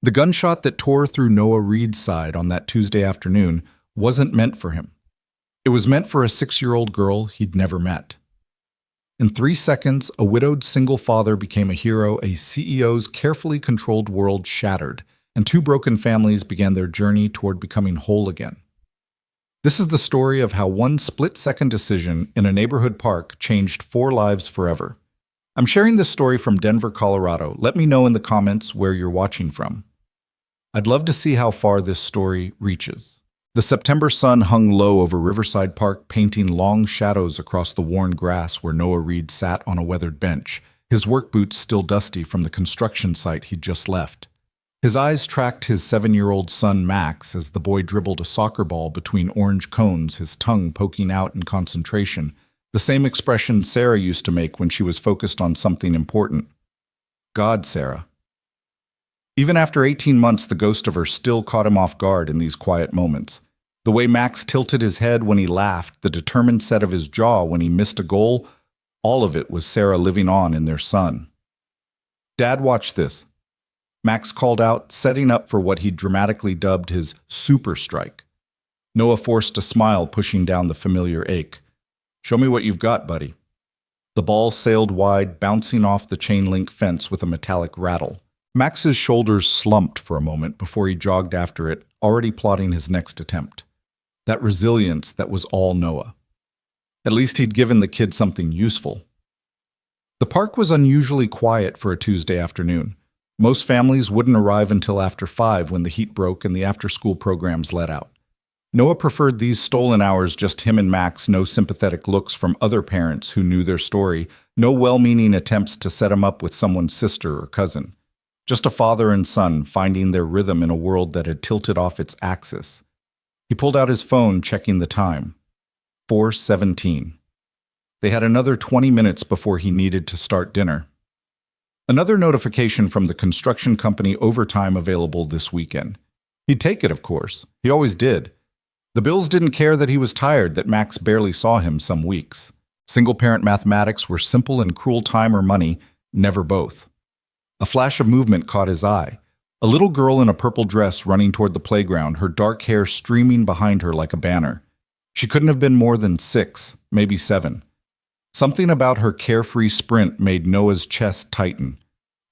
The gunshot that tore through Noah Reed's side on that Tuesday afternoon wasn't meant for him. It was meant for a 6-year-old girl he'd never met. In 3 seconds, a widowed single father became a hero, a CEO's carefully controlled world shattered, and 2 broken families began their journey toward becoming whole again. This is the story of how one split-second decision in a neighborhood park changed 4 lives forever. I'm sharing this story from Denver, Colorado. Let me know in the comments where you're watching from. I'd love to see how far this story reaches. The September sun hung low over Riverside Park, painting long shadows across the worn grass where Noah Reed sat on a weathered bench, his work boots still dusty from the construction site he'd just left. His eyes tracked his 7-year-old son Max as the boy dribbled a soccer ball between orange cones, his tongue poking out in concentration, the same expression Sarah used to make when she was focused on something important. God, Sarah. Even after 18 months, the ghost of her still caught him off guard in these quiet moments. The way Max tilted his head when he laughed, the determined set of his jaw when he missed a goal, all of it was Sarah living on in their son. "Dad, watch this," Max called out, setting up for what he dramatically dubbed his super strike. Noah forced a smile, pushing down the familiar ache. "Show me what you've got, buddy." The ball sailed wide, bouncing off the chain-link fence with a metallic rattle. Max's shoulders slumped for a moment before he jogged after it, already plotting his next attempt. That resilience that was all Noah. At least he'd given the kid something useful. The park was unusually quiet for a Tuesday afternoon. Most families wouldn't arrive until after 5 when the heat broke and the after-school programs let out. Noah preferred these stolen hours, just him and Max, no sympathetic looks from other parents who knew their story, no well-meaning attempts to set him up with someone's sister or cousin. Just a father and son finding their rhythm in a world that had tilted off its axis. He pulled out his phone, checking the time. 4:17. They had another 20 minutes before he needed to start dinner. Another notification from the construction company: overtime available this weekend. He'd take it, of course. He always did. The Bills didn't care that he was tired, that Max barely saw him some weeks. Single-parent mathematics were simple and cruel: time or money, never both. A flash of movement caught his eye. A little girl in a purple dress running toward the playground, her dark hair streaming behind her like a banner. She couldn't have been more than 6, maybe 7. Something about her carefree sprint made Noah's chest tighten.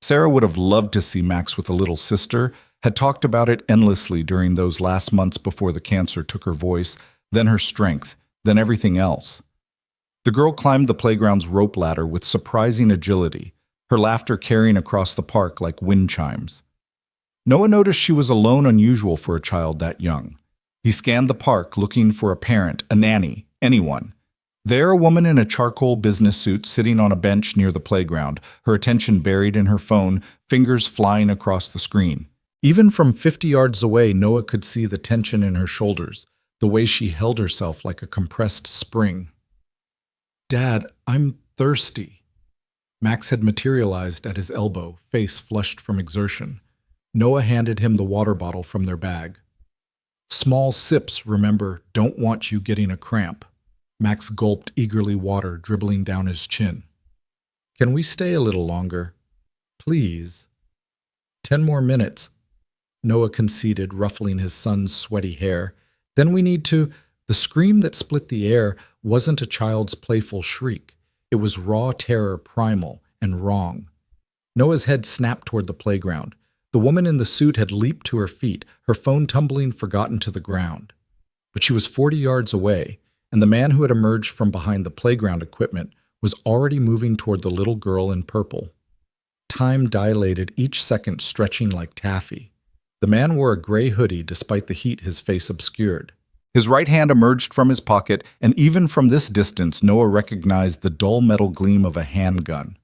Sarah would have loved to see Max with a little sister, had talked about it endlessly during those last months before the cancer took her voice, then her strength, then everything else. The girl climbed the playground's rope ladder with surprising agility, her laughter carrying across the park like wind chimes. Noah noticed she was alone, unusual for a child that young. He scanned the park, looking for a parent, a nanny, anyone. There, a woman in a charcoal business suit sitting on a bench near the playground, her attention buried in her phone, fingers flying across the screen. Even from 50 yards away, Noah could see the tension in her shoulders, the way she held herself like a compressed spring. "Dad, I'm thirsty." Max had materialized at his elbow, face flushed from exertion. Noah handed him the water bottle from their bag. "Small sips, remember, don't want you getting a cramp." Max gulped eagerly, water dribbling down his chin. "Can we stay a little longer? Please." 10 more minutes, Noah conceded, ruffling his son's sweaty hair. "Then we need to—" The scream that split the air wasn't a child's playful shriek. It was raw terror, primal and wrong. Noah's head snapped toward the playground. The woman in the suit had leaped to her feet, her phone tumbling forgotten to the ground. But she was 40 yards away, and the man who had emerged from behind the playground equipment was already moving toward the little girl in purple. Time dilated, each second stretching like taffy. The man wore a gray hoodie despite the heat his face obscured. His right hand emerged from his pocket, and even from this distance, Noah recognized the dull metal gleam of a handgun.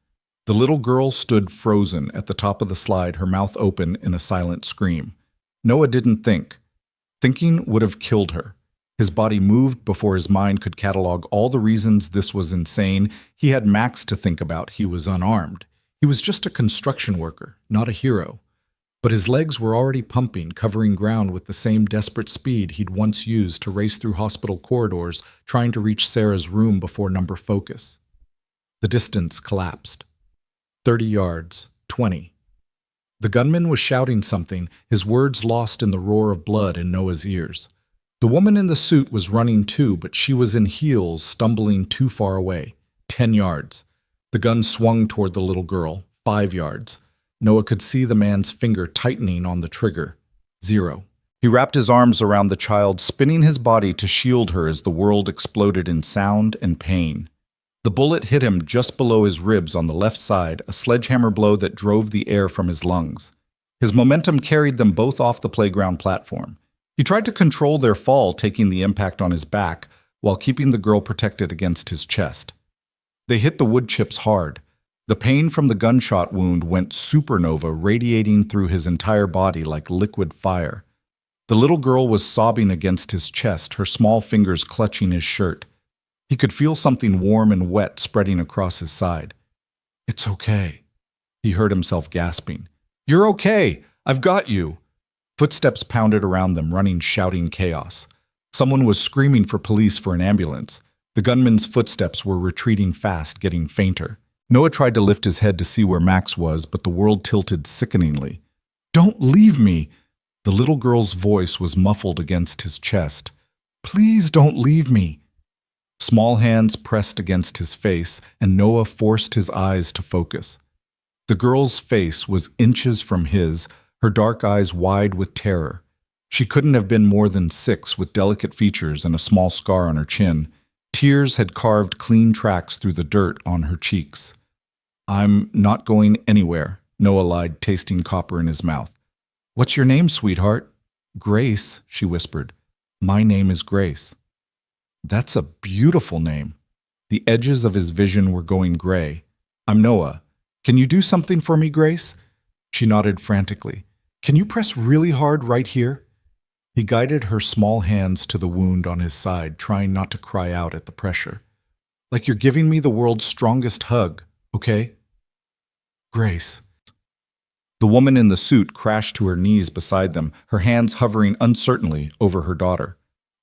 The little girl stood frozen at the top of the slide, her mouth open in a silent scream. Noah didn't think. Thinking would have killed her. His body moved before his mind could catalog all the reasons this was insane. He had Max to think about. He was unarmed. He was just a construction worker, not a hero. But his legs were already pumping, covering ground with the same desperate speed he'd once used to race through hospital corridors, trying to reach Sarah's room before number focus. The distance collapsed. 30 yards, 20. The gunman was shouting something, his words lost in the roar of blood in Noah's ears. The woman in the suit was running too, but she was in heels, stumbling too far away. 10 yards. The gun swung toward the little girl. 5 yards. Noah could see the man's finger tightening on the trigger. 0. He wrapped his arms around the child, spinning his body to shield her as the world exploded in sound and pain. The bullet hit him just below his ribs on the left side, a sledgehammer blow that drove the air from his lungs. His momentum carried them both off the playground platform. He tried to control their fall, taking the impact on his back, while keeping the girl protected against his chest. They hit the wood chips hard. The pain from the gunshot wound went supernova, radiating through his entire body like liquid fire. The little girl was sobbing against his chest, her small fingers clutching his shirt. He could feel something warm and wet spreading across his side. "It's okay," he heard himself gasping. "You're okay! I've got you!" Footsteps pounded around them, running, shouting chaos. Someone was screaming for police for an ambulance. The gunman's footsteps were retreating fast, getting fainter. Noah tried to lift his head to see where Max was, but the world tilted sickeningly. "Don't leave me!" The little girl's voice was muffled against his chest. "Please don't leave me!" Small hands pressed against his face, and Noah forced his eyes to focus. The girl's face was inches from his, her dark eyes wide with terror. She couldn't have been more than 6, with delicate features and a small scar on her chin. Tears had carved clean tracks through the dirt on her cheeks. "I'm not going anywhere," Noah lied, tasting copper in his mouth. "What's your name, sweetheart?" "Grace," she whispered. "My name is Grace." "That's a beautiful name." The edges of his vision were going gray. "I'm Noah. Can you do something for me, Grace?" She nodded frantically. "Can you press really hard right here?" He guided her small hands to the wound on his side, trying not to cry out at the pressure. "Like you're giving me the world's strongest hug, okay?" "Grace." The woman in the suit crashed to her knees beside them, her hands hovering uncertainly over her daughter.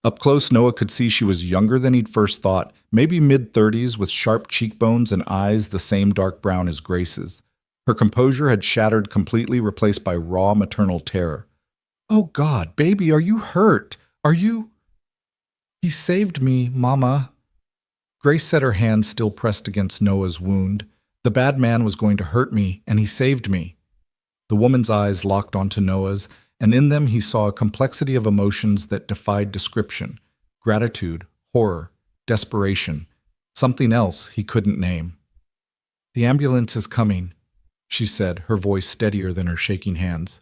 Up close, Noah could see she was younger than he'd first thought, maybe mid-30s with sharp cheekbones and eyes the same dark brown as Grace's. Her composure had shattered completely, replaced by raw maternal terror. "Oh God, baby, are you hurt? Are you—" "He saved me, Mama." Grace said, her hand still pressed against Noah's wound. "The bad man was going to hurt me, and he saved me." The woman's eyes locked onto Noah's, and in them he saw a complexity of emotions that defied description. Gratitude, horror, desperation, something else he couldn't name. "The ambulance is coming," she said, her voice steadier than her shaking hands.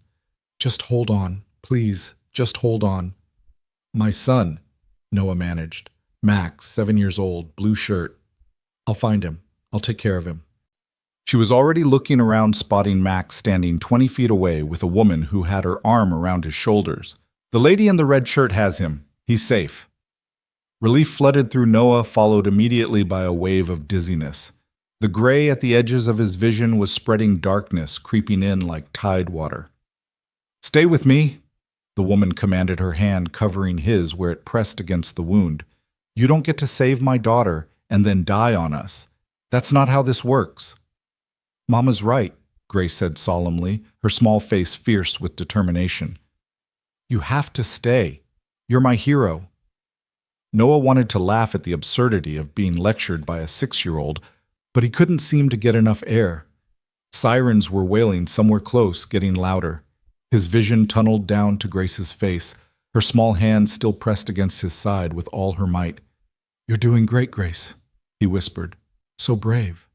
"Just hold on, please, just hold on." "My son," Noah managed. "Max, 7 years old, blue shirt. I'll find him. I'll take care of him." She was already looking around, spotting Max standing 20 feet away with a woman who had her arm around his shoulders. "The lady in the red shirt has him. He's safe." Relief flooded through Noah, followed immediately by a wave of dizziness. The gray at the edges of his vision was spreading darkness, creeping in like tide water. "Stay with me," the woman commanded, her hand covering his where it pressed against the wound. "You don't get to save my daughter and then die on us. That's not how this works." "Mama's right," Grace said solemnly, her small face fierce with determination. "You have to stay. You're my hero." Noah wanted to laugh at the absurdity of being lectured by a 6-year-old, but he couldn't seem to get enough air. Sirens were wailing somewhere close, getting louder. His vision tunneled down to Grace's face, her small hand still pressed against his side with all her might. "You're doing great, Grace," he whispered. "So brave."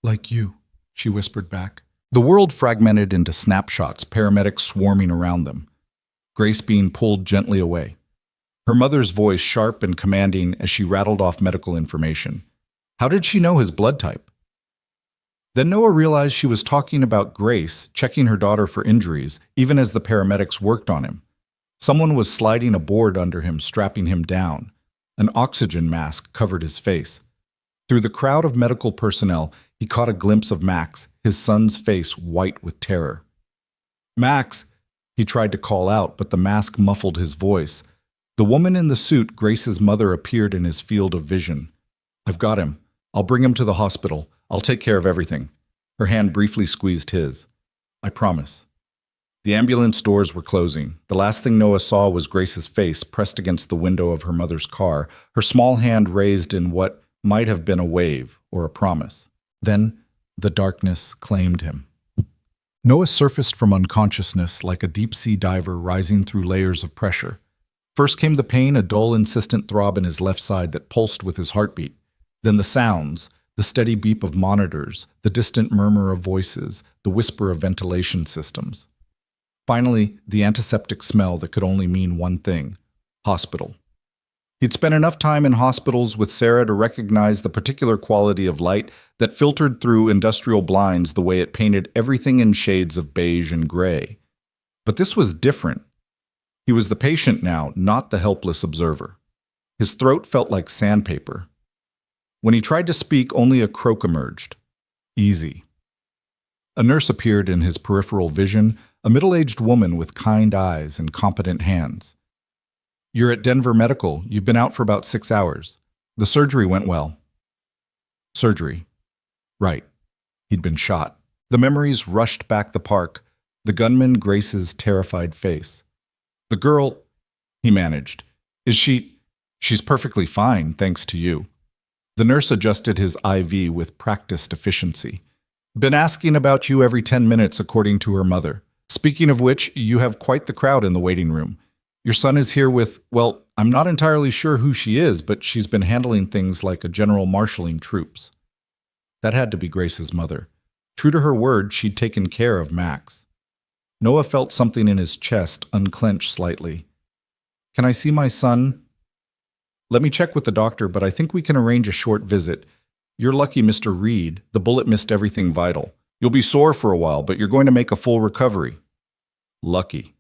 "Like you," she whispered back. The world fragmented into snapshots, paramedics swarming around them. Grace being pulled gently away. Her mother's voice sharp and commanding as she rattled off medical information. How did she know his blood type? Then Noah realized she was talking about Grace, checking her daughter for injuries, even as the paramedics worked on him. Someone was sliding a board under him, strapping him down. An oxygen mask covered his face. Through the crowd of medical personnel, he caught a glimpse of Max, his son's face white with terror. "Max!" He tried to call out, but the mask muffled his voice. The woman in the suit, Grace's mother, appeared in his field of vision. "I've got him. I'll bring him to the hospital. I'll take care of everything." Her hand briefly squeezed his. I promise. The ambulance doors were closing. The last thing Noah saw was Grace's face pressed against the window of her mother's car, her small hand raised in what might have been a wave or a promise. Then the darkness claimed him. Noah surfaced from unconsciousness like a deep-sea diver rising through layers of pressure. First came the pain, a dull, insistent throb in his left side that pulsed with his heartbeat. Then the sounds, the steady beep of monitors, the distant murmur of voices, the whisper of ventilation systems. Finally, the antiseptic smell that could only mean one thing: hospital. He'd spent enough time in hospitals with Sarah to recognize the particular quality of light that filtered through industrial blinds the way it painted everything in shades of beige and gray. But this was different. He was the patient now, not the helpless observer. His throat felt like sandpaper. When he tried to speak, only a croak emerged. Easy. A nurse appeared in his peripheral vision, a middle-aged woman with kind eyes and competent hands. "You're at Denver Medical. You've been out for about 6 hours. The surgery went well." Surgery. Right. He'd been shot. The memories rushed back the park, the gunman Grace's terrified face. "The girl," he managed. "Is she? She's perfectly fine, thanks to you." The nurse adjusted his IV with practiced efficiency. "Been asking about you every 10 minutes, according to her mother. Speaking of which, you have quite the crowd in the waiting room. Your son is here with, well, I'm not entirely sure who she is, but she's been handling things like a general marshalling troops." That had to be Grace's mother. True to her word, she'd taken care of Max. Noah felt something in his chest unclench slightly. "Can I see my son?" "Let me check with the doctor, but I think we can arrange a short visit. You're lucky, Mr. Reed. The bullet missed everything vital. You'll be sore for a while, but you're going to make a full recovery." Lucky.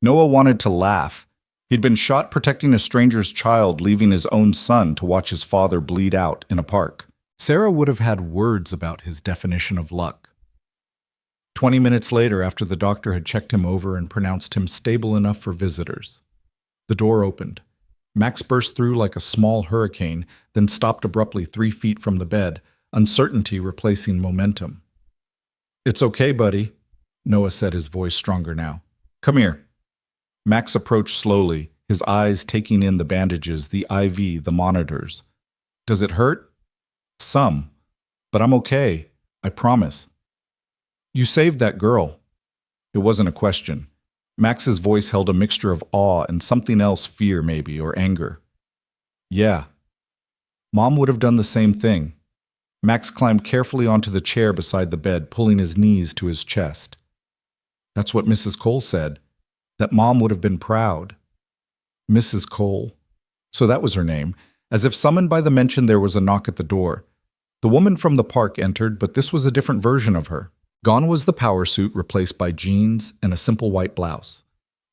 Noah wanted to laugh. He'd been shot protecting a stranger's child, leaving his own son to watch his father bleed out in a park. Sarah would have had words about his definition of luck. 20 minutes later, after the doctor had checked him over and pronounced him stable enough for visitors, the door opened. Max burst through like a small hurricane, then stopped abruptly 3 feet from the bed, uncertainty replacing momentum. "It's okay, buddy," Noah said, his voice stronger now. "Come here." Max approached slowly, his eyes taking in the bandages, the IV, the monitors. "Does it hurt?" "Some. But I'm okay. I promise." "You saved that girl." It wasn't a question. Max's voice held a mixture of awe and something else, fear maybe, or anger. "Yeah. Mom would have done the same thing." Max climbed carefully onto the chair beside the bed, pulling his knees to his chest. "That's what Mrs. Cole said. That Mom would have been proud." Mrs. Cole. So that was her name. As if summoned by the mention, there was a knock at the door. The woman from the park entered, but this was a different version of her. Gone was the power suit, replaced by jeans and a simple white blouse.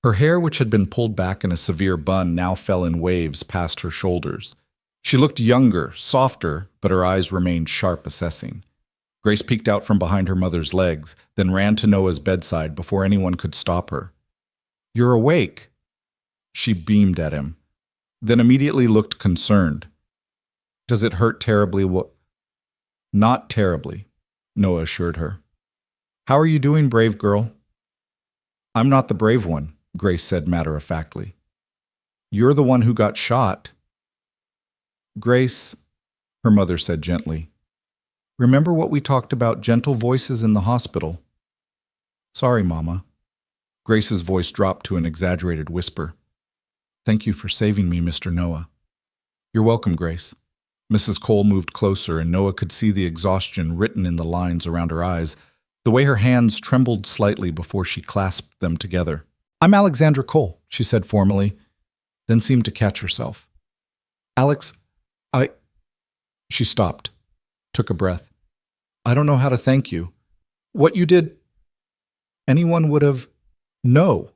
Her hair, which had been pulled back in a severe bun, now fell in waves past her shoulders. She looked younger, softer, but her eyes remained sharp, assessing. Grace peeked out from behind her mother's legs, then ran to Noah's bedside before anyone could stop her. "You're awake." She beamed at him, then immediately looked concerned. "Does it hurt terribly?" "Not terribly," Noah assured her. "How are you doing, brave girl?" "I'm not the brave one," Grace said matter-of-factly. "You're the one who got shot." "Grace," her mother said gently, "remember what we talked about, gentle voices in the hospital?" "Sorry, Mama." Grace's voice dropped to an exaggerated whisper. "Thank you for saving me, Mr. Noah." "You're welcome, Grace." Mrs. Cole moved closer, and Noah could see the exhaustion written in the lines around her eyes, the way her hands trembled slightly before she clasped them together. "I'm Alexandra Cole," she said formally, then seemed to catch herself. "Alex, She stopped, took a breath. "I don't know how to thank you. What you did, anyone would have—" "No."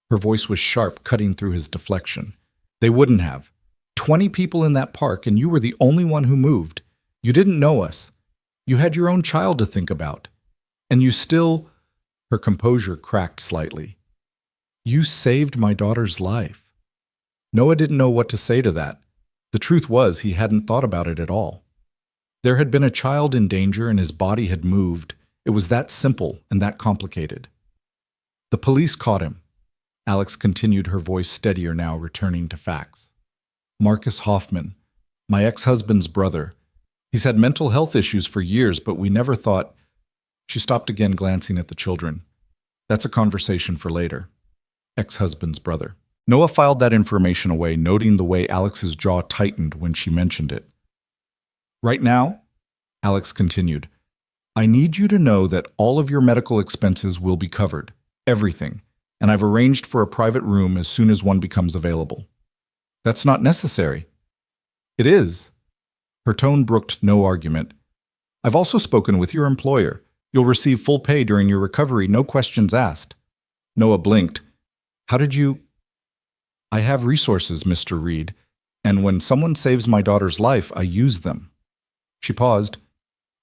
Her voice was sharp, cutting through his deflection. "They wouldn't have. 20 people in that park, and you were the only one who moved. You didn't know us. You had your own child to think about. And you still—" Her composure cracked slightly. "You saved my daughter's life." Noah didn't know what to say to that. The truth was, he hadn't thought about it at all. There had been a child in danger, and his body had moved. It was that simple and that complicated. The police caught him. Alex continued, her voice steadier now, returning to facts. Marcus Hoffman, my ex-husband's brother. He's had mental health issues for years, but we never thought... She stopped again, glancing at the children. That's a conversation for later. Ex-husband's brother. Noah filed that information away, noting the way Alex's jaw tightened when she mentioned it. Right now, Alex continued, I need you to know that all of your medical expenses will be covered. Everything. And I've arranged for a private room as soon as one becomes available. That's not necessary. It is. Her tone brooked no argument. I've also spoken with your employer. You'll receive full pay during your recovery, no questions asked. Noah blinked. How did you... I have resources, Mr. Reed, and when someone saves my daughter's life, I use them. She paused,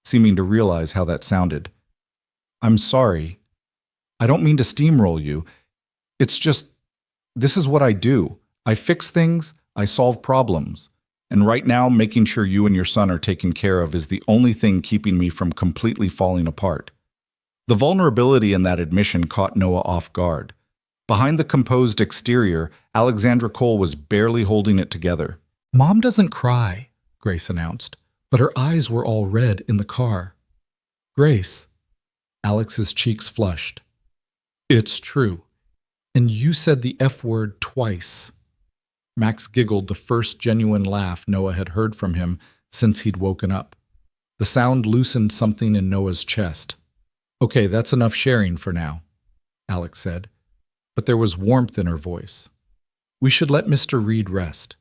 seeming to realize how that sounded. I'm sorry. I don't mean to steamroll you. It's just, this is what I do. I fix things, I solve problems. And right now, making sure you and your son are taken care of is the only thing keeping me from completely falling apart. The vulnerability in that admission caught Noah off guard. Behind the composed exterior, Alexandra Cole was barely holding it together. Mom doesn't cry, Grace announced, but her eyes were all red in the car. Grace. Alex's cheeks flushed. It's true. And you said the F word twice. Max giggled, the first genuine laugh Noah had heard from him since he'd woken up. The sound loosened something in Noah's chest. Okay, that's enough sharing for now, Alex said, but there was warmth in her voice. We should let Mr. Reed rest.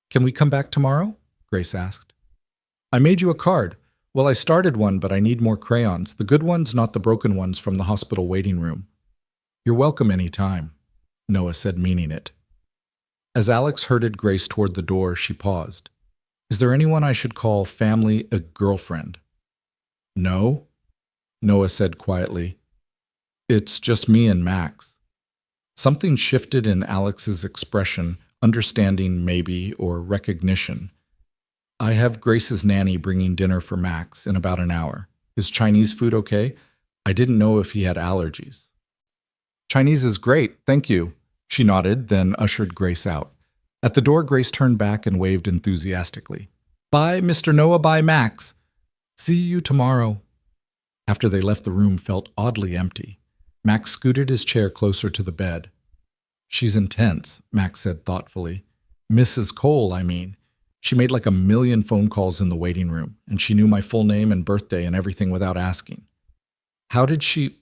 Can we come back tomorrow? Grace asked. I made you a card. Well, I started one, but I need more crayons. The good ones, not the broken ones from the hospital waiting room. You're welcome any time, Noah said, meaning it. As Alex herded Grace toward the door, she paused. Is there anyone I should call family, a girlfriend? No, Noah said quietly. It's just me and Max. Something shifted in Alex's expression, understanding maybe, or recognition. I have Grace's nanny bringing dinner for Max in about an hour. Is Chinese food okay? I didn't know if he had allergies. Chinese is great, thank you. She nodded, then ushered Grace out. At the door, Grace turned back and waved enthusiastically. Bye, Mr. Noah, bye, Max. See you tomorrow. After they left, the room felt oddly empty. Max scooted his chair closer to the bed. She's intense, Max said thoughtfully. Mrs. Cole, I mean. She made like 1 million phone calls in the waiting room, and she knew my full name and birthday and everything without asking. How did she...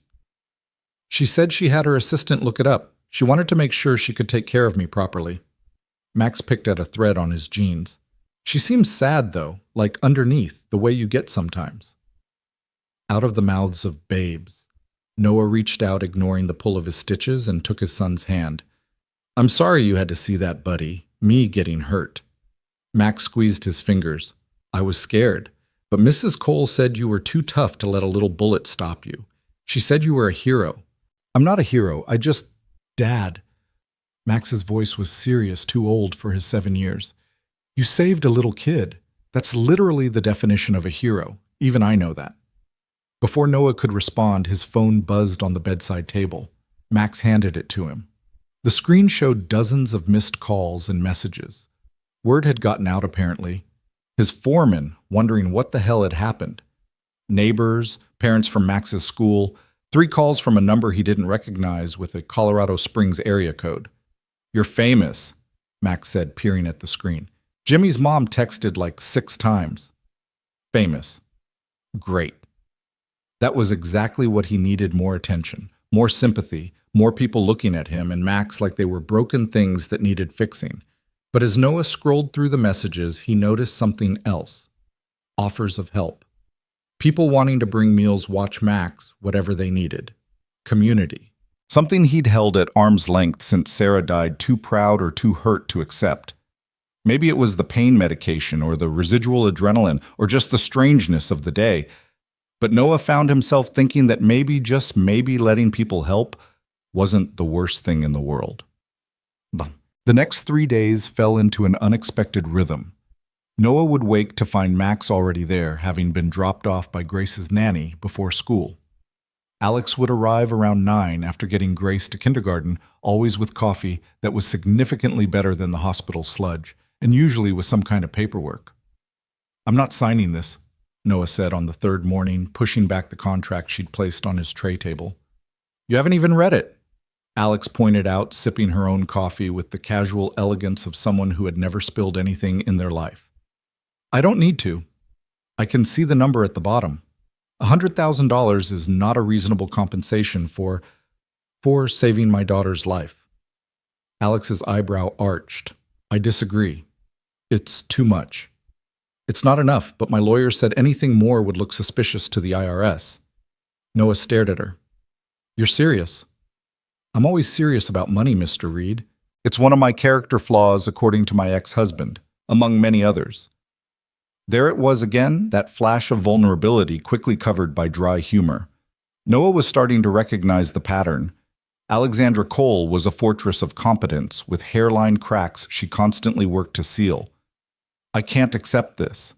She said she had her assistant look it up. She wanted to make sure she could take care of me properly. Max picked at a thread on his jeans. She seems sad, though, like underneath, the way you get sometimes. Out of the mouths of babes, Noah reached out, ignoring the pull of his stitches, and took his son's hand. I'm sorry you had to see that, buddy. Me getting hurt. Max squeezed his fingers. I was scared, but Mrs. Cole said you were too tough to let a little bullet stop you. She said you were a hero. I'm not a hero, I just... Dad. Max's voice was serious, too old for his 7 years. You saved a little kid. That's literally the definition of a hero. Even I know that. Before Noah could respond, his phone buzzed on the bedside table. Max handed it to him. The screen showed dozens of missed calls and messages. Word had gotten out, apparently. His foreman wondering what the hell had happened. Neighbors, parents from Max's school... 3 calls from a number he didn't recognize with a Colorado Springs area code. You're famous, Max said, peering at the screen. Jimmy's mom texted like 6 times. Famous. Great. That was exactly what he needed, more attention, more sympathy, more people looking at him and Max like they were broken things that needed fixing. But as Noah scrolled through the messages, he noticed something else. Offers of help. People wanting to bring meals, watch Max, whatever they needed. Community. Something he'd held at arm's length since Sarah died, too proud or too hurt to accept. Maybe it was the pain medication or the residual adrenaline or just the strangeness of the day. But Noah found himself thinking that maybe, just maybe, letting people help wasn't the worst thing in the world. The next 3 days fell into an unexpected rhythm. Noah would wake to find Max already there, having been dropped off by Grace's nanny before school. Alex would arrive around 9 after getting Grace to kindergarten, always with coffee that was significantly better than the hospital sludge, and usually with some kind of paperwork. "I'm not signing this," Noah said on the third morning, pushing back the contract she'd placed on his tray table. "You haven't even read it," Alex pointed out, sipping her own coffee with the casual elegance of someone who had never spilled anything in their life. "I don't need to. I can see the number at the bottom. $100,000 is not a reasonable compensation for saving my daughter's life." Alex's eyebrow arched. "I disagree. It's too much. It's not enough, but my lawyer said anything more would look suspicious to the IRS. Noah stared at her. "You're serious?" "I'm always serious about money, Mr. Reed. It's one of my character flaws, according to my ex-husband, among many others." There it was again, that flash of vulnerability quickly covered by dry humor. Noah was starting to recognize the pattern. Alexandra Cole was a fortress of competence, with hairline cracks she constantly worked to seal. "I can't accept this."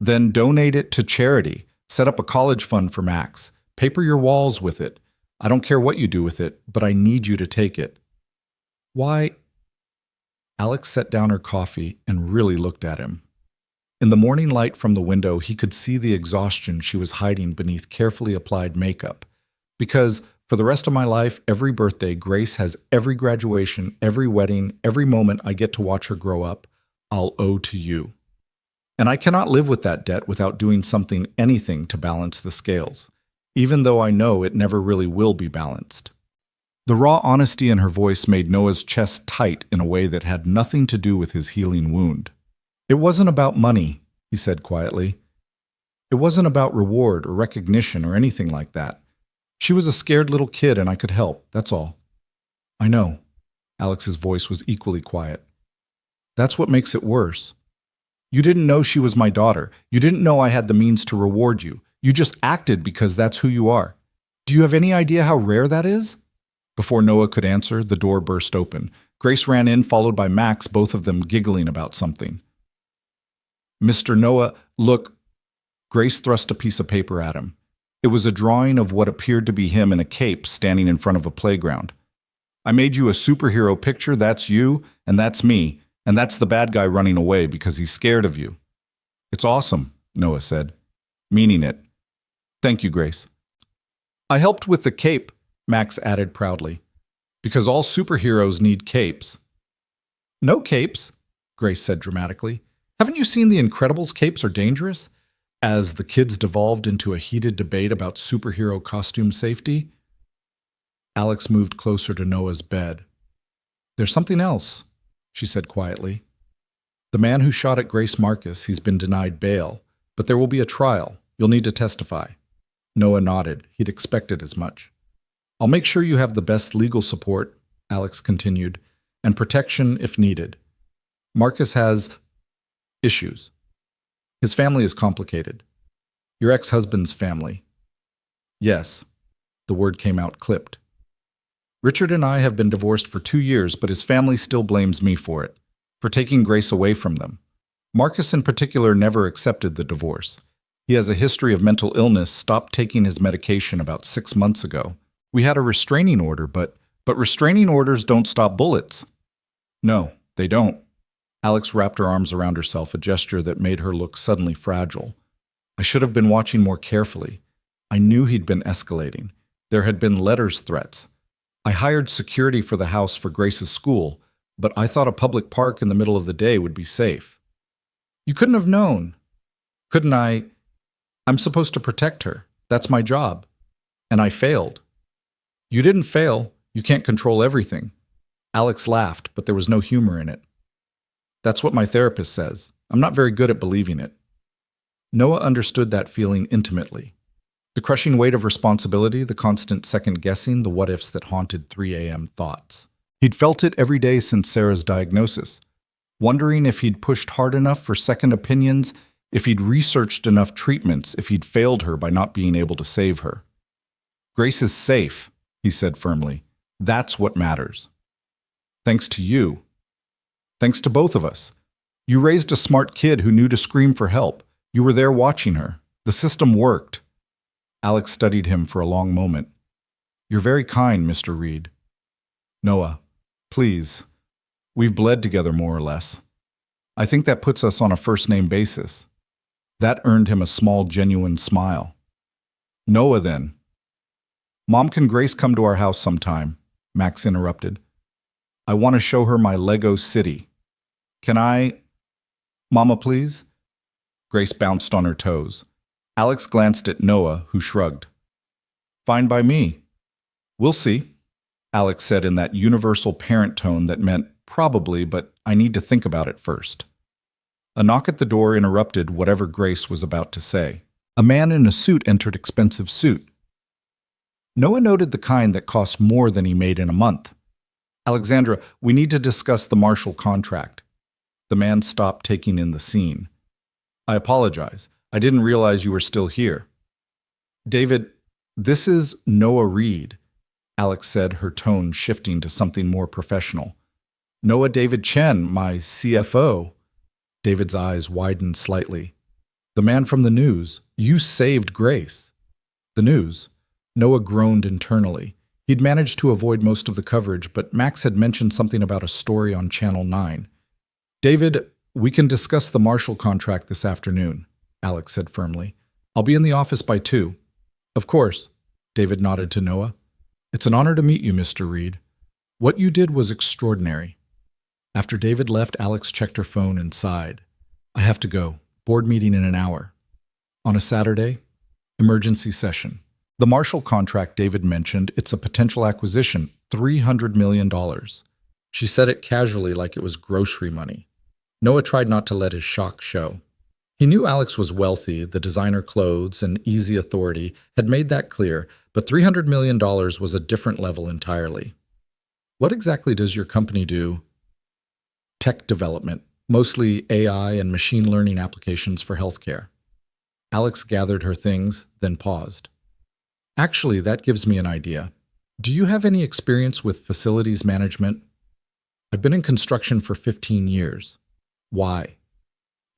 "Then donate it to charity. Set up a college fund for Max. Paper your walls with it. I don't care what you do with it, but I need you to take it." "Why?" Alex set down her coffee and really looked at him. In the morning light from the window, he could see the exhaustion she was hiding beneath carefully applied makeup. "Because for the rest of my life, every birthday, Grace has every graduation, every wedding, every moment I get to watch her grow up, I'll owe to you. And I cannot live with that debt without doing anything to balance the scales, even though I know it never really will be balanced." The raw honesty in her voice made Noah's chest tight in a way that had nothing to do with his healing wound. "It wasn't about money," he said quietly. "It wasn't about reward or recognition or anything like that. She was a scared little kid and I could help, that's all." "I know." Alex's voice was equally quiet. "That's what makes it worse. You didn't know she was my daughter. You didn't know I had the means to reward you. You just acted because that's who you are. Do you have any idea how rare that is?" Before Noah could answer, the door burst open. Grace ran in, followed by Max, both of them giggling about something. "Mr. Noah, look." Grace thrust a piece of paper at him. It was a drawing of what appeared to be him in a cape standing in front of a playground. "I made you a superhero picture, that's you, and that's me, and that's the bad guy running away because he's scared of you." "It's awesome," Noah said, meaning it. "Thank you, Grace." "I helped with the cape," Max added proudly, "because all superheroes need capes." "No capes," Grace said dramatically. "Haven't you seen The Incredibles' capes are dangerous?" As the kids devolved into a heated debate about superhero costume safety. Alex moved closer to Noah's bed. "There's something else," she said quietly. "The man who shot at Grace Marcus, he's been denied bail, but there will be a trial. You'll need to testify." Noah nodded. He'd expected as much. "I'll make sure you have the best legal support," Alex continued, "and protection if needed. Marcus has issues. His family is complicated. Your ex-husband's family." "Yes," the word came out clipped. "Richard and I have been divorced for 2 years, but his family still blames me for it, for taking Grace away from them. Marcus in particular never accepted the divorce. He has a history of mental illness, stopped taking his medication about 6 months ago. We had a restraining order, but restraining orders don't stop bullets." "No, they don't." Alex wrapped her arms around herself, a gesture that made her look suddenly fragile. "I should have been watching more carefully. I knew he'd been escalating. There had been letters, threats. I hired security for the house for Grace's school, but I thought a public park in the middle of the day would be safe." "You couldn't have known." "Couldn't I? I'm supposed to protect her. That's my job. And I failed." "You didn't fail. You can't control everything." Alex laughed, but there was no humor in it. "That's what my therapist says. I'm not very good at believing it." Noah understood that feeling intimately. The crushing weight of responsibility, the constant second-guessing, the what-ifs that haunted 3 a.m. thoughts. He'd felt it every day since Sarah's diagnosis, wondering if he'd pushed hard enough for second opinions, if he'd researched enough treatments, if he'd failed her by not being able to save her. "Grace is safe," he said firmly. "That's what matters. Thanks to you. Thanks to both of us. You raised a smart kid who knew to scream for help. You were there watching her. The system worked." Alex studied him for a long moment. You're very kind, Mr. Reed. Noah, please. We've bled together more or less. I think that puts us on a first-name basis. That earned him a small, genuine smile. Noah, then. Mom, can Grace come to our house sometime? Max interrupted. I want to show her my Lego city. Can I? Mama, please? Grace bounced on her toes. Alex glanced at Noah, who shrugged. Fine by me. We'll see, Alex said in that universal parent tone that meant probably, but I need to think about it first. A knock at the door interrupted whatever Grace was about to say. A man in a suit entered expensive suit. Noah noted the kind that cost more than he made in a month. Alexandra, we need to discuss the Marshall contract. The man stopped, taking in the scene. I apologize. I didn't realize you were still here. David, this is Noah Reed, Alex said, her tone shifting to something more professional. Noah David Chen, my CFO. David's eyes widened slightly. The man from the news. You saved Grace. The news. Noah groaned internally. He'd managed to avoid most of the coverage, but Max had mentioned something about a story on Channel 9. David, we can discuss the Marshall contract this afternoon, Alex said firmly. I'll be in the office by 2. Of course, David nodded to Noah. It's an honor to meet you, Mr. Reed. What you did was extraordinary. After David left, Alex checked her phone and sighed. I have to go. Board meeting in an hour. On a Saturday? Emergency session. The Marshall contract David mentioned, it's a potential acquisition, $300 million. She said it casually like it was grocery money. Noah tried not to let his shock show. He knew Alex was wealthy, the designer clothes and easy authority had made that clear, but $300 million was a different level entirely. What exactly does your company do? Tech development, mostly AI and machine learning applications for healthcare. Alex gathered her things, then paused. Actually, that gives me an idea. Do you have any experience with facilities management? I've been in construction for 15 years. Why?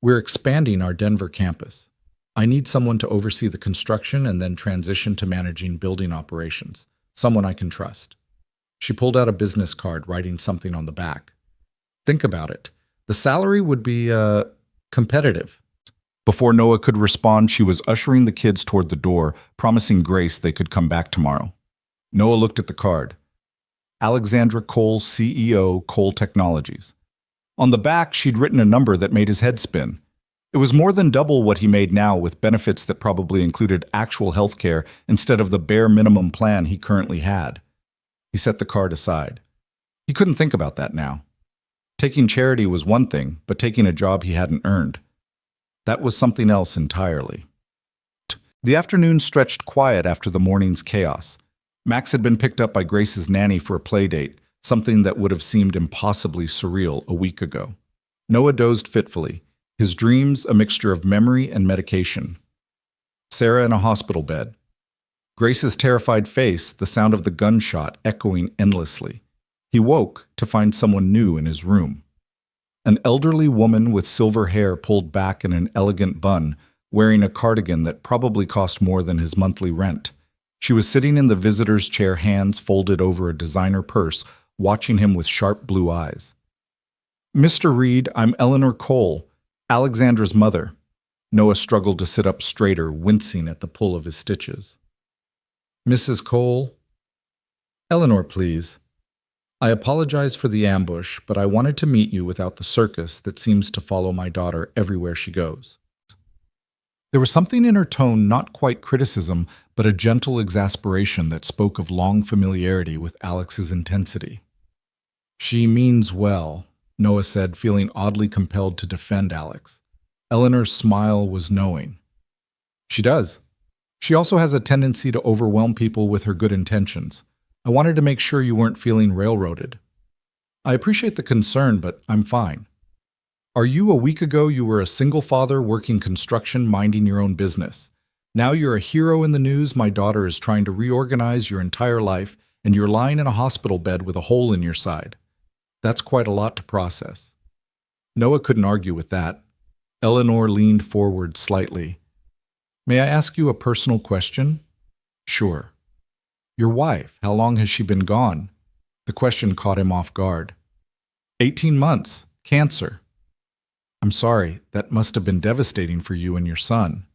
We're expanding our Denver campus. I need someone to oversee the construction and then transition to managing building operations, someone I can trust. She pulled out a business card, writing something on the back. Think about it. The salary would be, competitive. Before Noah could respond, she was ushering the kids toward the door, promising Grace they could come back tomorrow. Noah looked at the card. Alexandra Cole, CEO, Cole Technologies. On the back, she'd written a number that made his head spin. It was more than double what he made now, with benefits that probably included actual health care instead of the bare minimum plan he currently had. He set the card aside. He couldn't think about that now. Taking charity was one thing, but taking a job he hadn't earned. That was something else entirely. The afternoon stretched quiet after the morning's chaos. Max had been picked up by Grace's nanny for a play date, something that would have seemed impossibly surreal a week ago. Noah dozed fitfully, his dreams a mixture of memory and medication. Sarah in a hospital bed. Grace's terrified face, the sound of the gunshot echoing endlessly. He woke to find someone new in his room. An elderly woman with silver hair pulled back in an elegant bun, wearing a cardigan that probably cost more than his monthly rent. She was sitting in the visitor's chair, hands folded over a designer purse, watching him with sharp blue eyes. Mr. Reed, I'm Eleanor Cole, Alexandra's mother. Noah struggled to sit up straighter, wincing at the pull of his stitches. Mrs. Cole? Eleanor, please. I apologize for the ambush, but I wanted to meet you without the circus that seems to follow my daughter everywhere she goes. There was something in her tone, not quite criticism, but a gentle exasperation that spoke of long familiarity with Alex's intensity. She means well, Noah said, feeling oddly compelled to defend Alex. Eleanor's smile was knowing. She does. She also has a tendency to overwhelm people with her good intentions. I wanted to make sure you weren't feeling railroaded. I appreciate the concern, but I'm fine. Are you a week ago you were a single father working construction, minding your own business? Now you're a hero in the news. My daughter is trying to reorganize your entire life, and you're lying in a hospital bed with a hole in your side. That's quite a lot to process. Noah couldn't argue with that. Eleanor leaned forward slightly. May I ask you a personal question? Sure. Your wife, how long has she been gone? The question caught him off guard. 18 months. Cancer. I'm sorry, that must have been devastating for you and your son.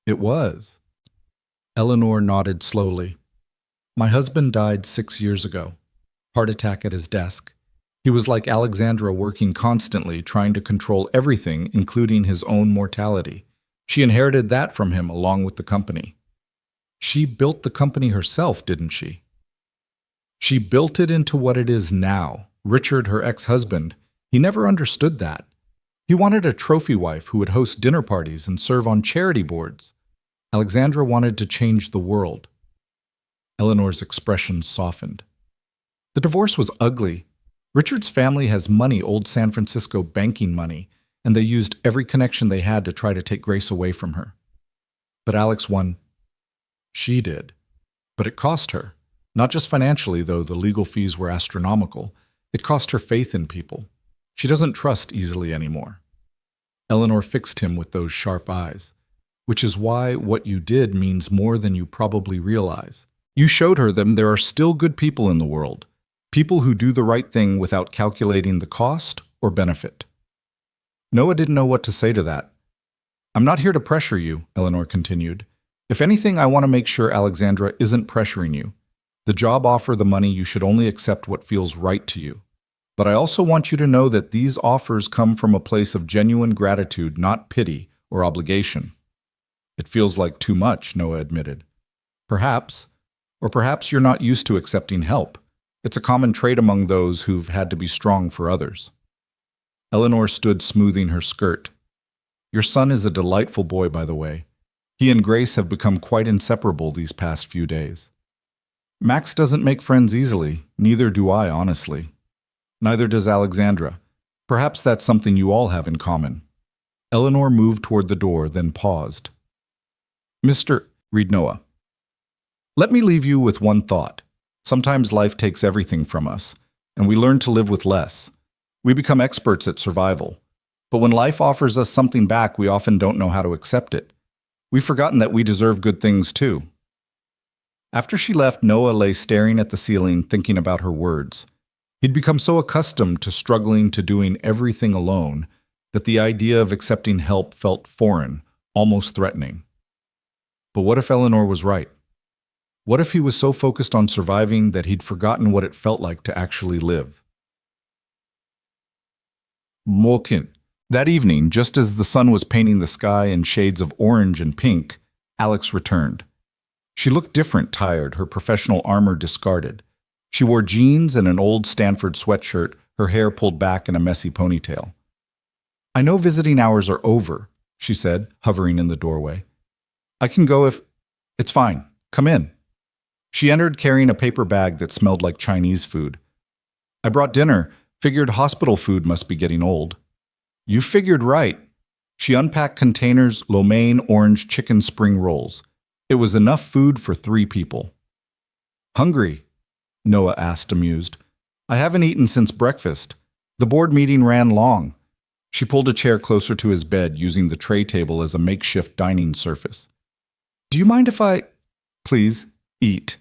It was. Eleanor nodded slowly. My husband died 6 years ago. Heart attack at his desk. He was like Alexandra, working constantly, trying to control everything, including his own mortality. She inherited that from him along with the company. She built the company herself, didn't she? She built it into what it is now. Richard, her ex-husband, he never understood that. He wanted a trophy wife who would host dinner parties and serve on charity boards. Alexandra wanted to change the world. Eleanor's expression softened. The divorce was ugly. Richard's family has money, old San Francisco banking money, and they used every connection they had to try to take Grace away from her. But Alex won. She did. But it cost her. Not just financially, though the legal fees were astronomical. It cost her faith in people. She doesn't trust easily anymore. Eleanor fixed him with those sharp eyes. Which is why what you did means more than you probably realize. You showed her that there are still good people in the world. People who do the right thing without calculating the cost or benefit. Noah didn't know what to say to that. I'm not here to pressure you, Eleanor continued. If anything, I want to make sure Alexandra isn't pressuring you. The job offer, the money, you should only accept what feels right to you. But I also want you to know that these offers come from a place of genuine gratitude, not pity or obligation. It feels like too much, Noah admitted. Perhaps. Or perhaps you're not used to accepting help. It's a common trait among those who've had to be strong for others. Eleanor stood smoothing her skirt. Your son is a delightful boy, by the way. He and Grace have become quite inseparable these past few days. Max doesn't make friends easily, neither do I, honestly. Neither does Alexandra. Perhaps that's something you all have in common. Eleanor moved toward the door, then paused. Read Noah. Let me leave you with one thought. Sometimes life takes everything from us, and we learn to live with less. We become experts at survival. But when life offers us something back, we often don't know how to accept it. We've forgotten that we deserve good things too. After she left, Noah lay staring at the ceiling, thinking about her words. He'd become so accustomed to struggling, to doing everything alone, that the idea of accepting help felt foreign, almost threatening. But what if Eleanor was right? What if he was so focused on surviving that he'd forgotten what it felt like to actually live? Molkin. That evening, just as the sun was painting the sky in shades of orange and pink, Alex returned. She looked different, tired, her professional armor discarded. She wore jeans and an old Stanford sweatshirt, her hair pulled back in a messy ponytail. I know visiting hours are over, she said, hovering in the doorway. I can go if... It's fine. Come in. She entered carrying a paper bag that smelled like Chinese food. I brought dinner. Figured hospital food must be getting old. You figured right. She unpacked containers, lo mein orange chicken spring rolls. It was enough food for 3 people. Hungry? Noah asked, amused. I haven't eaten since breakfast. The board meeting ran long. She pulled a chair closer to his bed, using the tray table as a makeshift dining surface. Do you mind if I... Please, eat.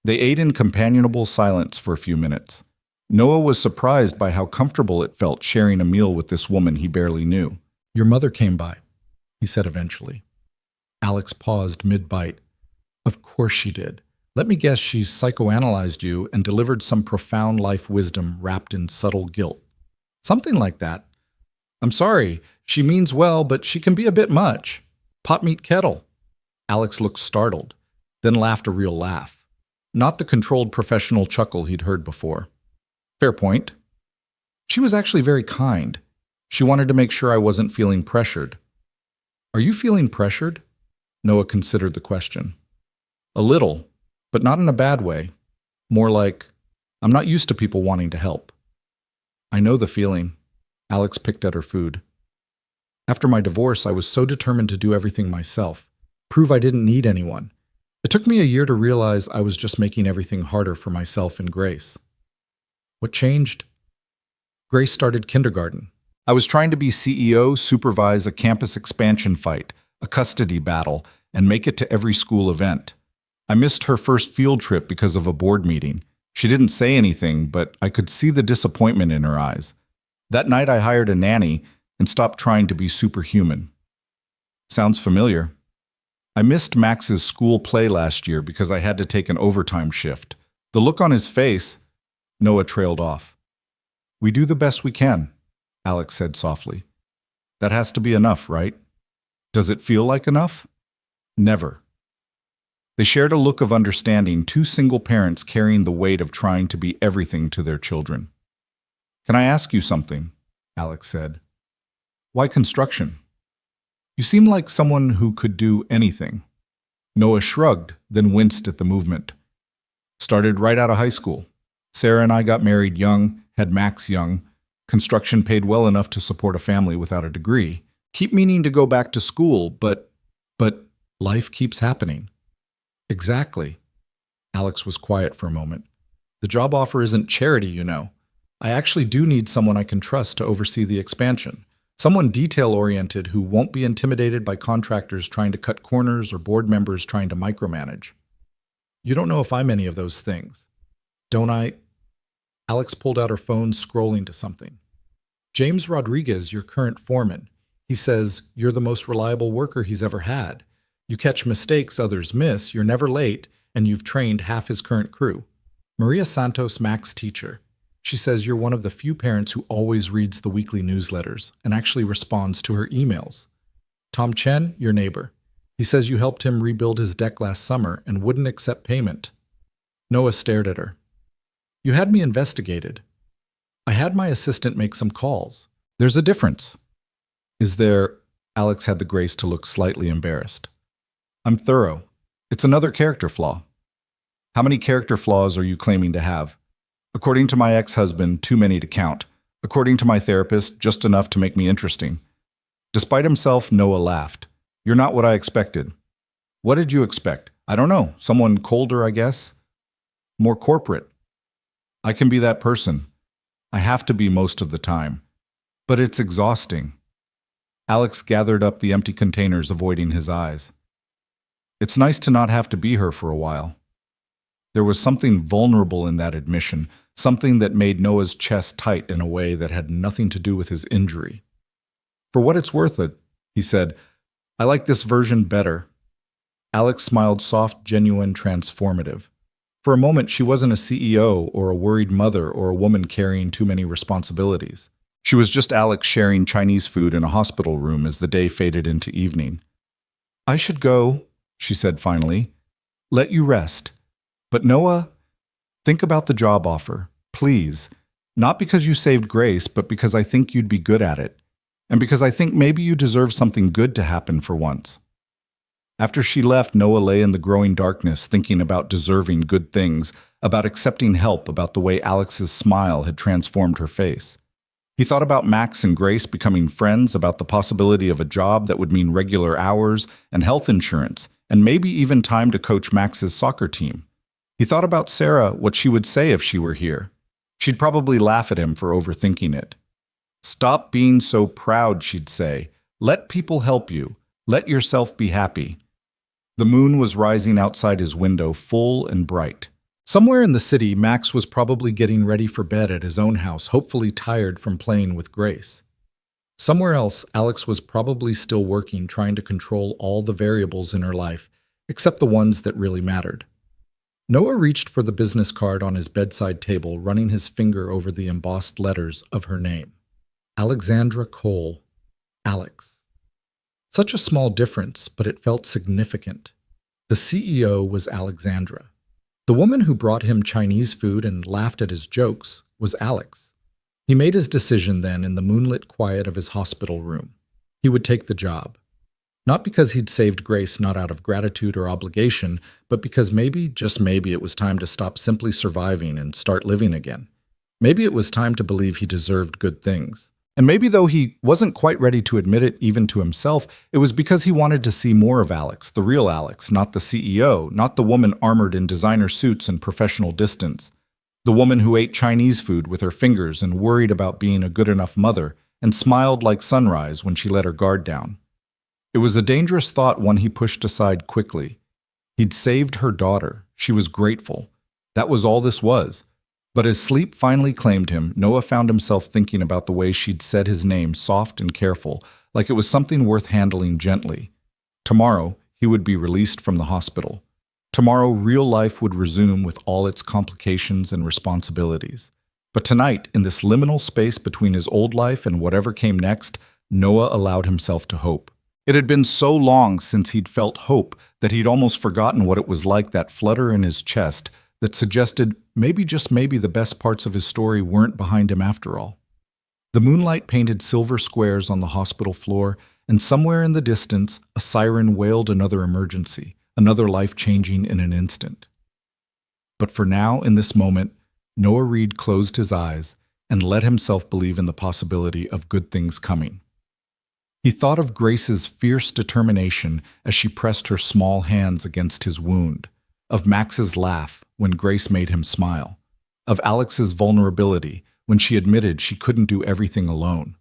They ate in companionable silence for a few minutes. Noah was surprised by how comfortable it felt sharing a meal with this woman he barely knew. Your mother came by, he said eventually. Alex paused mid-bite. Of course she did. Let me guess she's psychoanalyzed you and delivered some profound life wisdom wrapped in subtle guilt. Something like that. I'm sorry, she means well, but she can be a bit much. Pot meat kettle. Alex looked startled, then laughed a real laugh. Not the controlled professional chuckle he'd heard before. Fair point. She was actually very kind. She wanted to make sure I wasn't feeling pressured. Are you feeling pressured? Noah considered the question. A little, but not in a bad way. More like, I'm not used to people wanting to help. I know the feeling. Alex picked at her food. After my divorce, I was so determined to do everything myself, prove I didn't need anyone. It took me a year to realize I was just making everything harder for myself and Grace. What changed? Grace started kindergarten. I was trying to be CEO, supervise a campus expansion fight, a custody battle, and make it to every school event. I missed her first field trip because of a board meeting. She didn't say anything, but I could see the disappointment in her eyes. That night I hired a nanny and stopped trying to be superhuman. Sounds familiar. I missed Max's school play last year because I had to take an overtime shift. The look on his face, Noah trailed off. We do the best we can, Alex said softly. That has to be enough, right? Does it feel like enough? Never. They shared a look of understanding, two single parents carrying the weight of trying to be everything to their children. Can I ask you something? Alex said. Why construction? You seem like someone who could do anything. Noah shrugged, then winced at the movement. Started right out of high school. Sarah and I got married young, had Max young. Construction paid well enough to support a family without a degree. Keep meaning to go back to school, but life keeps happening. Exactly. Alex was quiet for a moment. The job offer isn't charity, you know. I actually do need someone I can trust to oversee the expansion. Someone detail-oriented who won't be intimidated by contractors trying to cut corners or board members trying to micromanage. You don't know if I'm any of those things. Don't I? Alex pulled out her phone, scrolling to something. James Rodriguez, your current foreman. He says you're the most reliable worker he's ever had. You catch mistakes others miss, you're never late, and you've trained half his current crew. Maria Santos, Mac's teacher. She says you're one of the few parents who always reads the weekly newsletters and actually responds to her emails. Tom Chen, your neighbor. He says you helped him rebuild his deck last summer and wouldn't accept payment. Noah stared at her. You had me investigated. I had my assistant make some calls. There's a difference. Is there? Alex had the grace to look slightly embarrassed. I'm thorough. It's another character flaw. How many character flaws are you claiming to have? According to my ex-husband, too many to count. According to my therapist, just enough to make me interesting. Despite himself, Noah laughed. You're not what I expected. What did you expect? I don't know. Someone colder, I guess? More corporate. I can be that person. I have to be most of the time. But it's exhausting. Alex gathered up the empty containers, avoiding his eyes. It's nice to not have to be her for a while. There was something vulnerable in that admission, something that made Noah's chest tight in a way that had nothing to do with his injury. For what it's worth it, he said, I like this version better. Alex smiled, soft, genuine, transformative. For a moment, she wasn't a CEO or a worried mother or a woman carrying too many responsibilities. She was just Alex sharing Chinese food in a hospital room as the day faded into evening. I should go, she said finally. Let you rest. But Noah, think about the job offer, please. Not because you saved Grace, but because I think you'd be good at it. And because I think maybe you deserve something good to happen for once. After she left, Noah lay in the growing darkness thinking about deserving good things, about accepting help, about the way Alex's smile had transformed her face. He thought about Max and Grace becoming friends, about the possibility of a job that would mean regular hours and health insurance, and maybe even time to coach Max's soccer team. He thought about Sarah, what she would say if she were here. She'd probably laugh at him for overthinking it. Stop being so proud, she'd say. Let people help you. Let yourself be happy. The moon was rising outside his window, full and bright. Somewhere in the city, Max was probably getting ready for bed at his own house, hopefully tired from playing with Grace. Somewhere else, Alex was probably still working, trying to control all the variables in her life, except the ones that really mattered. Noah reached for the business card on his bedside table, running his finger over the embossed letters of her name. Alexandra Cole. Alex. Such a small difference, but it felt significant. The CEO was Alexandra. The woman who brought him Chinese food and laughed at his jokes was Alex. He made his decision then in the moonlit quiet of his hospital room. He would take the job. Not because he'd saved Grace, not out of gratitude or obligation, but because maybe, just maybe, it was time to stop simply surviving and start living again. Maybe it was time to believe he deserved good things. And maybe though he wasn't quite ready to admit it even to himself, it was because he wanted to see more of Alex, the real Alex, not the CEO, not the woman armored in designer suits and professional distance. The woman who ate Chinese food with her fingers and worried about being a good enough mother and smiled like sunrise when she let her guard down. It was a dangerous thought, one he pushed aside quickly. He'd saved her daughter. She was grateful. That was all this was. But as sleep finally claimed him, Noah found himself thinking about the way she'd said his name soft and careful, like it was something worth handling gently. Tomorrow, he would be released from the hospital. Tomorrow, real life would resume with all its complications and responsibilities. But tonight, in this liminal space between his old life and whatever came next, Noah allowed himself to hope. It had been so long since he'd felt hope that he'd almost forgotten what it was like, that flutter in his chest that suggested maybe, just maybe, the best parts of his story weren't behind him after all. The moonlight painted silver squares on the hospital floor, and somewhere in the distance, a siren wailed another emergency, another life changing in an instant. But for now, in this moment, Noah Reed closed his eyes and let himself believe in the possibility of good things coming. He thought of Grace's fierce determination as she pressed her small hands against his wound, of Max's laugh when Grace made him smile, of Alex's vulnerability when she admitted she couldn't do everything alone.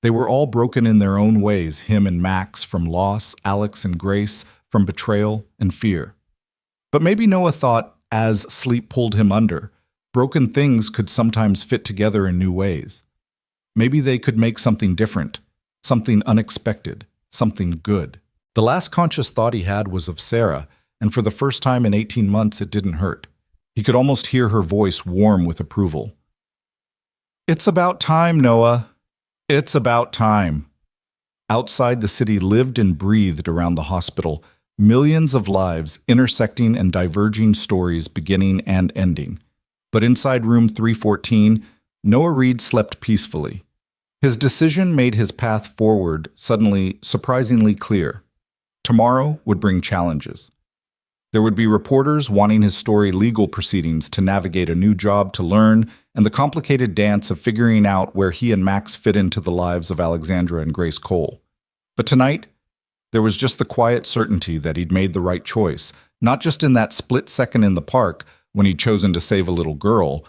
They were all broken in their own ways, him and Max, from loss, Alex and Grace, from betrayal and fear. But maybe Noah thought, as sleep pulled him under, broken things could sometimes fit together in new ways. Maybe they could make something different, something unexpected, something good. The last conscious thought he had was of Sarah, and for the first time in 18 months it didn't hurt. He could almost hear her voice warm with approval. "It's about time, Noah. It's about time." Outside, the city lived and breathed around the hospital, millions of lives intersecting and diverging, stories beginning and ending. But inside room 314, Noah Reed slept peacefully. His decision made his path forward suddenly surprisingly clear. Tomorrow would bring challenges. There would be reporters wanting his story, legal proceedings to navigate, a new job to learn, and the complicated dance of figuring out where he and Max fit into the lives of Alexandra and Grace Cole. But tonight, there was just the quiet certainty that he'd made the right choice, not just in that split second in the park when he'd chosen to save a little girl,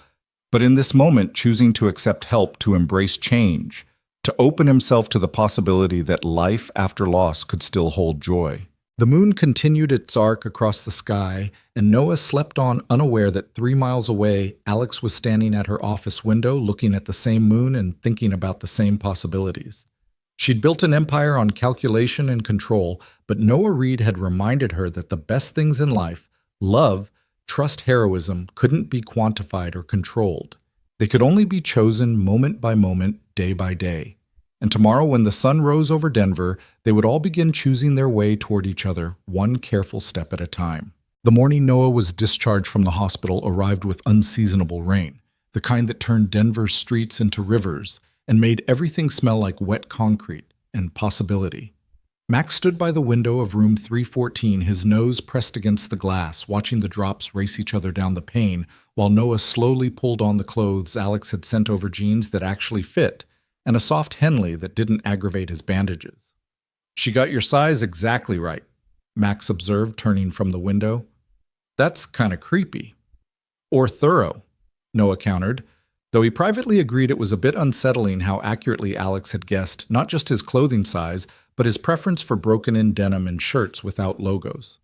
but in this moment choosing to accept help, to embrace change, to open himself to the possibility that life after loss could still hold joy. The moon continued its arc across the sky, and Noah slept on, unaware that 3 miles away, Alex was standing at her office window looking at the same moon and thinking about the same possibilities. She'd built an empire on calculation and control, but Noah Reed had reminded her that the best things in life, love, trust, heroism, couldn't be quantified or controlled. They could only be chosen moment by moment, day by day. And tomorrow, when the sun rose over Denver, they would all begin choosing their way toward each other, one careful step at a time. The morning Noah was discharged from the hospital arrived with unseasonable rain, the kind that turned Denver's streets into rivers and made everything smell like wet concrete and possibility. Max stood by the window of room 314, his nose pressed against the glass, watching the drops race each other down the pane, while Noah slowly pulled on the clothes Alex had sent over, jeans that actually fit, and a soft Henley that didn't aggravate his bandages. "She got your size exactly right," Max observed, turning from the window. "That's kind of creepy." "Or thorough," Noah countered, though he privately agreed it was a bit unsettling how accurately Alex had guessed not just his clothing size, but his preference for broken-in denim and shirts without logos.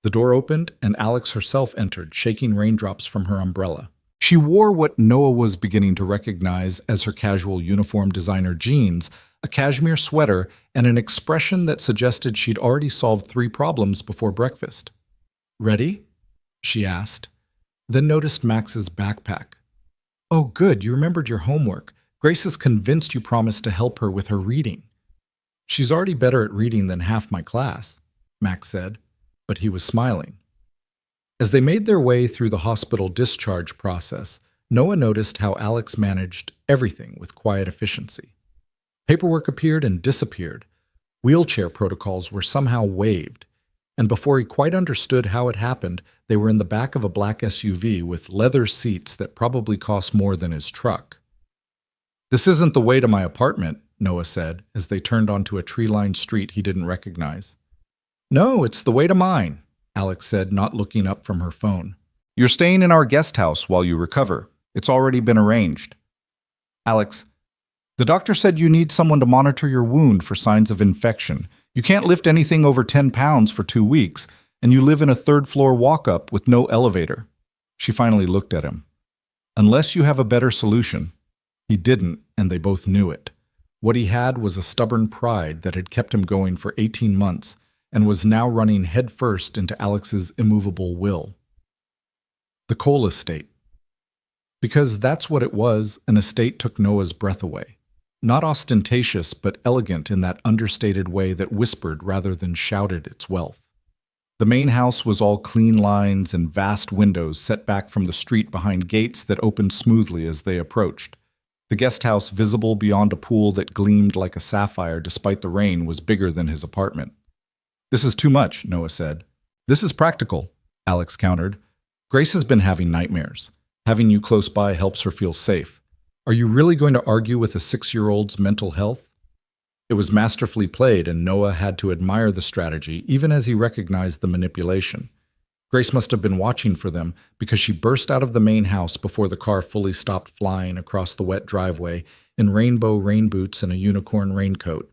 The door opened, and Alex herself entered, shaking raindrops from her umbrella. She wore what Noah was beginning to recognize as her casual uniform designer jeans, a cashmere sweater, and an expression that suggested she'd already solved 3 problems before breakfast. "Ready?" she asked, then noticed Max's backpack. "Oh, good, you remembered your homework. Grace is convinced you promised to help her with her reading." "She's already better at reading than half my class," Max said, but he was smiling. As they made their way through the hospital discharge process, Noah noticed how Alex managed everything with quiet efficiency. Paperwork appeared and disappeared. Wheelchair protocols were somehow waived. And before he quite understood how it happened, they were in the back of a black SUV with leather seats that probably cost more than his truck. "This isn't the way to my apartment," Noah said, as they turned onto a tree-lined street he didn't recognize. "No, it's the way to mine," Alex said, not looking up from her phone. "You're staying in our guest house while you recover. It's already been arranged." "Alex, the doctor said you need someone to monitor your wound for signs of infection. You can't lift anything over 10 pounds for 2 weeks, and you live in a third-floor walk-up with no elevator. She finally looked at him. Unless you have a better solution. He didn't, and they both knew it. What he had was a stubborn pride that had kept him going for 18 months and was now running headfirst into Alex's immovable will. The coal estate. Because that's what it was, an estate took Noah's breath away. Not ostentatious, but elegant in that understated way that whispered rather than shouted its wealth. The main house was all clean lines and vast windows set back from the street behind gates that opened smoothly as they approached. The guest house, visible beyond a pool that gleamed like a sapphire despite the rain, was bigger than his apartment. "This is too much," Noah said. "This is practical," Alex countered. "Grace has been having nightmares. Having you close by helps her feel safe. Are you really going to argue with a 6-year-old's mental health?" It was masterfully played, and Noah had to admire the strategy, even as he recognized the manipulation. Grace must have been watching for them, because she burst out of the main house before the car fully stopped flying across the wet driveway in rainbow rain boots and a unicorn raincoat.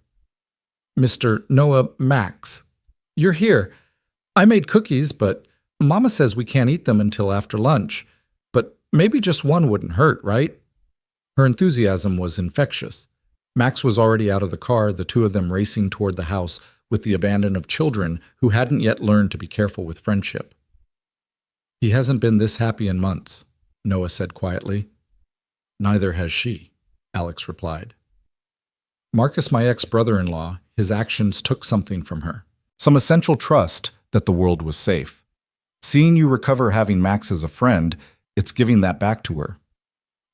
"Mr. Noah Max, you're here. I made cookies, but Mama says we can't eat them until after lunch. But maybe just one wouldn't hurt, right?" Her enthusiasm was infectious. Max was already out of the car, the two of them racing toward the house with the abandon of children who hadn't yet learned to be careful with friendship. "He hasn't been this happy in months," Noah said quietly. "Neither has she," Alex replied. Marcus, my ex-brother-in-law, his actions took something from her. Some essential trust that the world was safe. Seeing you recover having Max as a friend, it's giving that back to her.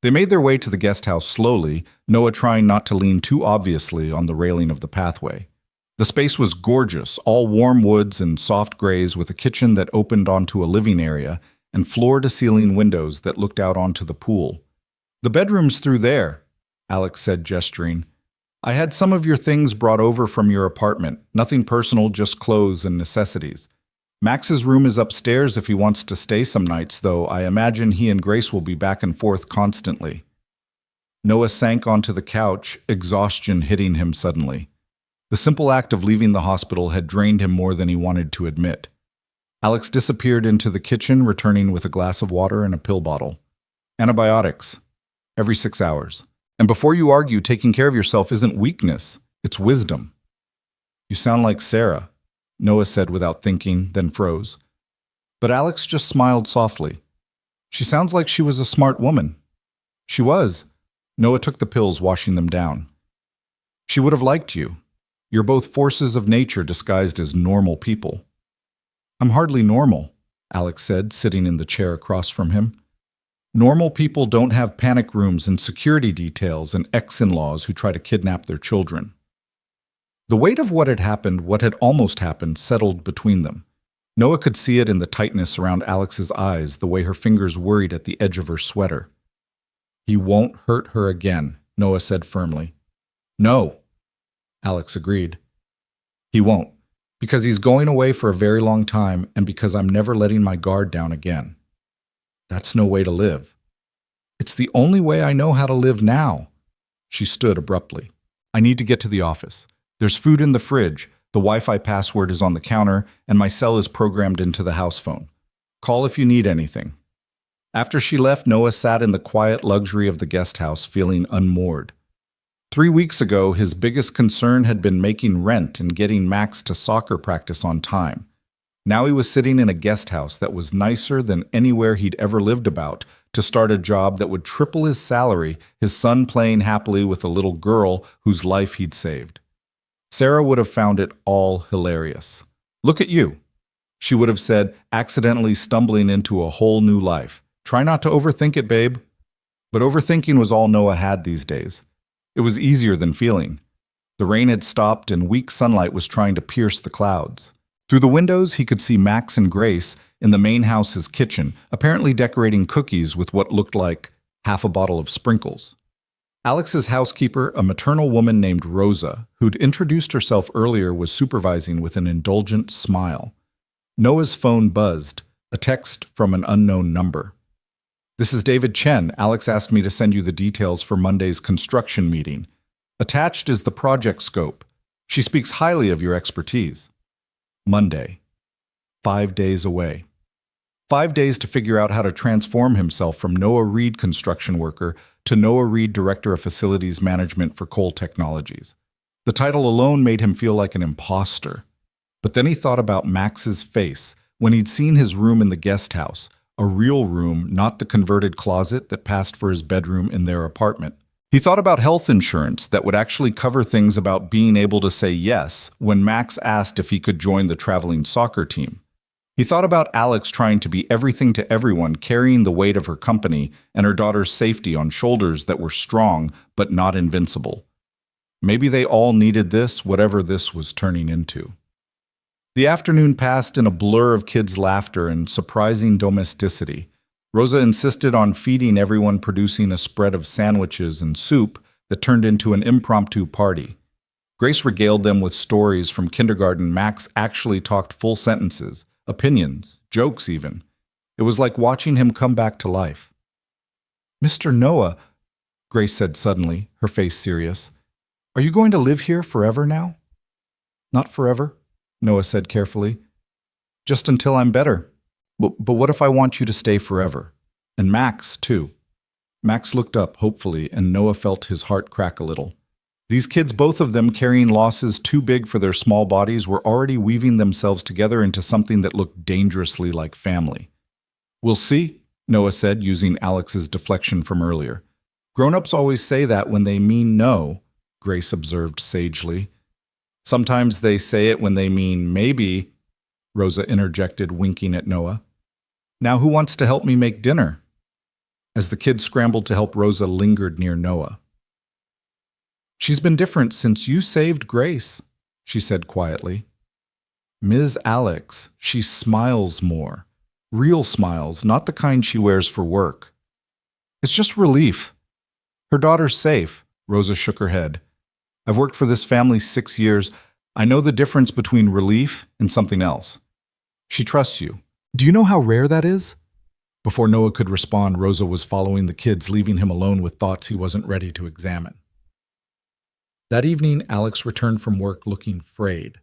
They made their way to the guest house slowly, Noah trying not to lean too obviously on the railing of the pathway. The space was gorgeous, all warm woods and soft grays, with a kitchen that opened onto a living area and floor-to-ceiling windows that looked out onto the pool. "The bedroom's through there," Alex said, gesturing. "I had some of your things brought over from your apartment. Nothing personal, just clothes and necessities. Max's room is upstairs if he wants to stay some nights, though I imagine he and Grace will be back and forth constantly." Noah sank onto the couch, exhaustion hitting him suddenly. The simple act of leaving the hospital had drained him more than he wanted to admit. Alex disappeared into the kitchen, returning with a glass of water and a pill bottle. "Antibiotics. Every 6 hours. And before you argue, taking care of yourself isn't weakness, it's wisdom." "You sound like Sarah," Noah said without thinking, then froze. But Alex just smiled softly. "She sounds like she was a smart woman." "She was." Noah took the pills, washing them down. "She would have liked you. You're both forces of nature disguised as normal people." "I'm hardly normal," Alex said, sitting in the chair across from him. "Normal people don't have panic rooms and security details and ex-in-laws who try to kidnap their children." The weight of what had almost happened, settled between them. Noah could see it in the tightness around Alex's eyes, the way her fingers worried at the edge of her sweater. "He won't hurt her again," Noah said firmly. "No," Alex agreed. "He won't, because he's going away for a very long time and because I'm never letting my guard down again. That's no way to live. It's the only way I know how to live now." She stood abruptly. "I need to get to the office. There's food in the fridge, the Wi-Fi password is on the counter, and my cell is programmed into the house phone. Call if you need anything." After she left, Noah sat in the quiet luxury of the guest house, feeling unmoored. 3 weeks ago, his biggest concern had been making rent and getting Max to soccer practice on time. Now he was sitting in a guest house that was nicer than anywhere he'd ever lived about to start a job that would triple his salary, his son playing happily with a little girl whose life he'd saved. Sarah would have found it all hilarious. "Look at you," she would have said, accidentally stumbling into a whole new life. "Try not to overthink it, babe." But overthinking was all Noah had these days. It was easier than feeling. The rain had stopped and weak sunlight was trying to pierce the clouds. Through the windows, he could see Max and Grace in the main house's kitchen, apparently decorating cookies with what looked like half a bottle of sprinkles. Alex's housekeeper, a maternal woman named Rosa, who'd introduced herself earlier, was supervising with an indulgent smile. Noah's phone buzzed, a text from an unknown number. "This is David Chen. Alex asked me to send you the details for Monday's construction meeting. Attached is the project scope. She speaks highly of your expertise." Monday. 5 days away. 5 days to figure out how to transform himself from Noah Reed construction worker to Noah Reed Director of Facilities Management for Coal Technologies. The title alone made him feel like an imposter. But then he thought about Max's face when he'd seen his room in the guest house, a real room, not the converted closet that passed for his bedroom in their apartment. He thought about health insurance that would actually cover things about being able to say yes when Max asked if he could join the traveling soccer team. He thought about Alex trying to be everything to everyone, carrying the weight of her company and her daughter's safety on shoulders that were strong but not invincible. Maybe they all needed this, whatever this was turning into. The afternoon passed in a blur of kids' laughter and surprising domesticity. Rosa insisted on feeding everyone, producing a spread of sandwiches and soup that turned into an impromptu party. Grace regaled them with stories from kindergarten. Max actually talked full sentences, opinions, jokes even. It was like watching him come back to life. "Mr. Noah," Grace said suddenly, her face serious, "are you going to live here forever now?" "Not forever," Noah said carefully. "Just until I'm better. But what if I want you to stay forever? And Max, too." Max looked up hopefully, and Noah felt his heart crack a little. These kids, both of them carrying losses too big for their small bodies, were already weaving themselves together into something that looked dangerously like family. "We'll see," Noah said, using Alex's deflection from earlier. "Grown-ups always say that when they mean no," Grace observed sagely. "Sometimes they say it when they mean maybe," Rosa interjected, winking at Noah. "Now who wants to help me make dinner?" As the kids scrambled to help, Rosa lingered near Noah. "She's been different since you saved Grace," she said quietly. "Ms. Alex, she smiles more. Real smiles, not the kind she wears for work. It's just relief. Her daughter's safe," Rosa shook her head. "I've worked for this family 6 years. I know the difference between relief and something else. She trusts you. Do you know how rare that is?" Before Noah could respond, Rosa was following the kids, leaving him alone with thoughts he wasn't ready to examine. That evening, Alex returned from work looking frayed.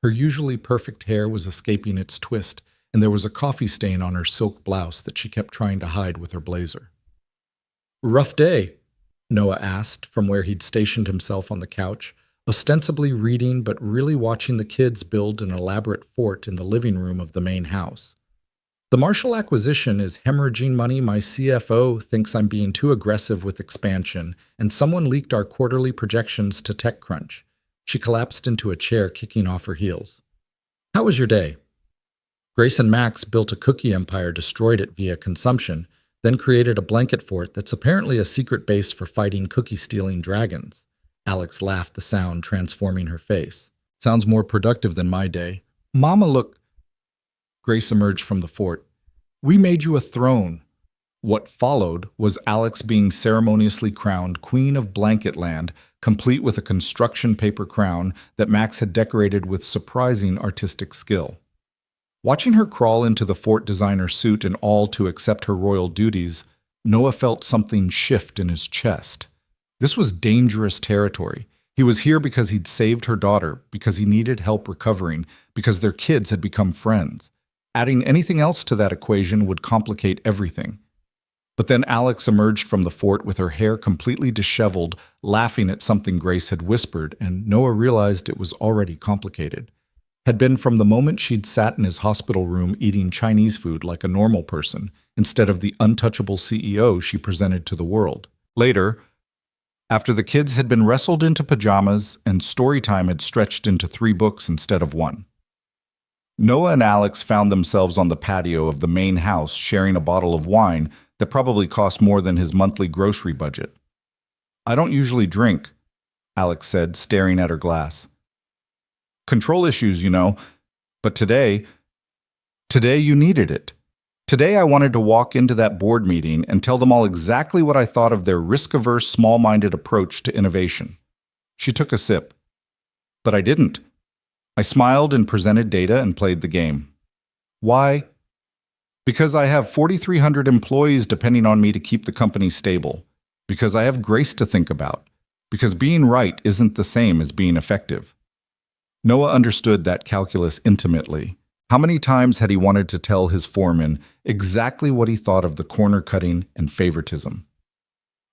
Her usually perfect hair was escaping its twist, and there was a coffee stain on her silk blouse that she kept trying to hide with her blazer. "Rough day?" Noah asked from where he'd stationed himself on the couch, ostensibly reading but really watching the kids build an elaborate fort in the living room of the main house. "The Marshall acquisition is hemorrhaging money. My CFO thinks I'm being too aggressive with expansion, and someone leaked our quarterly projections to TechCrunch." She collapsed into a chair, kicking off her heels. "How was your day?" "Grace and Max built a cookie empire, destroyed it via consumption, then created a blanket fort that's apparently a secret base for fighting cookie-stealing dragons." Alex laughed, the sound transforming her face. "Sounds more productive than my day. Mama, look." Grace emerged from the fort. "We made you a throne." What followed was Alex being ceremoniously crowned Queen of Blanketland, complete with a construction paper crown that Max had decorated with surprising artistic skill. Watching her crawl into the fort designer suit and all to accept her royal duties, Noah felt something shift in his chest. This was dangerous territory. He was here because he'd saved her daughter, because he needed help recovering, because their kids had become friends. Adding anything else to that equation would complicate everything. But then Alex emerged from the fort with her hair completely disheveled, laughing at something Grace had whispered, and Noah realized it was already complicated. Had been from the moment she'd sat in his hospital room eating Chinese food like a normal person, instead of the untouchable CEO she presented to the world. Later, after the kids had been wrestled into pajamas and story time had stretched into 3 books instead of 1. Noah and Alex found themselves on the patio of the main house sharing a bottle of wine that probably cost more than his monthly grocery budget. "I don't usually drink," Alex said, staring at her glass. "Control issues, you know. But today you needed it. Today I wanted to walk into that board meeting and tell them all exactly what I thought of their risk-averse, small-minded approach to innovation." She took a sip. "But I didn't. I smiled and presented data and played the game." "Why?" "Because I have 4,300 employees depending on me to keep the company stable. Because I have Grace to think about. Because being right isn't the same as being effective." Noah understood that calculus intimately. How many times had he wanted to tell his foreman exactly what he thought of the corner cutting and favoritism?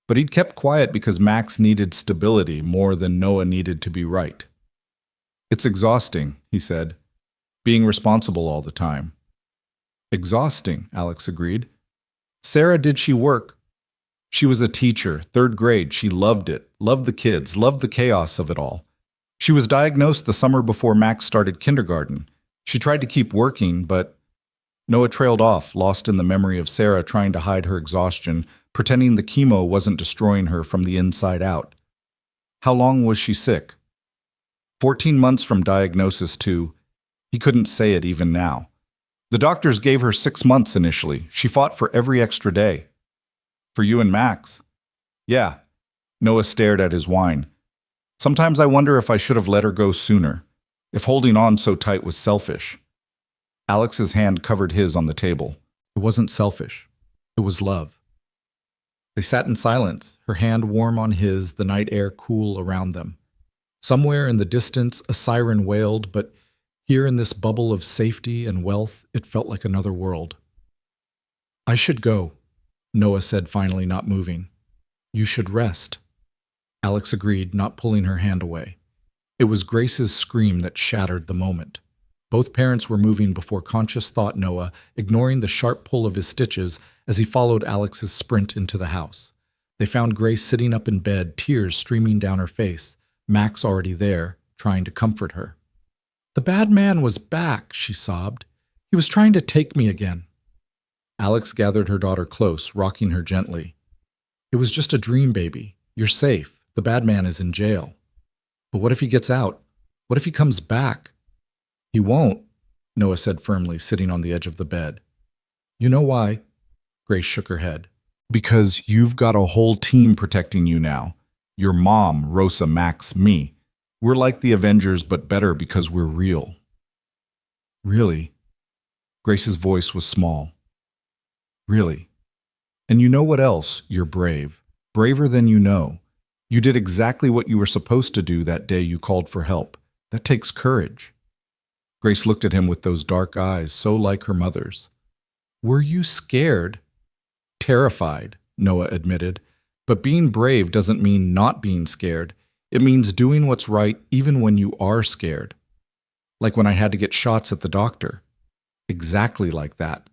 But he'd kept quiet because Max needed stability more than Noah needed to be right. "It's exhausting," he said, "being responsible all the time." "Exhausting," Alex agreed. "Sarah, did she work?" "She was a teacher, third grade. She loved it, loved the kids, loved the chaos of it all. She was diagnosed the summer before Max started kindergarten. She tried to keep working, but—" Noah trailed off, lost in the memory of Sarah trying to hide her exhaustion, pretending the chemo wasn't destroying her from the inside out. How long was she sick? 14 months from diagnosis to— he couldn't say it even now. The doctors gave her 6 months initially. She fought for every extra day. "For you and Max?" "Yeah." Noah stared at his wine. "Sometimes I wonder if I should have let her go sooner, if holding on so tight was selfish." Alex's hand covered his on the table. It wasn't selfish. It was love. They sat in silence, her hand warm on his, the night air cool around them. Somewhere in the distance, a siren wailed, but here in this bubble of safety and wealth, it felt like another world. "I should go," Noah said, finally not moving. "You should rest." Alex agreed, not pulling her hand away. It was Grace's scream that shattered the moment. Both parents were moving before conscious thought. Noah, ignoring the sharp pull of his stitches as he followed Alex's sprint into the house. They found Grace sitting up in bed, tears streaming down her face, Max already there, trying to comfort her. "The bad man was back," she sobbed. "He was trying to take me again." Alex gathered her daughter close, rocking her gently. "It was just a dream, baby. You're safe. The bad man is in jail." "But what if he gets out? What if he comes back?" "He won't," Noah said firmly, sitting on the edge of the bed. "You know why?" Grace shook her head. "Because you've got a whole team protecting you now. Your mom, Rosa, Max, me. We're like the Avengers, but better because we're real." "Really?" Grace's voice was small. "Really. And you know what else? You're brave. Braver than you know. You did exactly what you were supposed to do that day you called for help. That takes courage." Grace looked at him with those dark eyes, so like her mother's. "Were you scared?" "Terrified," Noah admitted. "But being brave doesn't mean not being scared. It means doing what's right even when you are scared. Like when I had to get shots at the doctor. Exactly like that."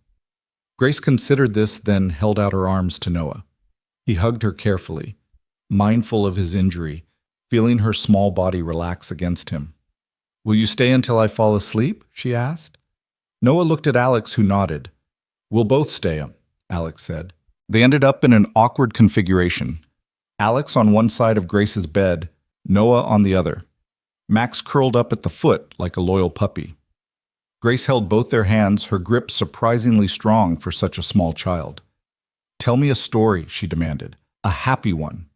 Grace considered this, then held out her arms to Noah. He hugged her carefully, mindful of his injury, feeling her small body relax against him. "Will you stay until I fall asleep?" she asked. Noah looked at Alex, who nodded. "We'll both stay," Alex said. They ended up in an awkward configuration. Alex on one side of Grace's bed, Noah on the other. Max curled up at the foot like a loyal puppy. Grace held both their hands, her grip surprisingly strong for such a small child. "Tell me a story," she demanded. "A happy one."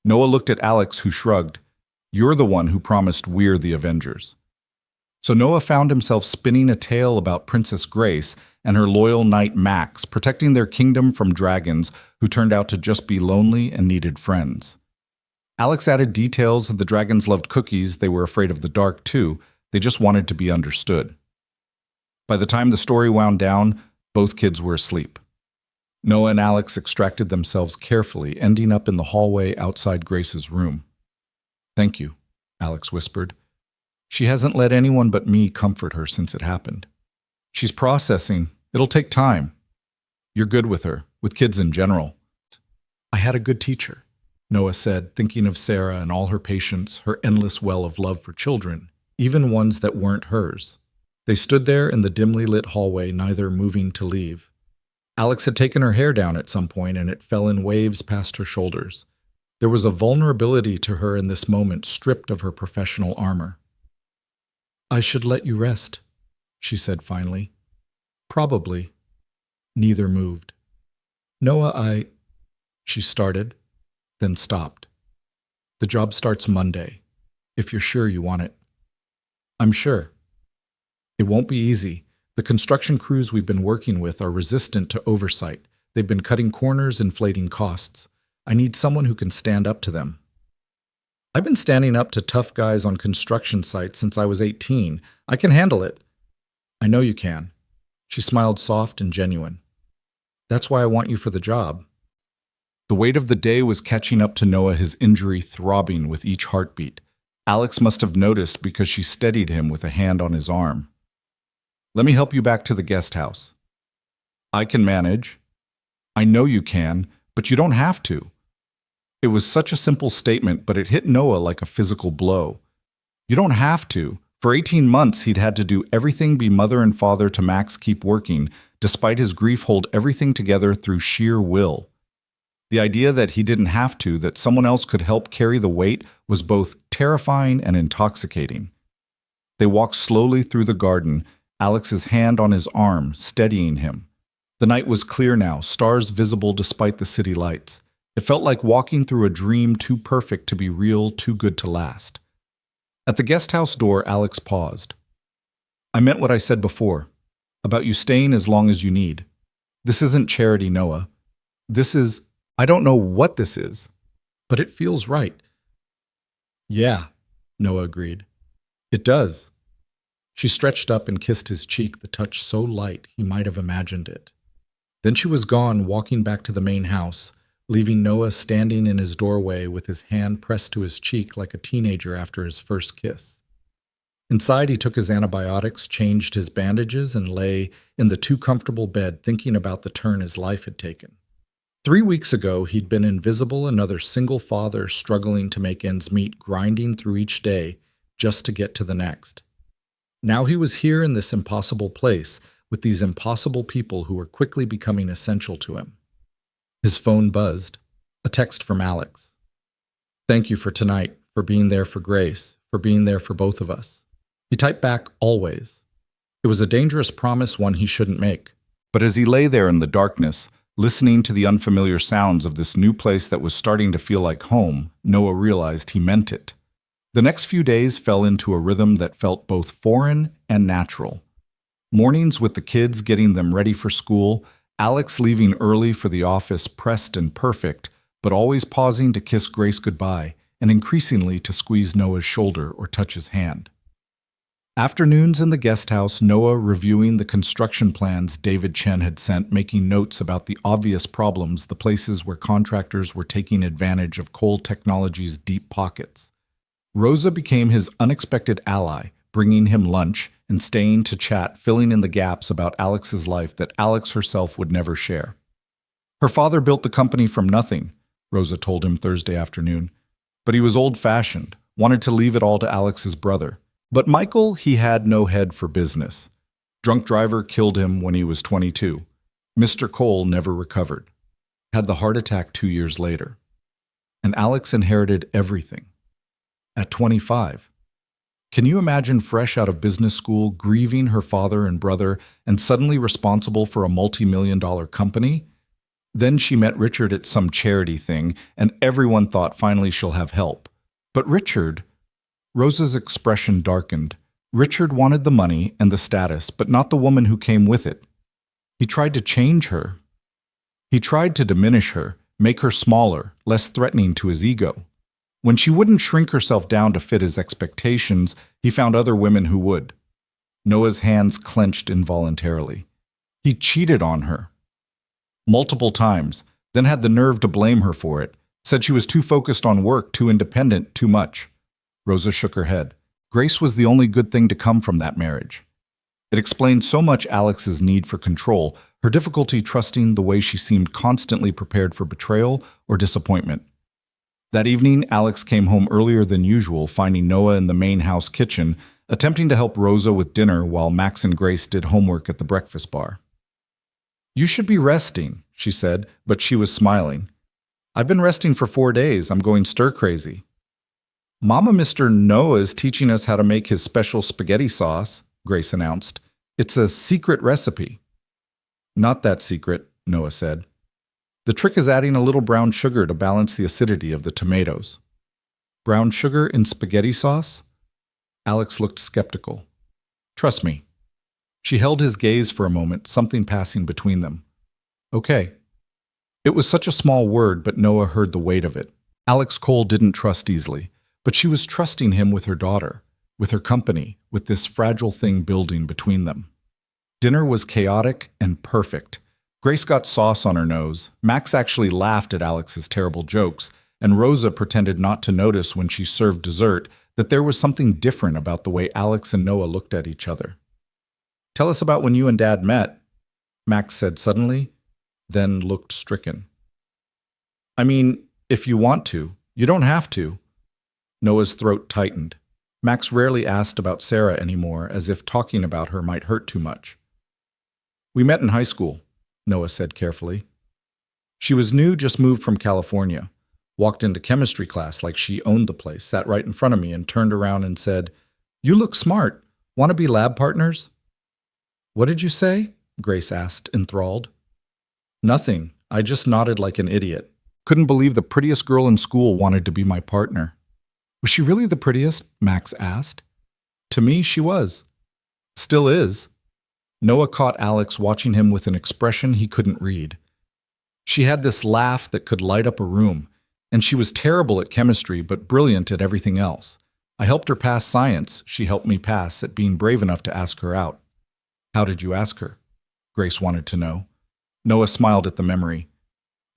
Noah looked at Alex, who shrugged. "You're the one who promised we're the Avengers." So Noah found himself spinning a tale about Princess Grace and her loyal knight Max, protecting their kingdom from dragons who turned out to just be lonely and needed friends. Alex added details. The dragons loved cookies. They were afraid of the dark, too. They just wanted to be understood. By the time the story wound down, both kids were asleep. Noah and Alex extracted themselves carefully, ending up in the hallway outside Grace's room. "Thank you," Alex whispered. "She hasn't let anyone but me comfort her since it happened. She's processing. It'll take time. You're good with her, with kids in general." "I had a good teacher," Noah said, thinking of Sarah and all her patience, her endless well of love for children, even ones that weren't hers. They stood there in the dimly lit hallway, neither moving to leave. Alex had taken her hair down at some point, and it fell in waves past her shoulders. There was a vulnerability to her in this moment, stripped of her professional armor. "I should let you rest," she said finally. "Probably." Neither moved. "Noah, she started, then stopped. "The job starts Monday, if you're sure you want it." "I'm sure." "It won't be easy. The construction crews we've been working with are resistant to oversight. They've been cutting corners, inflating costs. I need someone who can stand up to them." "I've been standing up to tough guys on construction sites since I was 18. I can handle it." I know you can. She smiled soft and genuine. That's why I want you for the job. The weight of the day was catching up to Noah, his injury throbbing with each heartbeat. Alex must have noticed because she steadied him with a hand on his arm. Let me help you back to the guest house. I can manage. I know you can, but you don't have to. It was such a simple statement, but it hit Noah like a physical blow. You don't have to. For 18 months, he'd had to do everything, be mother and father to Max, keep working, despite his grief, hold everything together through sheer will. The idea that he didn't have to, that someone else could help carry the weight, was both terrifying and intoxicating. They walked slowly through the garden, Alex's hand on his arm, steadying him. The night was clear now, stars visible despite the city lights. It felt like walking through a dream too perfect to be real, too good to last. At the guest house door, Alex paused. I meant what I said before, about you staying as long as you need. This isn't charity, Noah. This is, I don't know what this is, but it feels right. Yeah, Noah agreed. It does. She stretched up and kissed his cheek, the touch so light he might have imagined it. Then she was gone, walking back to the main house, leaving Noah standing in his doorway with his hand pressed to his cheek like a teenager after his first kiss. Inside, he took his antibiotics, changed his bandages, and lay in the too comfortable bed thinking about the turn his life had taken. 3 weeks ago, he'd been invisible, another single father struggling to make ends meet, grinding through each day just to get to the next. Now he was here in this impossible place, with these impossible people who were quickly becoming essential to him. His phone buzzed. A text from Alex. Thank you for tonight, for being there for Grace, for being there for both of us. He typed back, always. It was a dangerous promise, one he shouldn't make. But as he lay there in the darkness, listening to the unfamiliar sounds of this new place that was starting to feel like home, Noah realized he meant it. The next few days fell into a rhythm that felt both foreign and natural. Mornings with the kids, getting them ready for school, Alex leaving early for the office, pressed and perfect, but always pausing to kiss Grace goodbye, and increasingly to squeeze Noah's shoulder or touch his hand. Afternoons in the guest house, Noah reviewing the construction plans David Chen had sent, making notes about the obvious problems, the places where contractors were taking advantage of coal technology's deep pockets. Rosa became his unexpected ally, bringing him lunch and staying to chat, filling in the gaps about Alex's life that Alex herself would never share. Her father built the company from nothing, Rosa told him Thursday afternoon, but he was old-fashioned, wanted to leave it all to Alex's brother. But Michael, he had no head for business. Drunk driver killed him when he was 22. Mr. Cole never recovered. Had the heart attack 2 years later. And Alex inherited everything. At 25. Can you imagine fresh out of business school, grieving her father and brother, and suddenly responsible for a multi-million-dollar company? Then she met Richard at some charity thing, and everyone thought finally she'll have help. But Richard... Rosa's expression darkened. Richard wanted the money and the status, but not the woman who came with it. He tried to change her. He tried to diminish her, make her smaller, less threatening to his ego. When she wouldn't shrink herself down to fit his expectations, he found other women who would. Noah's hands clenched involuntarily. He cheated on her. Multiple times, then had the nerve to blame her for it, said she was too focused on work, too independent, too much. Rosa shook her head. Grace was the only good thing to come from that marriage. It explained so much Alex's need for control, her difficulty trusting the way she seemed constantly prepared for betrayal or disappointment. That evening, Alex came home earlier than usual, finding Noah in the main house kitchen, attempting to help Rosa with dinner while Max and Grace did homework at the breakfast bar. You should be resting, she said, but she was smiling. I've been resting for 4 days. I'm going stir-crazy. Mama, Mr. Noah is teaching us how to make his special spaghetti sauce, Grace announced. It's a secret recipe. Not that secret, Noah said. The trick is adding a little brown sugar to balance the acidity of the tomatoes. Brown sugar in spaghetti sauce? Alex looked skeptical. Trust me. She held his gaze for a moment, something passing between them. Okay. It was such a small word, but Noah heard the weight of it. Alex Cole didn't trust easily. But she was trusting him with her daughter, with her company, with this fragile thing building between them. Dinner was chaotic and perfect. Grace got sauce on her nose, Max actually laughed at Alex's terrible jokes, and Rosa pretended not to notice when she served dessert that there was something different about the way Alex and Noah looked at each other. "Tell us about when you and Dad met," Max said suddenly, then looked stricken. "I mean, if you want to. You don't have to." Noah's throat tightened. Max rarely asked about Sarah anymore, as if talking about her might hurt too much. "We met in high school," Noah said carefully. "She was new, just moved from California. Walked into chemistry class like she owned the place, sat right in front of me and turned around and said, 'You look smart. Want to be lab partners?'" "What did you say?" Grace asked, enthralled. "Nothing. I just nodded like an idiot. Couldn't believe the prettiest girl in school wanted to be my partner." "Was she really the prettiest?" Max asked. "To me, she was. Still is." Noah caught Alex watching him with an expression he couldn't read. She had this laugh that could light up a room, and she was terrible at chemistry but brilliant at everything else. I helped her pass science. She helped me pass at being brave enough to ask her out. "How did you ask her?" Grace wanted to know. Noah smiled at the memory.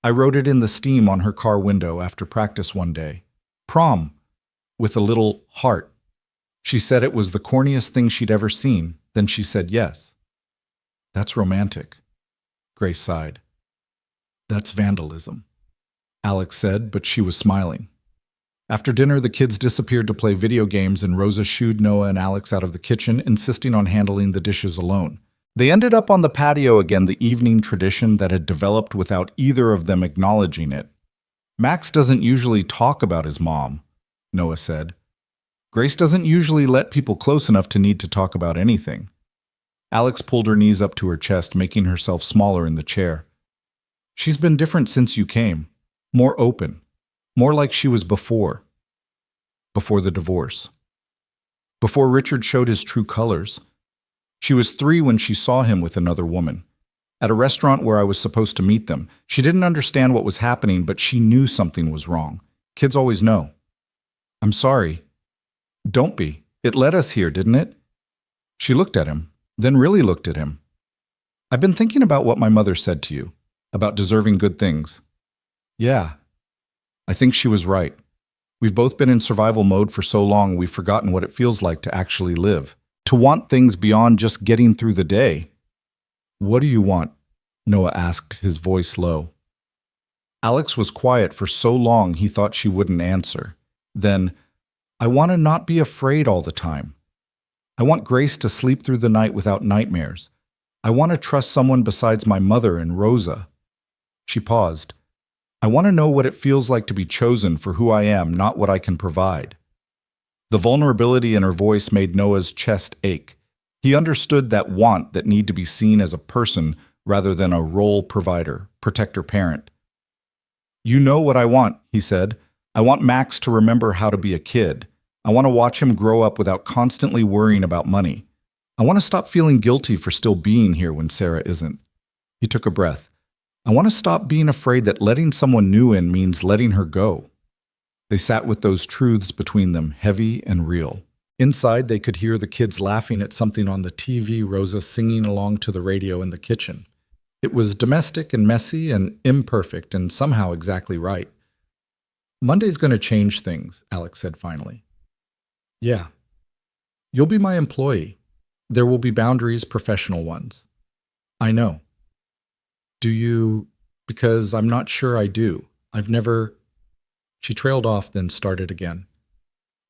"I wrote it in the steam on her car window after practice one day. Prom, with a little heart. She said it was the corniest thing she'd ever seen. Then she said yes." "That's romantic." Grace sighed. "That's vandalism," Alex said, but she was smiling. After dinner, the kids disappeared to play video games, and Rosa shooed Noah and Alex out of the kitchen, insisting on handling the dishes alone. They ended up on the patio again, the evening tradition that had developed without either of them acknowledging it. "Max doesn't usually talk about his mom," Noah said. "Grace doesn't usually let people close enough to need to talk about anything." Alex pulled her knees up to her chest, making herself smaller in the chair. "She's been different since you came. More open. More like she was before. Before the divorce. Before Richard showed his true colors. She was 3 when she saw him with another woman. At a restaurant where I was supposed to meet them. She didn't understand what was happening, but she knew something was wrong. Kids always know." "I'm sorry." "Don't be. It led us here, didn't it?" She looked at him, then really looked at him. "I've been thinking about what my mother said to you, about deserving good things." "Yeah. I think she was right. We've both been in survival mode for so long we've forgotten what it feels like to actually live, to want things beyond just getting through the day." "What do you want?" Noah asked, his voice low. Alex was quiet for so long he thought she wouldn't answer. Then, "I want to not be afraid all the time. I want Grace to sleep through the night without nightmares. I want to trust someone besides my mother and Rosa." She paused. "I want to know what it feels like to be chosen for who I am, not what I can provide." The vulnerability in her voice made Noah's chest ache. He understood that want that need to be seen as a person rather than a role provider, protector parent. "You know what I want," he said. "I want Max to remember how to be a kid. I want to watch him grow up without constantly worrying about money. I want to stop feeling guilty for still being here when Sarah isn't." He took a breath. "I want to stop being afraid that letting someone new in means letting her go." They sat with those truths between them, heavy and real. Inside, they could hear the kids laughing at something on the TV, Rosa singing along to the radio in the kitchen. It was domestic and messy and imperfect and somehow exactly right. "Monday's going to change things," Alex said finally. "Yeah. You'll be my employee. There will be boundaries, professional ones." "I know." "Do you? Because I'm not sure I do. I've never—" She trailed off, then started again.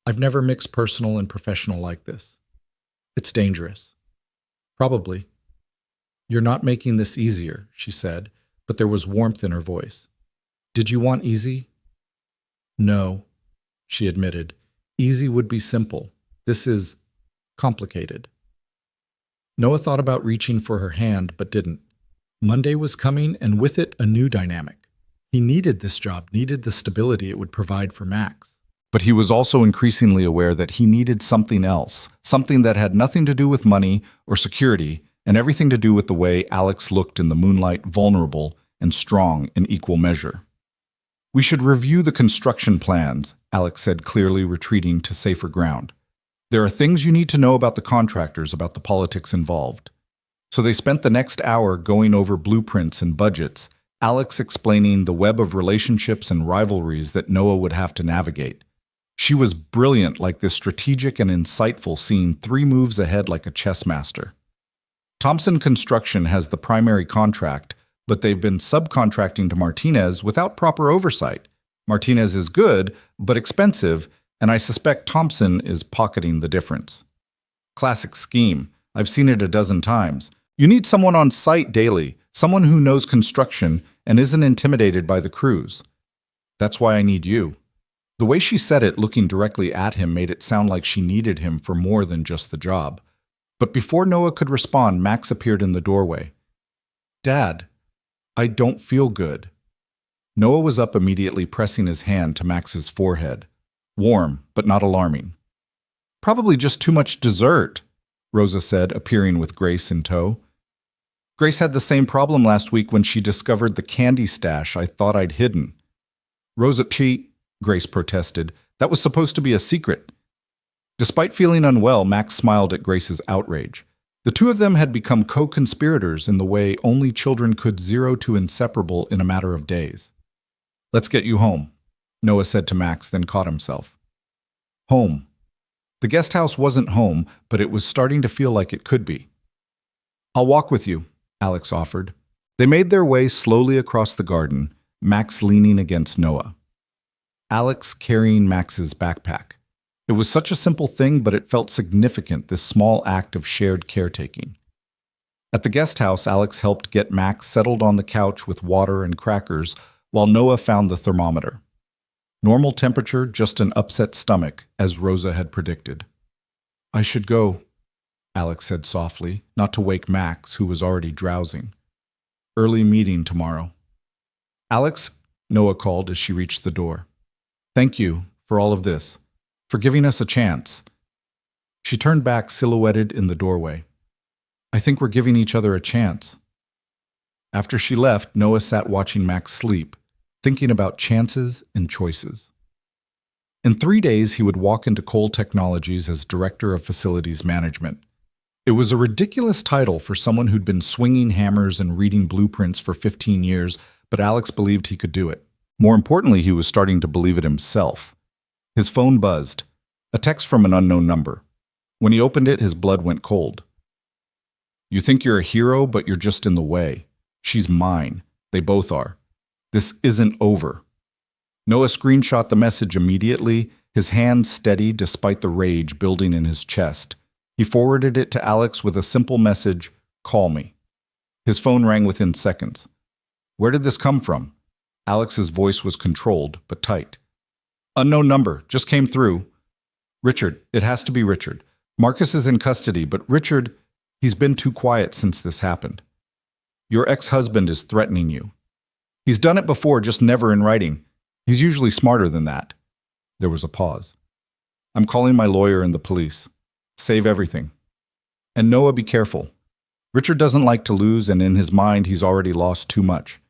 "I've never mixed personal and professional like this. It's dangerous." "Probably." "You're not making this easier," she said, but there was warmth in her voice. "Did you want easy?" "No," she admitted. "Easy would be simple. This is complicated." Noah thought about reaching for her hand, but didn't. Monday was coming, and with it, a new dynamic. He needed this job, needed the stability it would provide for Max. But he was also increasingly aware that he needed something else, something that had nothing to do with money or security, and everything to do with the way Alex looked in the moonlight, vulnerable and strong in equal measure. "We should review the construction plans," Alex said, clearly retreating to safer ground. "There are things you need to know about the contractors, about the politics involved." So they spent the next hour going over blueprints and budgets, Alex explaining the web of relationships and rivalries that Noah would have to navigate. She was brilliant, like this strategic and insightful, seeing 3 moves ahead like a chess master. Thompson Construction has the primary contract, but they've been subcontracting to Martinez without proper oversight. Martinez is good, but expensive, and I suspect Thompson is pocketing the difference. Classic scheme. I've seen it a dozen times. You need someone on site daily, someone who knows construction and isn't intimidated by the crews. That's why I need you. The way she said it, looking directly at him, made it sound like she needed him for more than just the job. But before Noah could respond, Max appeared in the doorway. Dad, I don't feel good. Noah was up immediately, pressing his hand to Max's forehead. Warm, but not alarming. Probably just too much dessert, Rosa said, appearing with Grace in tow. Grace had the same problem last week when she discovered the candy stash I thought I'd hidden. Rosa, Grace protested. That was supposed to be a secret. Despite feeling unwell, Max smiled at Grace's outrage. The two of them had become co-conspirators in the way only children could zero to inseparable in a matter of days. Let's get you home, Noah said to Max, then caught himself. Home. The guest house wasn't home, but it was starting to feel like it could be. I'll walk with you, Alex offered. They made their way slowly across the garden, Max leaning against Noah. Alex carrying Max's backpack. It was such a simple thing, but it felt significant, this small act of shared caretaking. At the guest house, Alex helped get Max settled on the couch with water and crackers, while Noah found the thermometer. Normal temperature, just an upset stomach, as Rosa had predicted. I should go, Alex said softly, not to wake Max, who was already drowsing. Early meeting tomorrow. Alex, Noah called as she reached the door. Thank you for all of this, for giving us a chance. She turned back, silhouetted in the doorway. I think we're giving each other a chance. After she left, Noah sat watching Max sleep, thinking about chances and choices. In 3 days, he would walk into Cole Technologies as Director of Facilities Management. It was a ridiculous title for someone who'd been swinging hammers and reading blueprints for 15 years, but Alex believed he could do it. More importantly, he was starting to believe it himself. His phone buzzed, a text from an unknown number. When he opened it, his blood went cold. You think you're a hero, but you're just in the way. She's mine. They both are. This isn't over. Noah screenshot the message immediately, his hands steady despite the rage building in his chest. He forwarded it to Alex with a simple message, call me. His phone rang within seconds. Where did this come from? Alex's voice was controlled, but tight. Unknown number, just came through. Richard, it has to be Richard. Marcus is in custody, but Richard, he's been too quiet since this happened. Your ex-husband is threatening you. He's done it before, just never in writing. He's usually smarter than that. There was a pause. I'm calling my lawyer and the police. Save everything. And Noah, be careful. Richard doesn't like to lose, and in his mind, he's already lost too much.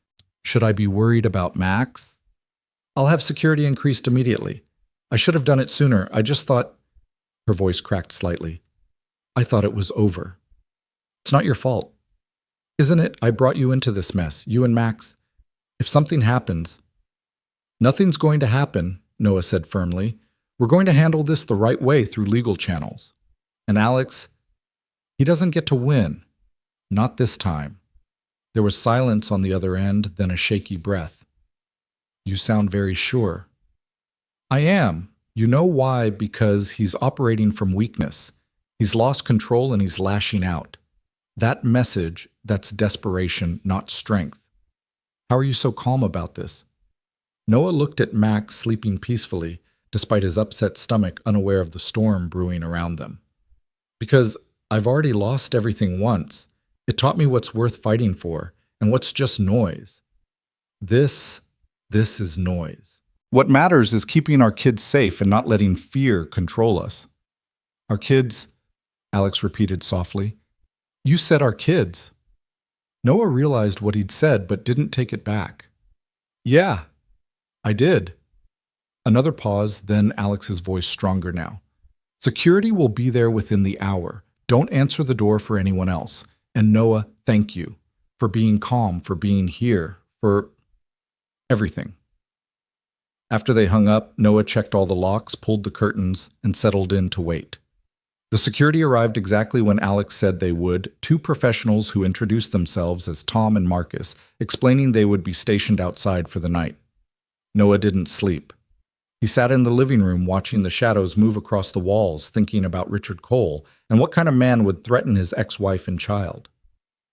Should I be worried about Max? I'll have security increased immediately. I should have done it sooner. I just thought... Her voice cracked slightly. I thought it was over. It's not your fault. Isn't it? I brought you into this mess, you and Max. If something happens... Nothing's going to happen, Noah said firmly. We're going to handle this the right way through legal channels. And Alex, he doesn't get to win. Not this time. There was silence on the other end, then a shaky breath. You sound very sure. I am. You know why? Because he's operating from weakness. He's lost control and he's lashing out. That message, that's desperation, not strength. How are you so calm about this? Noah looked at Max sleeping peacefully, despite his upset stomach, unaware of the storm brewing around them. Because I've already lost everything once. It taught me what's worth fighting for, and what's just noise. This is noise. What matters is keeping our kids safe and not letting fear control us. Our kids, Alex repeated softly. You said our kids. Noah realized what he'd said, but didn't take it back. Yeah, I did. Another pause, then Alex's voice stronger now. Security will be there within the hour. Don't answer the door for anyone else. And Noah, thank you for being calm, for being here, for everything. After they hung up, Noah checked all the locks, pulled the curtains, and settled in to wait. The security arrived exactly when Alex said they would, two professionals who introduced themselves as Tom and Marcus, explaining they would be stationed outside for the night. Noah didn't sleep. He sat in the living room watching the shadows move across the walls, thinking about Richard Cole and what kind of man would threaten his ex-wife and child.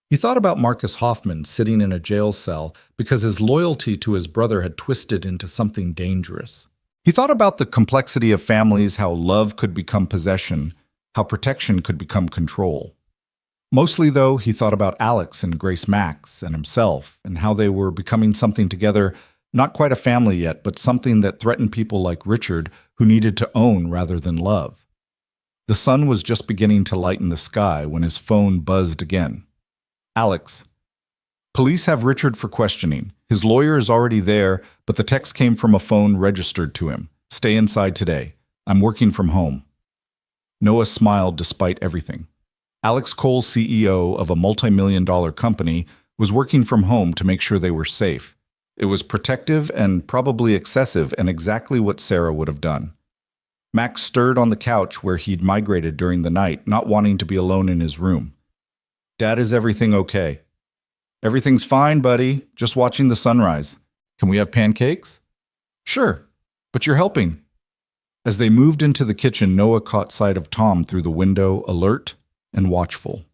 He thought about Marcus Hoffman sitting in a jail cell because his loyalty to his brother had twisted into something dangerous. He thought about the complexity of families, how love could become possession, how protection could become control. Mostly, though, he thought about Alex and Grace Max and himself and how they were becoming something together, not quite a family yet, but something that threatened people like Richard who needed to own rather than love. The sun was just beginning to lighten the sky when his phone buzzed again. Alex. Police have Richard for questioning. His lawyer is already there, but the text came from a phone registered to him. Stay inside today. I'm working from home. Noah smiled despite everything. Alex Cole, CEO of a multi-million-dollar company, was working from home to make sure they were safe. It was protective and probably excessive and exactly what Sarah would have done. Max stirred on the couch where he'd migrated during the night, not wanting to be alone in his room. Dad, is everything okay? Everything's fine, buddy. Just watching the sunrise. Can we have pancakes? Sure, but you're helping. As they moved into the kitchen, Noah caught sight of Tom through the window, alert and watchful.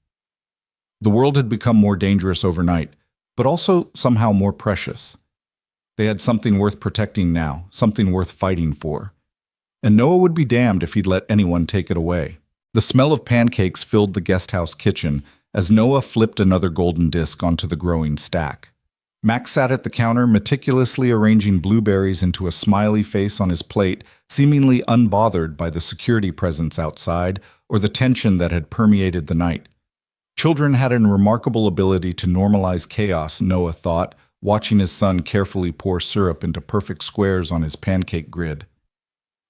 The world had become more dangerous overnight, but also somehow more precious. They had something worth protecting now, something worth fighting for. And Noah would be damned if he'd let anyone take it away. The smell of pancakes filled the guesthouse kitchen as Noah flipped another golden disc onto the growing stack. Max sat at the counter, meticulously arranging blueberries into a smiley face on his plate, seemingly unbothered by the security presence outside or the tension that had permeated the night. Children had a remarkable ability to normalize chaos, Noah thought, watching his son carefully pour syrup into perfect squares on his pancake grid.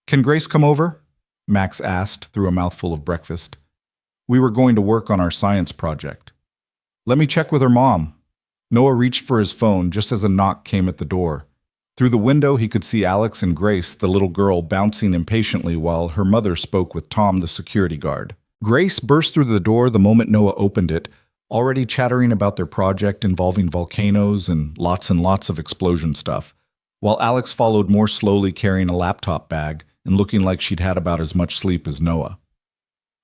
Can Grace come over? Max asked through a mouthful of breakfast. We were going to work on our science project. Let me check with her mom. Noah reached for his phone just as a knock came at the door. Through the window, he could see Alex and Grace, the little girl, bouncing impatiently while her mother spoke with Tom, the security guard. Grace burst through the door the moment Noah opened it, already chattering about their project involving volcanoes and lots of explosion stuff, while Alex followed more slowly carrying a laptop bag and looking like she'd had about as much sleep as Noah.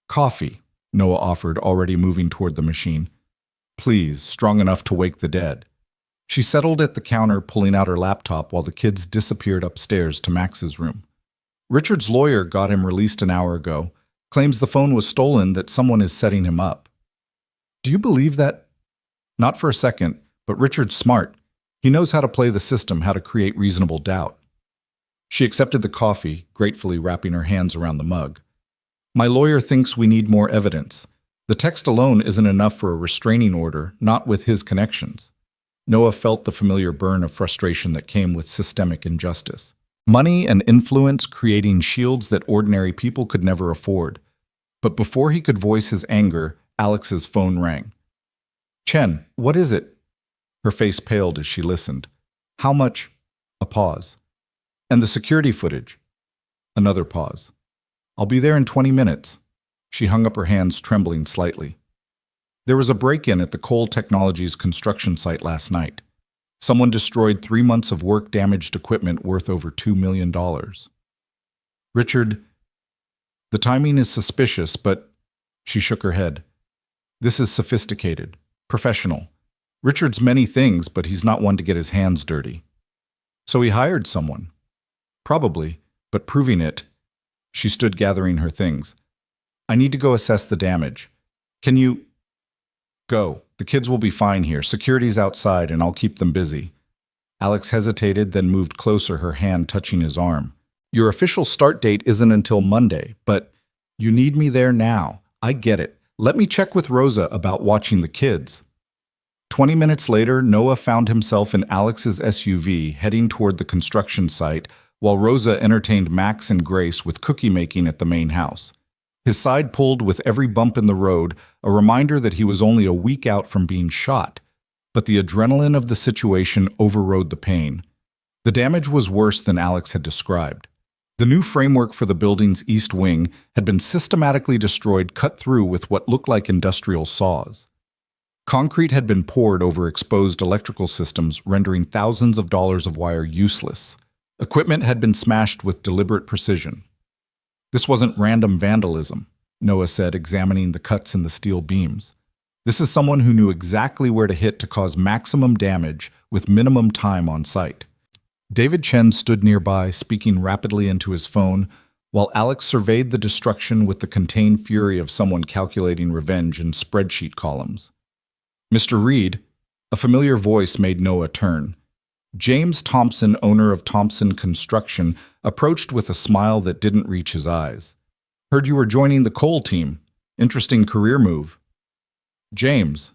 Coffee, Noah offered, already moving toward the machine. Please, strong enough to wake the dead. She settled at the counter, pulling out her laptop while the kids disappeared upstairs to Max's room. Richard's lawyer got him released an hour ago, claims the phone was stolen, that someone is setting him up. Do you believe that? Not for a second, but Richard's smart. He knows how to play the system, how to create reasonable doubt. She accepted the coffee, gratefully wrapping her hands around the mug. My lawyer thinks we need more evidence. The text alone isn't enough for a restraining order, not with his connections. Noah felt the familiar burn of frustration that came with systemic injustice. Money and influence creating shields that ordinary people could never afford. But before he could voice his anger, Alex's phone rang. Chen, what is it? Her face paled as she listened. How much? A pause. And the security footage. Another pause. I'll be there in 20 minutes. She hung up her hands, trembling slightly. There was a break-in at the Cole Technologies construction site last night. Someone destroyed 3 months of work-damaged equipment worth over $2 million. Richard, the timing is suspicious, but... She shook her head. This is sophisticated, professional. Richard's many things, but he's not one to get his hands dirty. So he hired someone. Probably, but proving it... She stood gathering her things. I need to go assess the damage. Can you... Go. The kids will be fine here. Security's outside, and I'll keep them busy. Alex hesitated, then moved closer, her hand touching his arm. Your official start date isn't until Monday, but you need me there now. I get it. Let me check with Rosa about watching the kids. 20 minutes later, Noah found himself in Alex's SUV heading toward the construction site, while Rosa entertained Max and Grace with cookie making at the main house. His side pulled with every bump in the road, a reminder that he was only a week out from being shot. But the adrenaline of the situation overrode the pain. The damage was worse than Alex had described. The new framework for the building's east wing had been systematically destroyed, cut through with what looked like industrial saws. Concrete had been poured over exposed electrical systems, rendering thousands of dollars of wire useless. Equipment had been smashed with deliberate precision. This wasn't random vandalism, Noah said, examining the cuts in the steel beams. This is someone who knew exactly where to hit to cause maximum damage with minimum time on site. David Chen stood nearby, speaking rapidly into his phone, while Alex surveyed the destruction with the contained fury of someone calculating revenge in spreadsheet columns. Mr. Reed, a familiar voice made Noah turn. James Thompson, owner of Thompson Construction, approached with a smile that didn't reach his eyes. Heard you were joining the coal team. Interesting career move. James.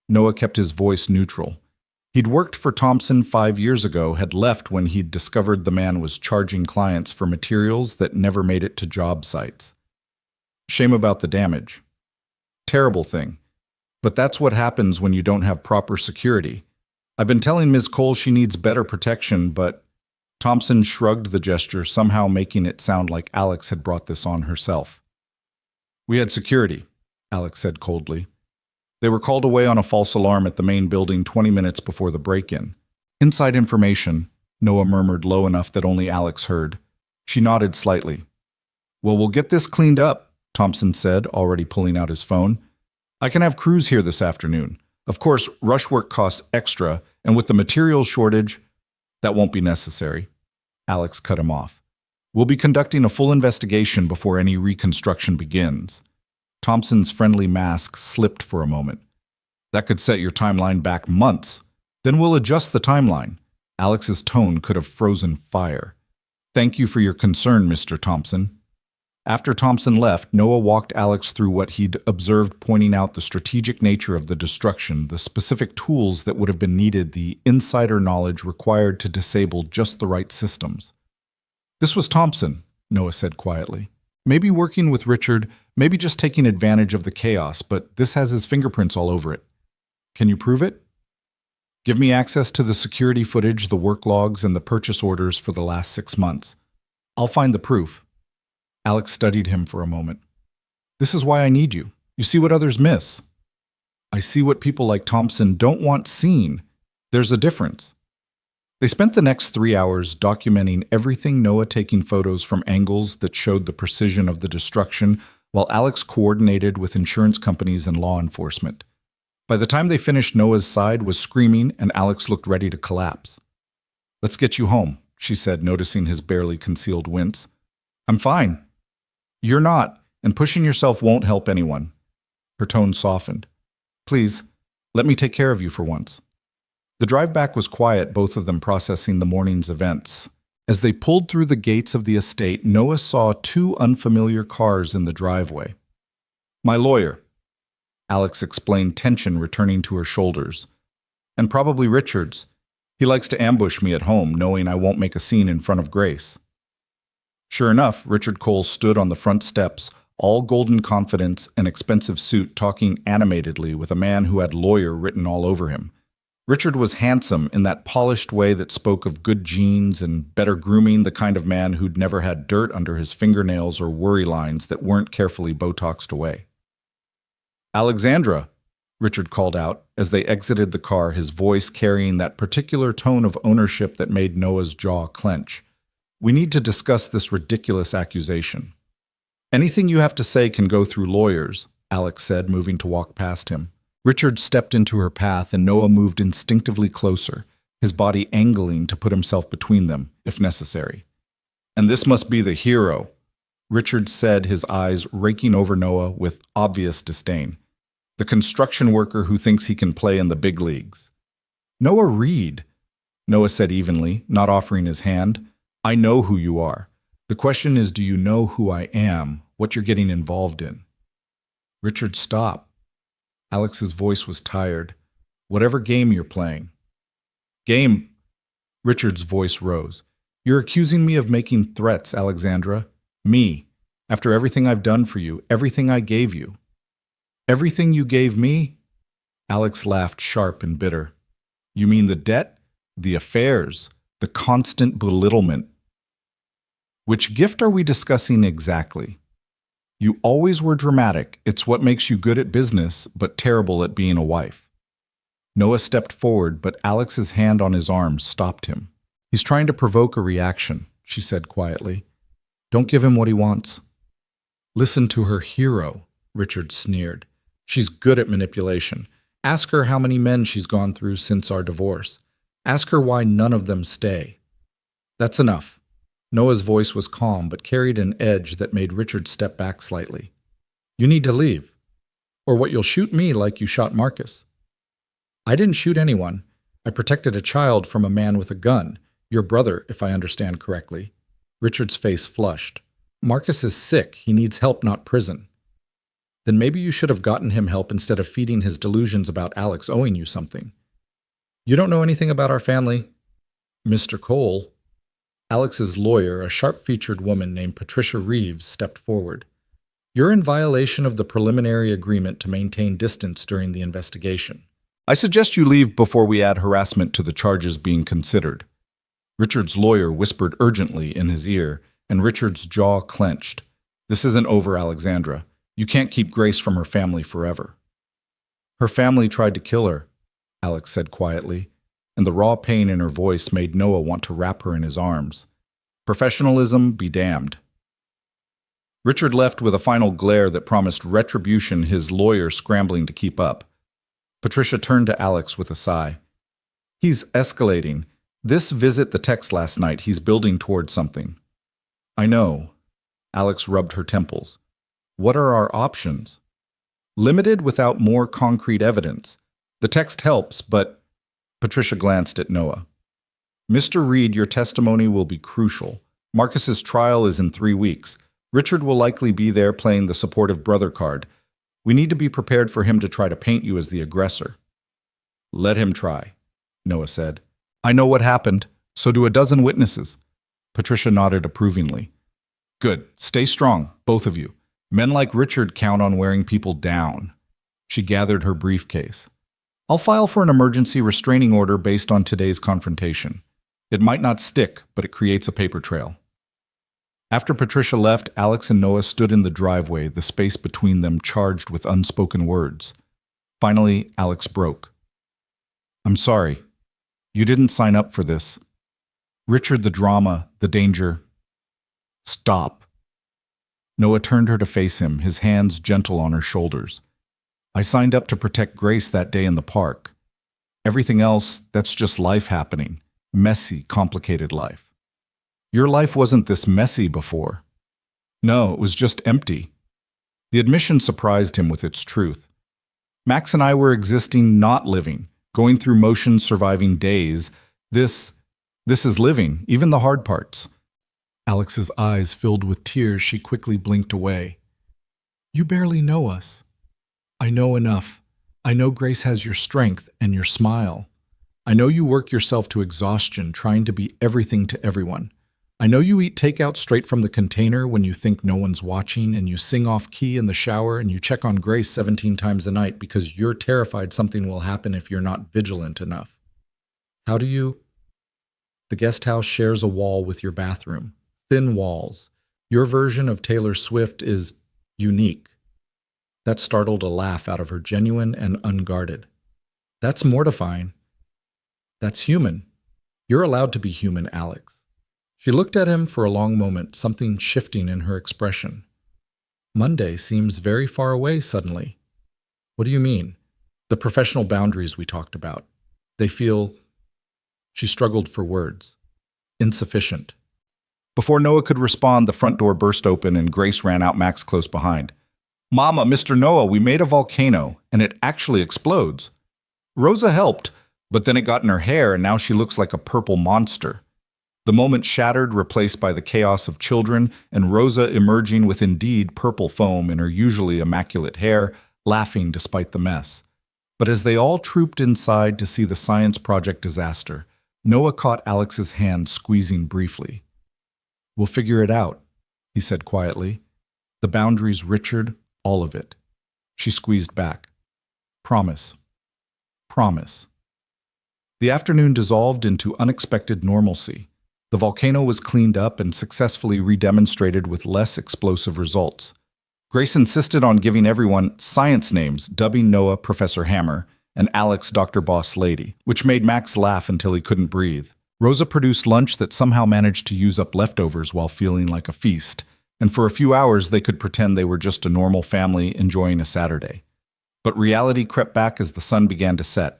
Noah kept his voice neutral. He'd worked for Thompson 5 years ago, had left when he'd discovered the man was charging clients for materials that never made it to job sites. Shame about the damage. Terrible thing. But that's what happens when you don't have proper security. I've been telling Ms. Cole she needs better protection, but Thompson shrugged the gesture, somehow making it sound like Alex had brought this on herself. We had security, Alex said coldly. They were called away on a false alarm at the main building 20 minutes before the break-in. Inside information, Noah murmured low enough that only Alex heard. She nodded slightly. Well, we'll get this cleaned up, Thompson said, already pulling out his phone. I can have crews here this afternoon. Of course, rush work costs extra, and with the material shortage, that won't be necessary. Alex cut him off. We'll be conducting a full investigation before any reconstruction begins. Thompson's friendly mask slipped for a moment. That could set your timeline back months. Then we'll adjust the timeline. Alex's tone could have frozen fire. Thank you for your concern, Mr. Thompson. After Thompson left, Noah walked Alex through what he'd observed, pointing out the strategic nature of the destruction, the specific tools that would have been needed, the insider knowledge required to disable just the right systems. This was Thompson, Noah said quietly. Maybe working with Richard, maybe just taking advantage of the chaos, but this has his fingerprints all over it. Can you prove it? Give me access to the security footage, the work logs, and the purchase orders for the last 6 months. I'll find the proof. Alex studied him for a moment. This is why I need you. You see what others miss. I see what people like Thompson don't want seen. There's a difference. They spent the next 3 hours documenting everything, Noah taking photos from angles that showed the precision of the destruction, while Alex coordinated with insurance companies and law enforcement. By the time they finished, Noah's side was screaming and Alex looked ready to collapse. Let's get you home, she said, noticing his barely concealed wince. I'm fine. You're not, and pushing yourself won't help anyone. Her tone softened. Please, let me take care of you for once. The drive back was quiet, both of them processing the morning's events. As they pulled through the gates of the estate, Noah saw 2 unfamiliar cars in the driveway. My lawyer, Alex explained, tension returning to her shoulders. And probably Richard's. He likes to ambush me at home, knowing I won't make a scene in front of Grace. Sure enough, Richard Cole stood on the front steps, all golden confidence and expensive suit, talking animatedly with a man who had lawyer written all over him. Richard was handsome in that polished way that spoke of good genes and better grooming, the kind of man who'd never had dirt under his fingernails or worry lines that weren't carefully Botoxed away. Alexandra, Richard called out as they exited the car, his voice carrying that particular tone of ownership that made Noah's jaw clench. We need to discuss this ridiculous accusation. Anything you have to say can go through lawyers, Alex said, moving to walk past him. Richard stepped into her path and Noah moved instinctively closer, his body angling to put himself between them, if necessary. And this must be the hero, Richard said, his eyes raking over Noah with obvious disdain. The construction worker who thinks he can play in the big leagues. Noah Reed, Noah said evenly, not offering his hand. I know who you are. The question is, do you know who I am, what you're getting involved in? Richard, stop. Alex's voice was tired. Whatever game you're playing. Game? Richard's voice rose. You're accusing me of making threats, Alexandra. Me. After everything I've done for you, everything I gave you. Everything you gave me? Alex laughed sharp and bitter. You mean the debt, the affairs, the constant belittlement? Which gift are we discussing exactly? You always were dramatic. It's what makes you good at business, but terrible at being a wife. Noah stepped forward, but Alex's hand on his arm stopped him. He's trying to provoke a reaction, she said quietly. Don't give him what he wants. Listen to her hero, Richard sneered. She's good at manipulation. Ask her how many men she's gone through since our divorce. Ask her why none of them stay. That's enough. Noah's voice was calm but carried an edge that made Richard step back slightly. You need to leave, or what you'll shoot me like you shot Marcus. I didn't shoot anyone. I protected a child from a man with a gun, your brother, if I understand correctly. Richard's face flushed. Marcus is sick. He needs help, not prison. Then maybe you should have gotten him help instead of feeding his delusions about Alex owing you something. You don't know anything about our family? Mr. Cole. Alex's lawyer, a sharp-featured woman named Patricia Reeves, stepped forward. You're in violation of the preliminary agreement to maintain distance during the investigation. I suggest you leave before we add harassment to the charges being considered. Richard's lawyer whispered urgently in his ear, and Richard's jaw clenched. This isn't over, Alexandra. You can't keep Grace from her family forever. Her family tried to kill her, Alex said quietly, and the raw pain in her voice made Noah want to wrap her in his arms. Professionalism be damned. Richard left with a final glare that promised retribution, his lawyer scrambling to keep up. Patricia turned to Alex with a sigh. He's escalating. This visit, the text last night, he's building towards something. I know. Alex rubbed her temples. What are our options? Limited without more concrete evidence. The text helps, but... Patricia glanced at Noah. Mr. Reed, your testimony will be crucial. Marcus's trial is in 3 weeks. Richard will likely be there playing the supportive brother card. We need to be prepared for him to try to paint you as the aggressor. Let him try, Noah said. I know what happened. So do a dozen witnesses. Patricia nodded approvingly. Good. Stay strong, both of you. Men like Richard count on wearing people down. She gathered her briefcase. I'll file for an emergency restraining order based on today's confrontation. It might not stick, but it creates a paper trail. After Patricia left, Alex and Noah stood in the driveway, the space between them charged with unspoken words. Finally, Alex broke. I'm sorry. You didn't sign up for this. Richard, the drama, the danger. Stop. Noah turned her to face him, his hands gentle on her shoulders. I signed up to protect Grace that day in the park. Everything else, that's just life happening. Messy, complicated life. Your life wasn't this messy before. No, it was just empty. The admission surprised him with its truth. Max and I were existing, not living, going through motions, surviving days. This is living, even the hard parts. Alex's eyes filled with tears. She quickly blinked away. You barely know us. I know enough. I know Grace has your strength and your smile. I know you work yourself to exhaustion trying to be everything to everyone. I know you eat takeout straight from the container when you think no one's watching, and you sing off key in the shower, and you check on Grace 17 times a night because you're terrified something will happen if you're not vigilant enough. How do you? The guest house shares a wall with your bathroom. Thin walls. Your version of Taylor Swift is unique. That startled a laugh out of her, genuine and unguarded. That's mortifying. That's human. You're allowed to be human, Alex. She looked at him for a long moment, something shifting in her expression. Monday seems very far away suddenly. What do you mean? The professional boundaries we talked about. They feel... She struggled for words. Insufficient. Before Noah could respond, the front door burst open and Grace ran out, Max close behind. Mama, Mr. Noah, we made a volcano, and it actually explodes. Rosa helped, but then it got in her hair, and now she looks like a purple monster. The moment shattered, replaced by the chaos of children, and Rosa emerging with indeed purple foam in her usually immaculate hair, laughing despite the mess. But as they all trooped inside to see the science project disaster, Noah caught Alex's hand squeezing briefly. We'll figure it out, he said quietly. The boundaries, Richard, all of it. She squeezed back. Promise. Promise. The afternoon dissolved into unexpected normalcy. The volcano was cleaned up and successfully redemonstrated with less explosive results. Grace insisted on giving everyone science names, dubbing Noah Professor Hammer and Alex Dr. Boss Lady, which made Max laugh until he couldn't breathe. Rosa produced lunch that somehow managed to use up leftovers while feeling like a feast, and for a few hours they could pretend they were just a normal family enjoying a Saturday. But reality crept back as the sun began to set.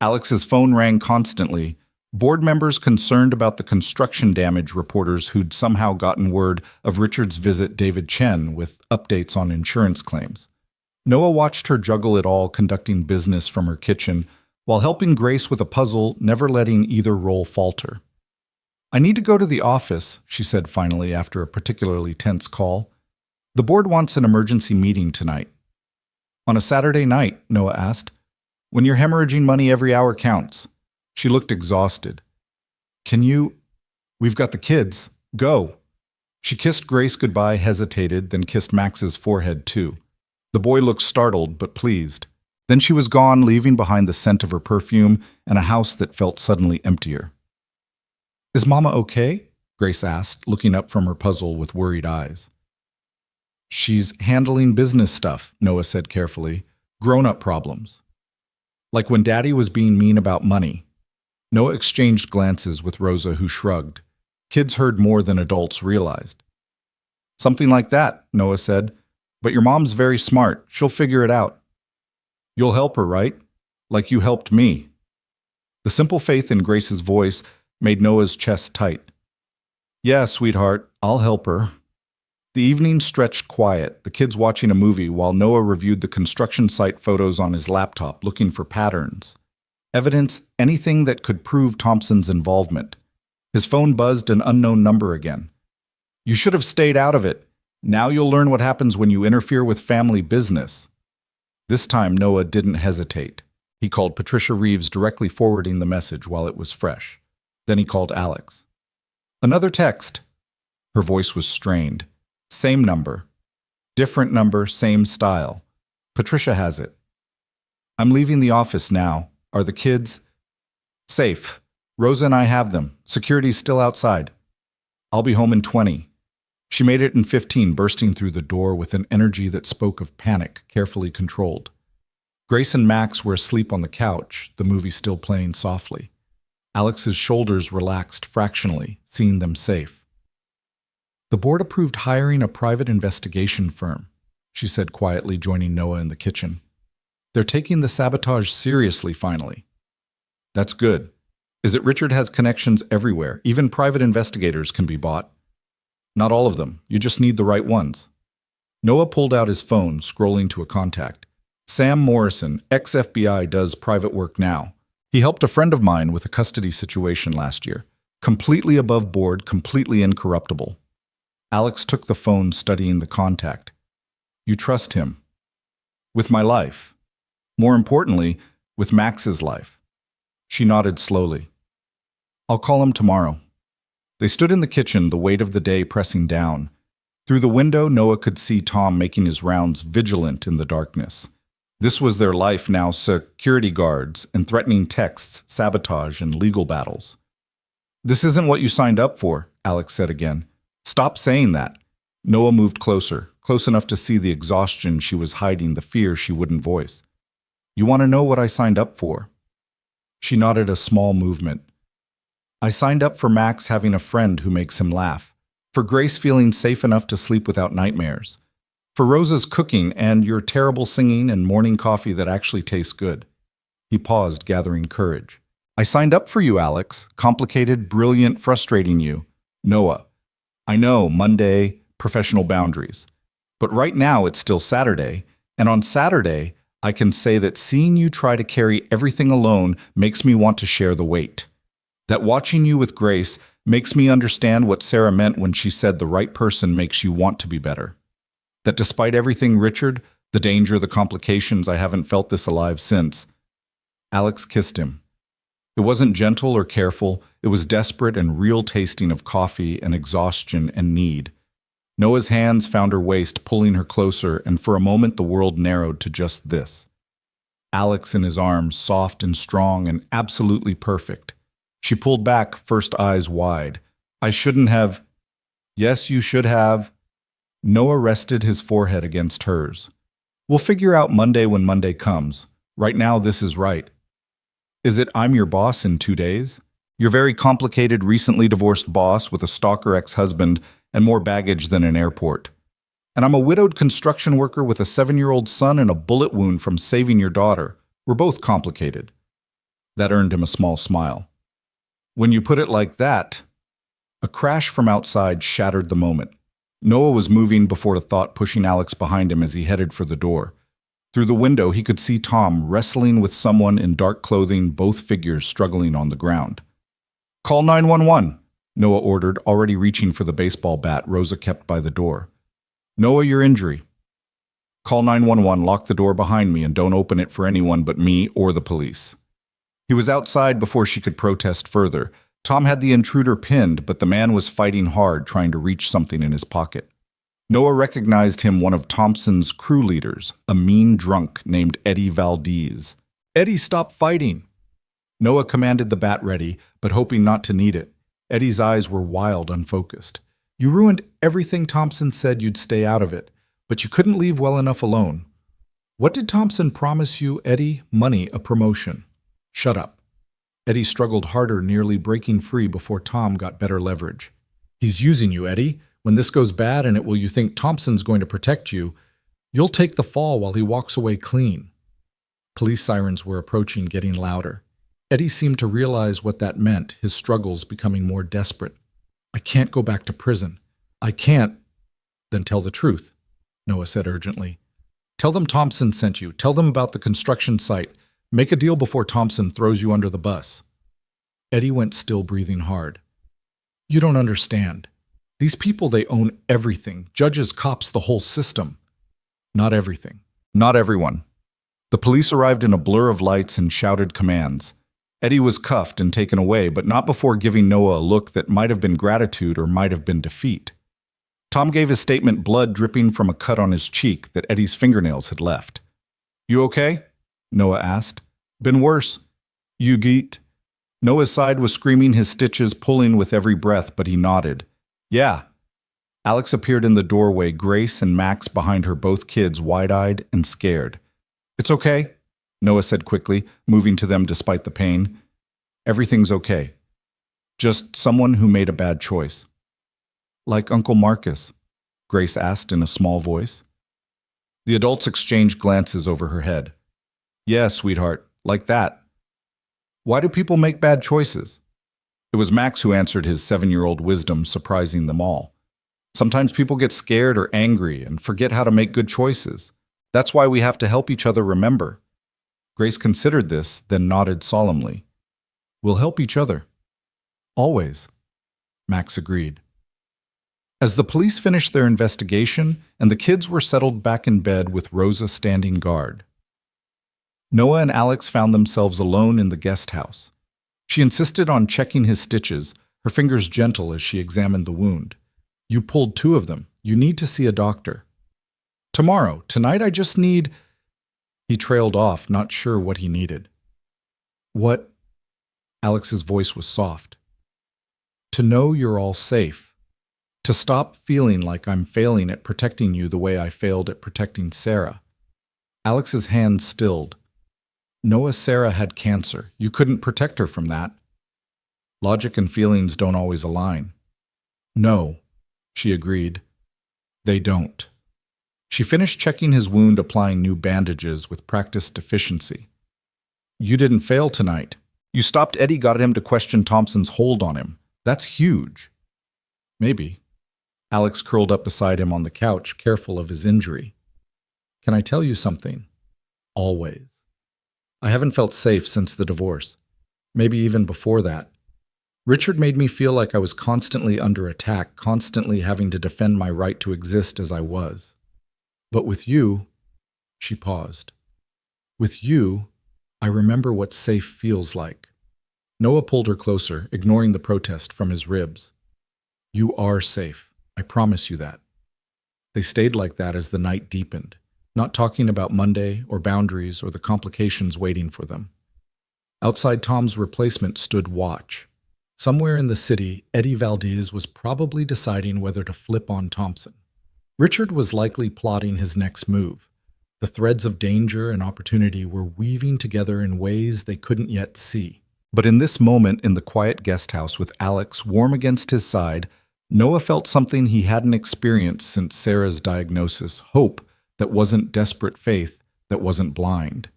Alex's phone rang constantly. Board members concerned about the construction damage, reporters who'd somehow gotten word of Richard's visit David Chen with updates on insurance claims. Noah watched her juggle it all, conducting business from her kitchen, while helping Grace with a puzzle, never letting either role falter. "I need to go to the office," she said finally after a particularly tense call. "The board wants an emergency meeting tonight." "On a Saturday night?" Noah asked. "When you're hemorrhaging money, every hour counts." She looked exhausted. "Can you? We've got the kids. Go." She kissed Grace goodbye, hesitated, then kissed Max's forehead too. The boy looked startled but pleased. Then she was gone, leaving behind the scent of her perfume and a house that felt suddenly emptier. "Is Mama okay?" Grace asked, looking up from her puzzle with worried eyes. "She's handling business stuff," Noah said carefully. "Grown-up problems. Like when Daddy was being mean about money." Noah exchanged glances with Rosa, who shrugged. Kids heard more than adults realized. "Something like that," Noah said. "But your mom's very smart. She'll figure it out." "You'll help her, right? Like you helped me." The simple faith in Grace's voice made Noah's chest tight. "Yeah, sweetheart, I'll help her." The evening stretched quiet, the kids watching a movie while Noah reviewed the construction site photos on his laptop, looking for patterns. Evidence, anything that could prove Thompson's involvement. His phone buzzed an unknown number again. "You should have stayed out of it. Now you'll learn what happens when you interfere with family business." This time Noah didn't hesitate. He called Patricia Reeves, directly forwarding the message while it was fresh. Then he called Alex. "Another text." Her voice was strained. "Same number. Different number, same style. Patricia has it." "I'm leaving the office now. Are the kids?" "Safe. Rosa and I have them. Security's still outside. I'll be home in 20. She made it in 15, bursting through the door with an energy that spoke of panic, carefully controlled. Grace and Max were asleep on the couch, the movie still playing softly. Alex's shoulders relaxed fractionally, seeing them safe. "The board approved hiring a private investigation firm," she said quietly, joining Noah in the kitchen. "They're taking the sabotage seriously finally." "That's good. Is it Richard has connections everywhere? Even private investigators can be bought." "Not all of them. You just need the right ones." Noah pulled out his phone, scrolling to a contact. "Sam Morrison, ex-FBI, does private work now. He helped a friend of mine with a custody situation last year. Completely above board, completely incorruptible." Alex took the phone, studying the contact. "You trust him?" "With my life. More importantly, with Max's life." She nodded slowly. "I'll call him tomorrow." They stood in the kitchen, the weight of the day pressing down. Through the window, Noah could see Tom making his rounds, vigilant in the darkness. This was their life now: security guards and threatening texts, sabotage and legal battles. "This isn't what you signed up for," Alex said again. "Stop saying that." Noah moved closer, close enough to see the exhaustion she was hiding, the fear she wouldn't voice. "You want to know what I signed up for?" She nodded, a small movement. "I signed up for Max having a friend who makes him laugh, for Grace feeling safe enough to sleep without nightmares, for Rosa's cooking and your terrible singing and morning coffee that actually tastes good." He paused, gathering courage. "I signed up for you, Alex. Complicated, brilliant, frustrating you. Noah. I know, Monday, professional boundaries. But right now it's still Saturday, and on Saturday, I can say that seeing you try to carry everything alone makes me want to share the weight. That watching you with Grace makes me understand what Sarah meant when she said the right person makes you want to be better. That despite everything, Richard, the danger, the complications, I haven't felt this alive since." Alex kissed him. It wasn't gentle or careful, it was desperate and real, tasting of coffee and exhaustion and need. Noah's hands found her waist, pulling her closer, and for a moment the world narrowed to just this. Alex in his arms, soft and strong and absolutely perfect. She pulled back, first eyes wide. I shouldn't have. Yes, you should have. Noah rested his forehead against hers. We'll figure out Monday when Monday comes. Right now, this is right. Is it I'm your boss in 2 days? Your very complicated, recently divorced boss with a stalker ex-husband and more baggage than an airport. And I'm a widowed construction worker with a 7-year-old son and a bullet wound from saving your daughter. We're both complicated. That earned him a small smile. When you put it like that, a crash from outside shattered the moment. Noah was moving before a thought, pushing Alex behind him as he headed for the door. Through the window, he could see Tom wrestling with someone in dark clothing, both figures struggling on the ground. Call 911, Noah ordered, already reaching for the baseball bat Rosa kept by the door. Noah, your injury. Call 911, lock the door behind me, and don't open it for anyone but me or the police. He was outside before she could protest further. Tom had the intruder pinned, but the man was fighting hard, trying to reach something in his pocket. Noah recognized him, one of Thompson's crew leaders, a mean drunk named Eddie Valdez. Eddie, stop fighting! Noah commanded the bat ready, but hoping not to need it. Eddie's eyes were wild, unfocused. You ruined everything Thompson said you'd stay out of it, but you couldn't leave well enough alone. What did Thompson promise you, Eddie? Money, a promotion. Shut up. Eddie struggled harder, nearly breaking free before Tom got better leverage. He's using you, Eddie. When this goes bad and it will you think Thompson's going to protect you, you'll take the fall while he walks away clean. Police sirens were approaching, getting louder. Eddie seemed to realize what that meant, his struggles becoming more desperate. I can't go back to prison. I can't. Then tell the truth, Noah said urgently. Tell them Thompson sent you. Tell them about the construction site. Make a deal before Thompson throws you under the bus. Eddie went still, breathing hard. You don't understand. These people, they own everything. Judges, cops, the whole system. Not everything. Not everyone. The police arrived in a blur of lights and shouted commands. Eddie was cuffed and taken away, but not before giving Noah a look that might have been gratitude or might have been defeat. Tom gave his statement, blood dripping from a cut on his cheek that Eddie's fingernails had left. You okay? Noah asked. Been worse. You geet. Noah's side was screaming, his stitches pulling with every breath, but he nodded. Yeah. Alex appeared in the doorway, Grace and Max behind her, both kids wide-eyed and scared. It's okay, Noah said quickly, moving to them despite the pain. Everything's okay. Just someone who made a bad choice. Like Uncle Marcus? Grace asked in a small voice. The adults exchanged glances over her head. Yeah, sweetheart, like that. Why do people make bad choices? It was Max who answered, his 7-year-old wisdom surprising them all. Sometimes people get scared or angry and forget how to make good choices. That's why we have to help each other remember. Grace considered this, then nodded solemnly. We'll help each other. Always. Max agreed. As the police finished their investigation and the kids were settled back in bed with Rosa standing guard, Noah and Alex found themselves alone in the guest house. She insisted on checking his stitches, her fingers gentle as she examined the wound. You pulled 2 of them. You need to see a doctor. Tomorrow. Tonight I just need... He trailed off, not sure what he needed. What? Alex's voice was soft. To know you're all safe. To stop feeling like I'm failing at protecting you the way I failed at protecting Sarah. Alex's hands stilled. Noah, Sarah had cancer. You couldn't protect her from that. Logic and feelings don't always align. No, she agreed. They don't. She finished checking his wound, applying new bandages with practiced efficiency. You didn't fail tonight. You stopped Eddie, got him to question Thompson's hold on him. That's huge. Maybe. Alex curled up beside him on the couch, careful of his injury. Can I tell you something? Always. I haven't felt safe since the divorce. Maybe even before that. Richard made me feel like I was constantly under attack, constantly having to defend my right to exist as I was. But with you, she paused. With you, I remember what safe feels like. Noah pulled her closer, ignoring the protest from his ribs. You are safe. I promise you that. They stayed like that as the night deepened, not talking about Monday or boundaries or the complications waiting for them. Outside Tom's replacement stood watch. Somewhere in the city, Eddie Valdez was probably deciding whether to flip on Thompson. Richard was likely plotting his next move. The threads of danger and opportunity were weaving together in ways they couldn't yet see. But in this moment in the quiet guest house with Alex warm against his side, Noah felt something he hadn't experienced since Sarah's diagnosis, hope that wasn't desperate faith, that wasn't blind.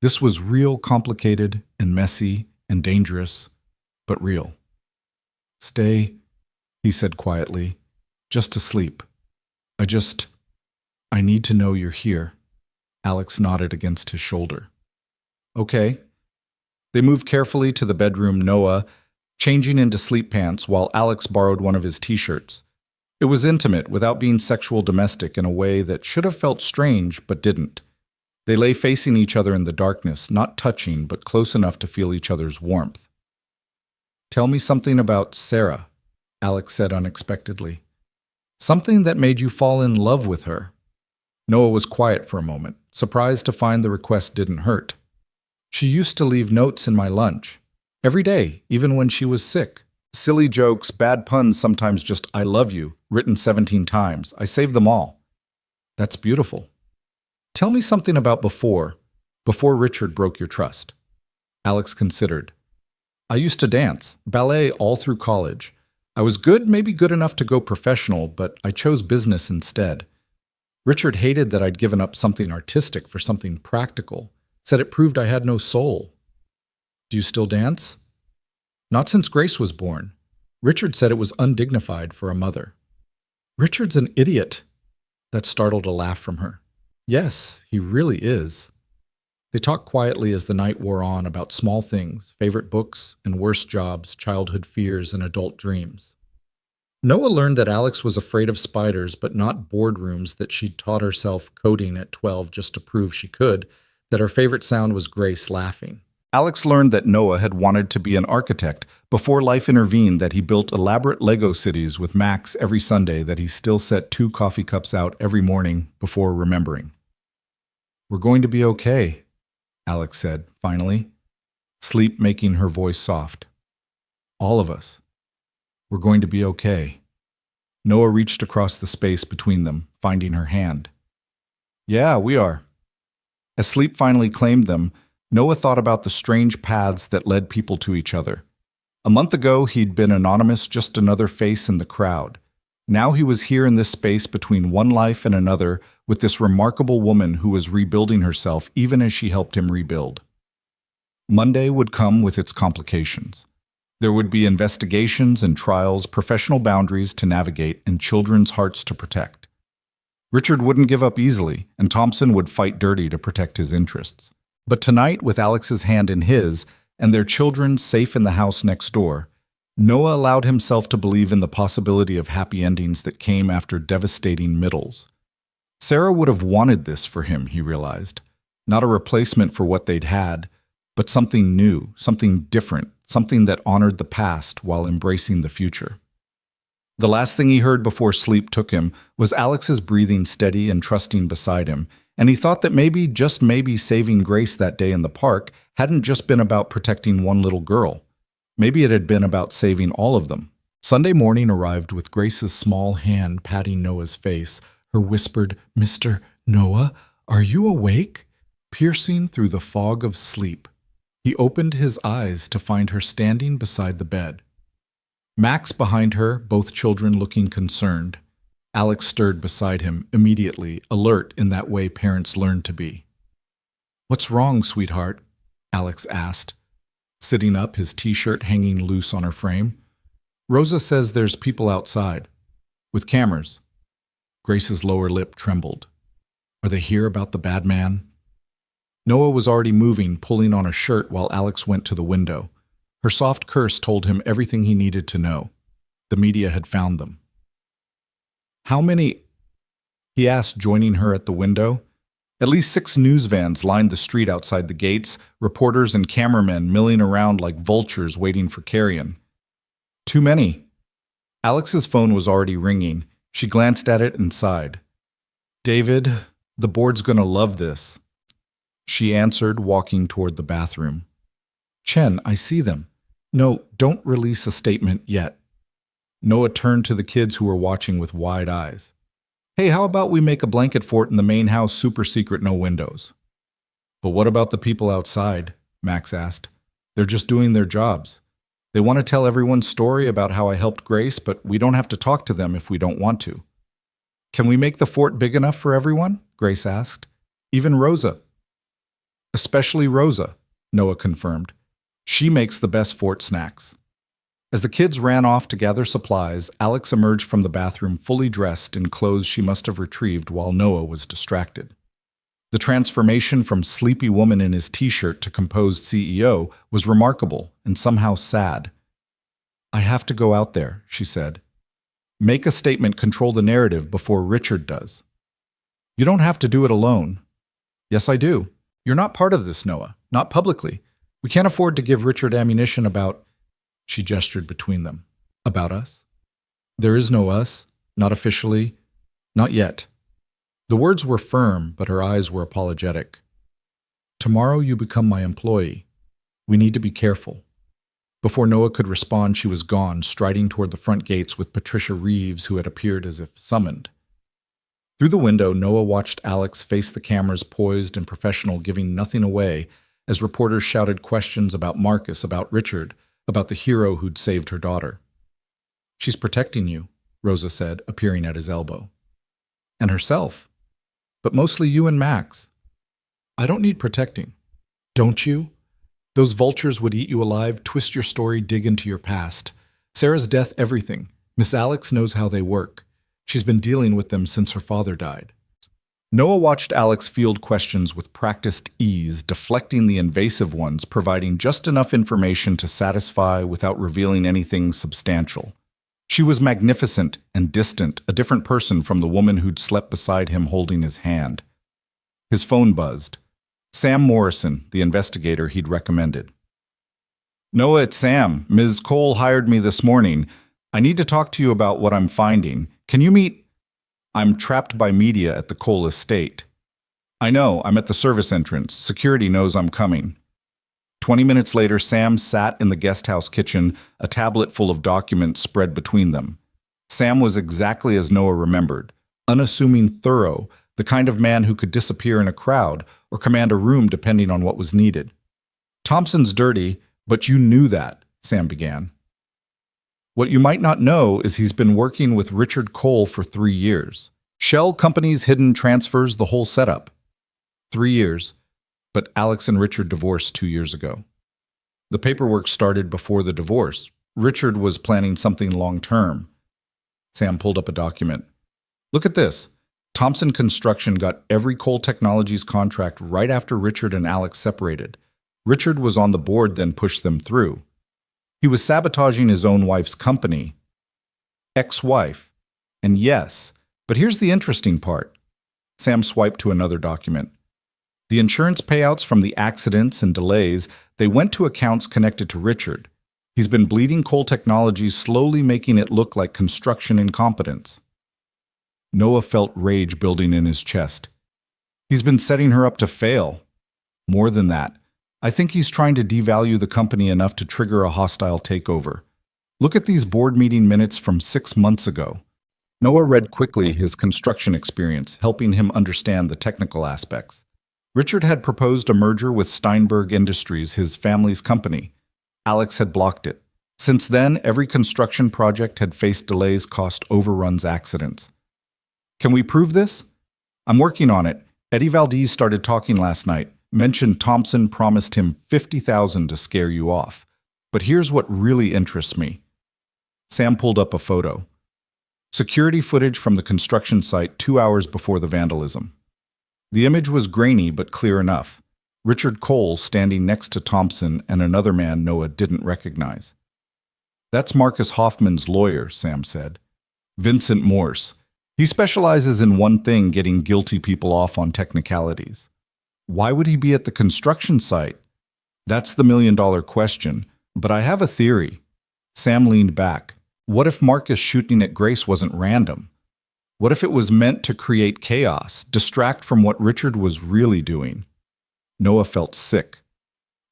This was real, complicated and messy and dangerous, but real. "Stay," he said quietly, "just to sleep. I need to know you're here." Alex nodded against his shoulder. "Okay." They moved carefully to the bedroom, Noah changing into sleep pants while Alex borrowed one of his t-shirts. It was intimate without being sexual domestic in a way that should have felt strange but didn't. They lay facing each other in the darkness, not touching but close enough to feel each other's warmth. "Tell me something about Sarah," Alex said unexpectedly. "Something that made you fall in love with her." Noah was quiet for a moment, surprised to find the request didn't hurt. "She used to leave notes in my lunch. Every day, even when she was sick. Silly jokes, bad puns, sometimes just 'I love you,' written 17 times. I saved them all." "That's beautiful. Tell me something about before Richard broke your trust." Alex considered. "I used to dance, ballet all through college. I was good, maybe good enough to go professional, but I chose business instead. Richard hated that I'd given up something artistic for something practical, said it proved I had no soul." "Do you still dance?" "Not since Grace was born. Richard said it was undignified for a mother." "Richard's an idiot." That startled a laugh from her. "Yes, he really is." They talked quietly as the night wore on about small things, favorite books and worst jobs, childhood fears and adult dreams. Noah learned that Alex was afraid of spiders, but not boardrooms, that she'd taught herself coding at 12 just to prove she could, that her favorite sound was Grace laughing. Alex learned that Noah had wanted to be an architect before life intervened, that he built elaborate Lego cities with Max every Sunday, that he still set 2 coffee cups out every morning before remembering. "We're going to be okay," Alex said, finally, sleep making her voice soft. "All of us. We're going to be okay." Noah reached across the space between them, finding her hand. "Yeah, we are." As sleep finally claimed them, Noah thought about the strange paths that led people to each other. A month ago, he'd been anonymous, just another face in the crowd. Now he was here in this space between one life and another with this remarkable woman who was rebuilding herself even as she helped him rebuild. Monday would come with its complications. There would be investigations and trials, professional boundaries to navigate, and children's hearts to protect. Richard wouldn't give up easily, and Thompson would fight dirty to protect his interests. But tonight, with Alex's hand in his, and their children safe in the house next door, Noah allowed himself to believe in the possibility of happy endings that came after devastating middles. Sarah would have wanted this for him, he realized. Not a replacement for what they'd had, but something new, something different, something that honored the past while embracing the future. The last thing he heard before sleep took him was Alex's breathing steady and trusting beside him, and he thought that maybe, just maybe, saving Grace that day in the park hadn't just been about protecting one little girl. Maybe it had been about saving all of them. Sunday morning arrived with Grace's small hand patting Noah's face, her whispered, "Mr. Noah, are you awake?" piercing through the fog of sleep. He opened his eyes to find her standing beside the bed. Max behind her, both children looking concerned. Alex stirred beside him, immediately, alert in that way parents learn to be. "What's wrong, sweetheart?" Alex asked, sitting up, his t-shirt hanging loose on her frame. "Rosa says there's people outside. With cameras." Grace's lower lip trembled. "Are they here about the bad man?" Noah was already moving, pulling on a shirt while Alex went to the window. Her soft curse told him everything he needed to know. The media had found them. "How many?" he asked, joining her at the window. At least 6 news vans lined the street outside the gates, reporters and cameramen milling around like vultures waiting for carrion. "Too many." Alex's phone was already ringing. She glanced at it and sighed. David, the board's gonna love this. She answered, walking toward the bathroom. Chen, I see them. No, don't release a statement yet. Noah turned to the kids who were watching with wide eyes. Hey, how about we make a blanket fort in the main house, super secret, no windows? But what about the people outside? Max asked. They're just doing their jobs. They want to tell everyone's story about how I helped Grace, but we don't have to talk to them if we don't want to. Can we make the fort big enough for everyone? Grace asked. Even Rosa. Especially Rosa, Noah confirmed. She makes the best fort snacks. As the kids ran off to gather supplies, Alex emerged from the bathroom fully dressed in clothes she must have retrieved while Noah was distracted. The transformation from sleepy woman in his t-shirt to composed CEO was remarkable and somehow sad. I have to go out there, she said. Make a statement, control the narrative before Richard does. You don't have to do it alone. Yes, I do. You're not part of this, Noah. Not publicly. We can't afford to give Richard ammunition about... She gestured between them. About us? There is no us. Not officially. Not yet. The words were firm, but her eyes were apologetic. Tomorrow you become my employee. We need to be careful. Before Noah could respond, she was gone, striding toward the front gates with Patricia Reeves, who had appeared as if summoned. Through the window, Noah watched Alex face the cameras, poised and professional, giving nothing away, as reporters shouted questions about Marcus, about Richard, about the hero who'd saved her daughter. She's protecting you, Rosa said, appearing at his elbow. And herself. But mostly you and Max. I don't need protecting. Don't you? Those vultures would eat you alive, twist your story, dig into your past. Sarah's death, everything. Miss Alex knows how they work. She's been dealing with them since her father died. Noah watched Alex field questions with practiced ease, deflecting the invasive ones, providing just enough information to satisfy without revealing anything substantial. She was magnificent and distant, a different person from the woman who'd slept beside him holding his hand. His phone buzzed. Sam Morrison, the investigator he'd recommended. Noah, it's Sam. Ms. Cole hired me this morning. I need to talk to you about what I'm finding. Can you meet... I'm trapped by media at the Cole estate. I know, I'm at the service entrance. Security knows I'm coming. 20 minutes later, Sam sat in the guest house kitchen, a tablet full of documents spread between them. Sam was exactly as Noah remembered, unassuming, thorough, the kind of man who could disappear in a crowd or command a room depending on what was needed. Thompson's dirty, but you knew that, Sam began. What you might not know is he's been working with Richard Cole for 3 years. Shell companies, hidden transfers, the whole setup. 3 years, but Alex and Richard divorced 2 years ago. The paperwork started before the divorce. Richard was planning something long-term. Sam pulled up a document. Look at this. Thompson Construction got every Cole Technologies contract right after Richard and Alex separated. Richard was on the board, then pushed them through. He was sabotaging his own wife's company. Ex-wife. And yes, but here's the interesting part. Sam swiped to another document. The insurance payouts from the accidents and delays, they went to accounts connected to Richard. He's been bleeding Cole Technologies, slowly making it look like construction incompetence. Noah felt rage building in his chest. He's been setting her up to fail. More than that. I think he's trying to devalue the company enough to trigger a hostile takeover. Look at these board meeting minutes from 6 months ago. Noah read quickly his construction experience, helping him understand the technical aspects. Richard had proposed a merger with Steinberg Industries, his family's company. Alex had blocked it. Since then, every construction project had faced delays, cost overruns, accidents. Can we prove this? I'm working on it. Eddie Valdez started talking last night. Mentioned Thompson promised him $50,000 to scare you off. But here's what really interests me. Sam pulled up a photo. Security footage from the construction site 2 hours before the vandalism. The image was grainy but clear enough. Richard Cole standing next to Thompson and another man Noah didn't recognize. That's Marcus Hoffman's lawyer, Sam said. Vincent Morse. He specializes in one thing, getting guilty people off on technicalities. Why would he be at the construction site? That's the million-dollar question, but I have a theory. Sam leaned back. What if Marcus shooting at Grace wasn't random? What if it was meant to create chaos, distract from what Richard was really doing? Noah felt sick.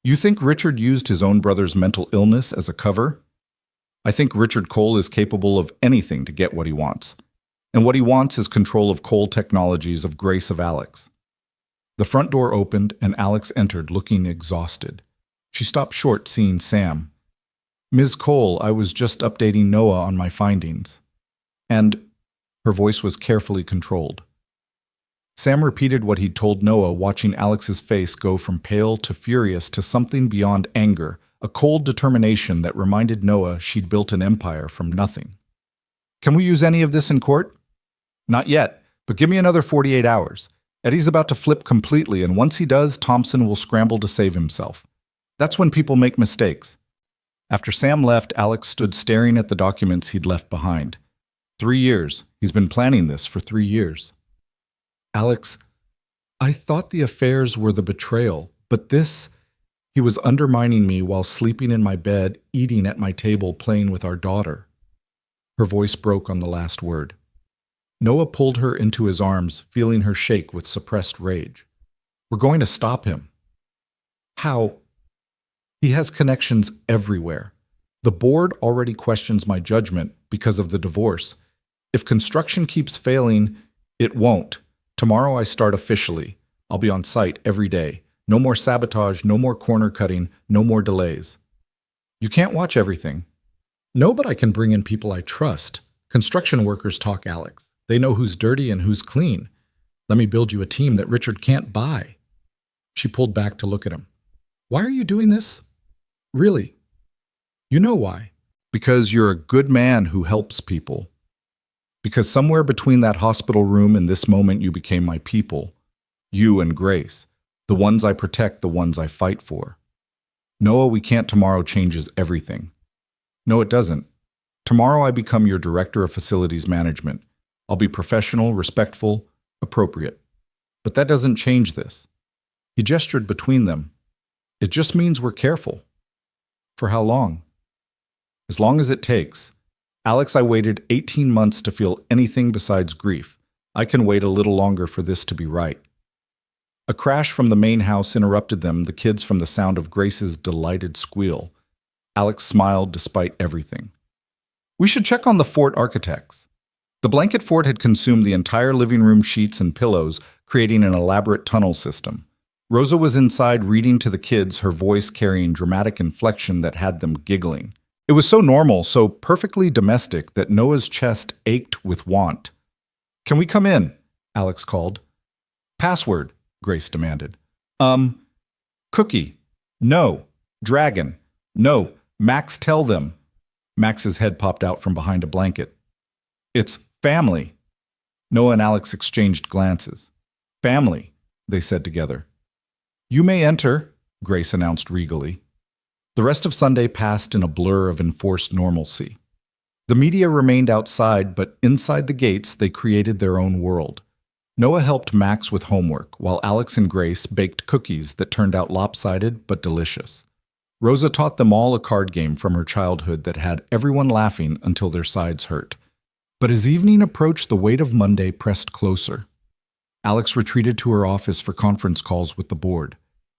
You think Richard used his own brother's mental illness as a cover? I think Richard Cole is capable of anything to get what he wants. And what he wants is control of Cole Technologies of Grace of Alex. The front door opened and Alex entered looking exhausted. She stopped short seeing Sam. Ms. Cole, I was just updating Noah on my findings. And her voice was carefully controlled. Sam repeated what he'd told Noah, watching Alex's face go from pale to furious to something beyond anger, a cold determination that reminded Noah she'd built an empire from nothing. Can we use any of this in court? Not yet, but give me another 48 hours. Eddie's about to flip completely, and once he does, Thompson will scramble to save himself. That's when people make mistakes. After Sam left, Alex stood staring at the documents he'd left behind. 3 years. He's been planning this for 3 years. Alex, I thought the affairs were the betrayal, but this... He was undermining me while sleeping in my bed, eating at my table, playing with our daughter. Her voice broke on the last word. Noah pulled her into his arms, feeling her shake with suppressed rage. We're going to stop him. How? He has connections everywhere. The board already questions my judgment because of the divorce. If construction keeps failing, it won't. Tomorrow I start officially. I'll be on site every day. No more sabotage, no more corner cutting, no more delays. You can't watch everything. No, but I can bring in people I trust. Construction workers talk, Alex. They know who's dirty and who's clean. Let me build you a team that Richard can't buy. She pulled back to look at him. Why are you doing this? Really? You know why. Because you're a good man who helps people. Because somewhere between that hospital room and this moment you became my people. You and Grace. The ones I protect, the ones I fight for. Noah, we can't tomorrow changes everything. No, it doesn't. Tomorrow I become your director of facilities management. I'll be professional, respectful, appropriate. But that doesn't change this. He gestured between them. It just means we're careful. For how long? As long as it takes. Alex, I waited 18 months to feel anything besides grief. I can wait a little longer for this to be right. A crash from the main house interrupted them, the kids from the sound of Grace's delighted squeal. Alex smiled despite everything. We should check on the fort architects. The blanket fort had consumed the entire living room sheets and pillows, creating an elaborate tunnel system. Rosa was inside reading to the kids, her voice carrying dramatic inflection that had them giggling. It was so normal, so perfectly domestic that Noah's chest ached with want. Can we come in? Alex called. Password, Grace demanded. Cookie. No. Dragon. No. Max, tell them. Max's head popped out from behind a blanket. It's family. Noah and Alex exchanged glances. Family, they said together. You may enter, Grace announced regally. The rest of Sunday passed in a blur of enforced normalcy. The media remained outside, but inside the gates they created their own world. Noah helped Max with homework, while Alex and Grace baked cookies that turned out lopsided but delicious. Rosa taught them all a card game from her childhood that had everyone laughing until their sides hurt. But as evening approached, the weight of Monday pressed closer. Alex retreated to her office for conference calls with the board.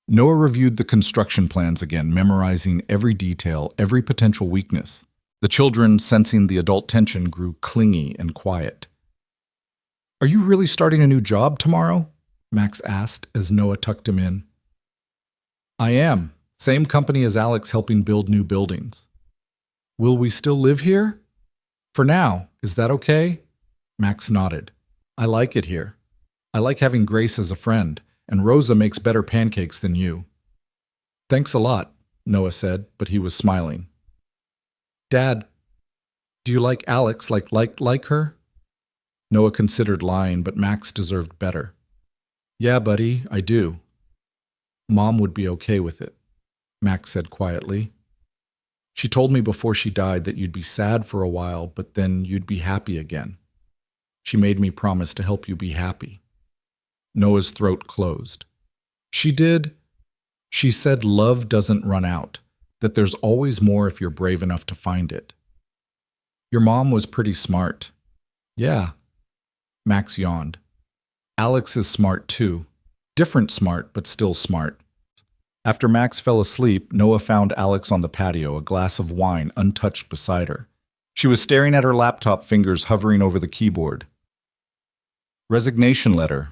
Noah reviewed the construction plans again, memorizing every detail, every potential weakness. The children, sensing the adult tension, grew clingy and quiet. Are you really starting a new job tomorrow? Max asked as Noah tucked him in. I am. Same company as Alex, helping build new buildings. Will we still live here? For now. Is that okay? Max nodded. I like it here. I like having Grace as a friend, and Rosa makes better pancakes than you. Thanks a lot, Noah said, but he was smiling. Dad, do you like Alex like her? Noah considered lying, but Max deserved better. Yeah, buddy, I do. Mom would be okay with it, Max said quietly. She told me before she died that you'd be sad for a while, but then you'd be happy again. She made me promise to help you be happy. Noah's throat closed. She did. She said love doesn't run out, that there's always more if you're brave enough to find it. Your mom was pretty smart. Yeah. Max yawned. Alex is smart too. Different smart, but still smart. After Max fell asleep, Noah found Alex on the patio, a glass of wine untouched beside her. She was staring at her laptop, fingers hovering over the keyboard. Resignation letter,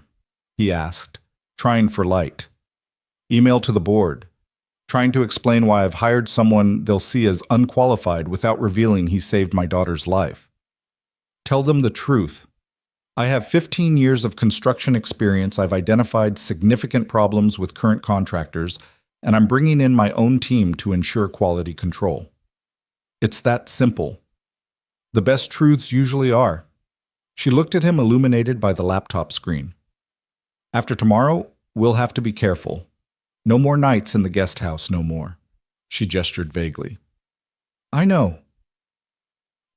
he asked, trying for light. Email to the board, trying to explain why I've hired someone they'll see as unqualified without revealing he saved my daughter's life. Tell them the truth. I have 15 years of construction experience. I've identified significant problems with current contractors, and I'm bringing in my own team to ensure quality control. It's that simple. The best truths usually are. She looked at him, illuminated by the laptop screen. After tomorrow, we'll have to be careful. No more nights in the guest house, no more. She gestured vaguely. I know.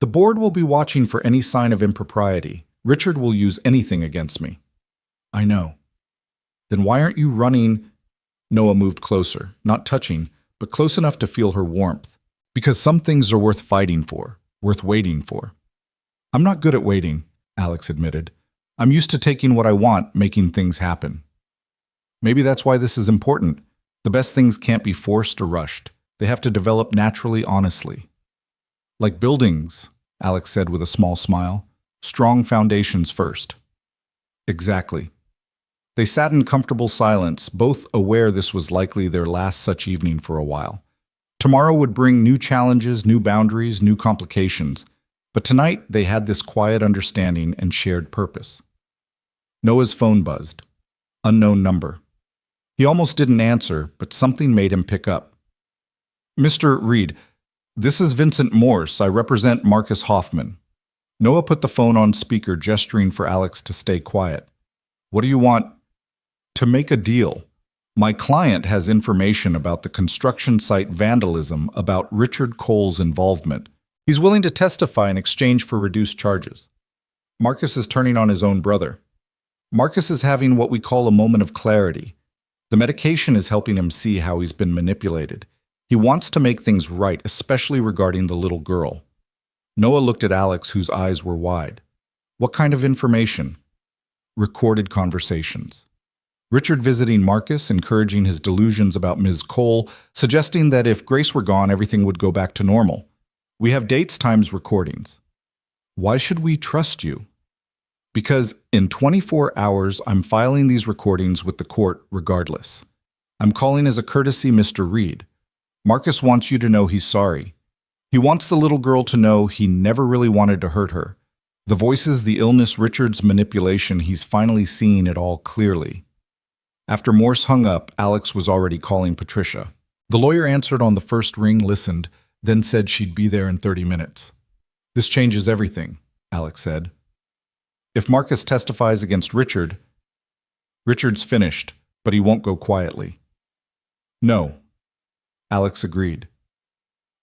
The board will be watching for any sign of impropriety. Richard will use anything against me. I know. Then why aren't you running? Noah moved closer, not touching, but close enough to feel her warmth. Because some things are worth fighting for, worth waiting for. I'm not good at waiting, Alex admitted. I'm used to taking what I want, making things happen. Maybe that's why this is important. The best things can't be forced or rushed. They have to develop naturally, honestly. Like buildings, Alex said with a small smile. Strong foundations first. Exactly. They sat in comfortable silence, both aware this was likely their last such evening for a while. Tomorrow would bring new challenges, new boundaries, new complications. But tonight they had this quiet understanding and shared purpose. Noah's phone buzzed. Unknown number. He almost didn't answer, but something made him pick up. Mr. Reed, this is Vincent Morse. I represent Marcus Hoffman. Noah put the phone on speaker, gesturing for Alex to stay quiet. What do you want? To make a deal. My client has information about the construction site vandalism, about Richard Cole's involvement. He's willing to testify in exchange for reduced charges. Marcus is turning on his own brother. Marcus is having what we call a moment of clarity. The medication is helping him see how he's been manipulated. He wants to make things right, especially regarding the little girl. Noah looked at Alex, whose eyes were wide. What kind of information? Recorded conversations. Richard visiting Marcus, encouraging his delusions about Ms. Cole, suggesting that if Grace were gone, everything would go back to normal. We have dates, times, recordings. Why should we trust you? Because in 24 hours, I'm filing these recordings with the court regardless. I'm calling as a courtesy, Mr. Reed. Marcus wants you to know he's sorry. He wants the little girl to know he never really wanted to hurt her. The voices, the illness, Richard's manipulation, he's finally seeing it all clearly. After Morse hung up, Alex was already calling Patricia. The lawyer answered on the first ring, listened, then said she'd be there in 30 minutes. This changes everything, Alex said. If Marcus testifies against Richard, Richard's finished, but he won't go quietly. No, Alex agreed.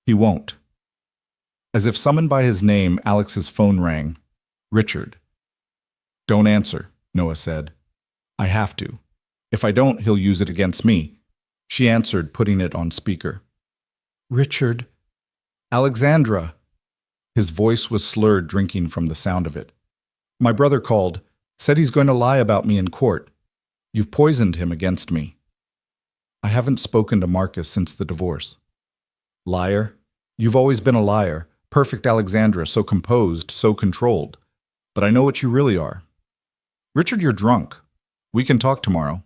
He won't. As if summoned by his name, Alex's phone rang. Richard. Don't answer, Noah said. I have to. If I don't, he'll use it against me. She answered, putting it on speaker. Richard. Alexandra. His voice was slurred, drinking from the sound of it. My brother called, said he's going to lie about me in court. You've poisoned him against me. I haven't spoken to Marcus since the divorce. Liar. You've always been a liar. Perfect Alexandra, so composed, so controlled. But I know what you really are. Richard, you're drunk. We can talk tomorrow.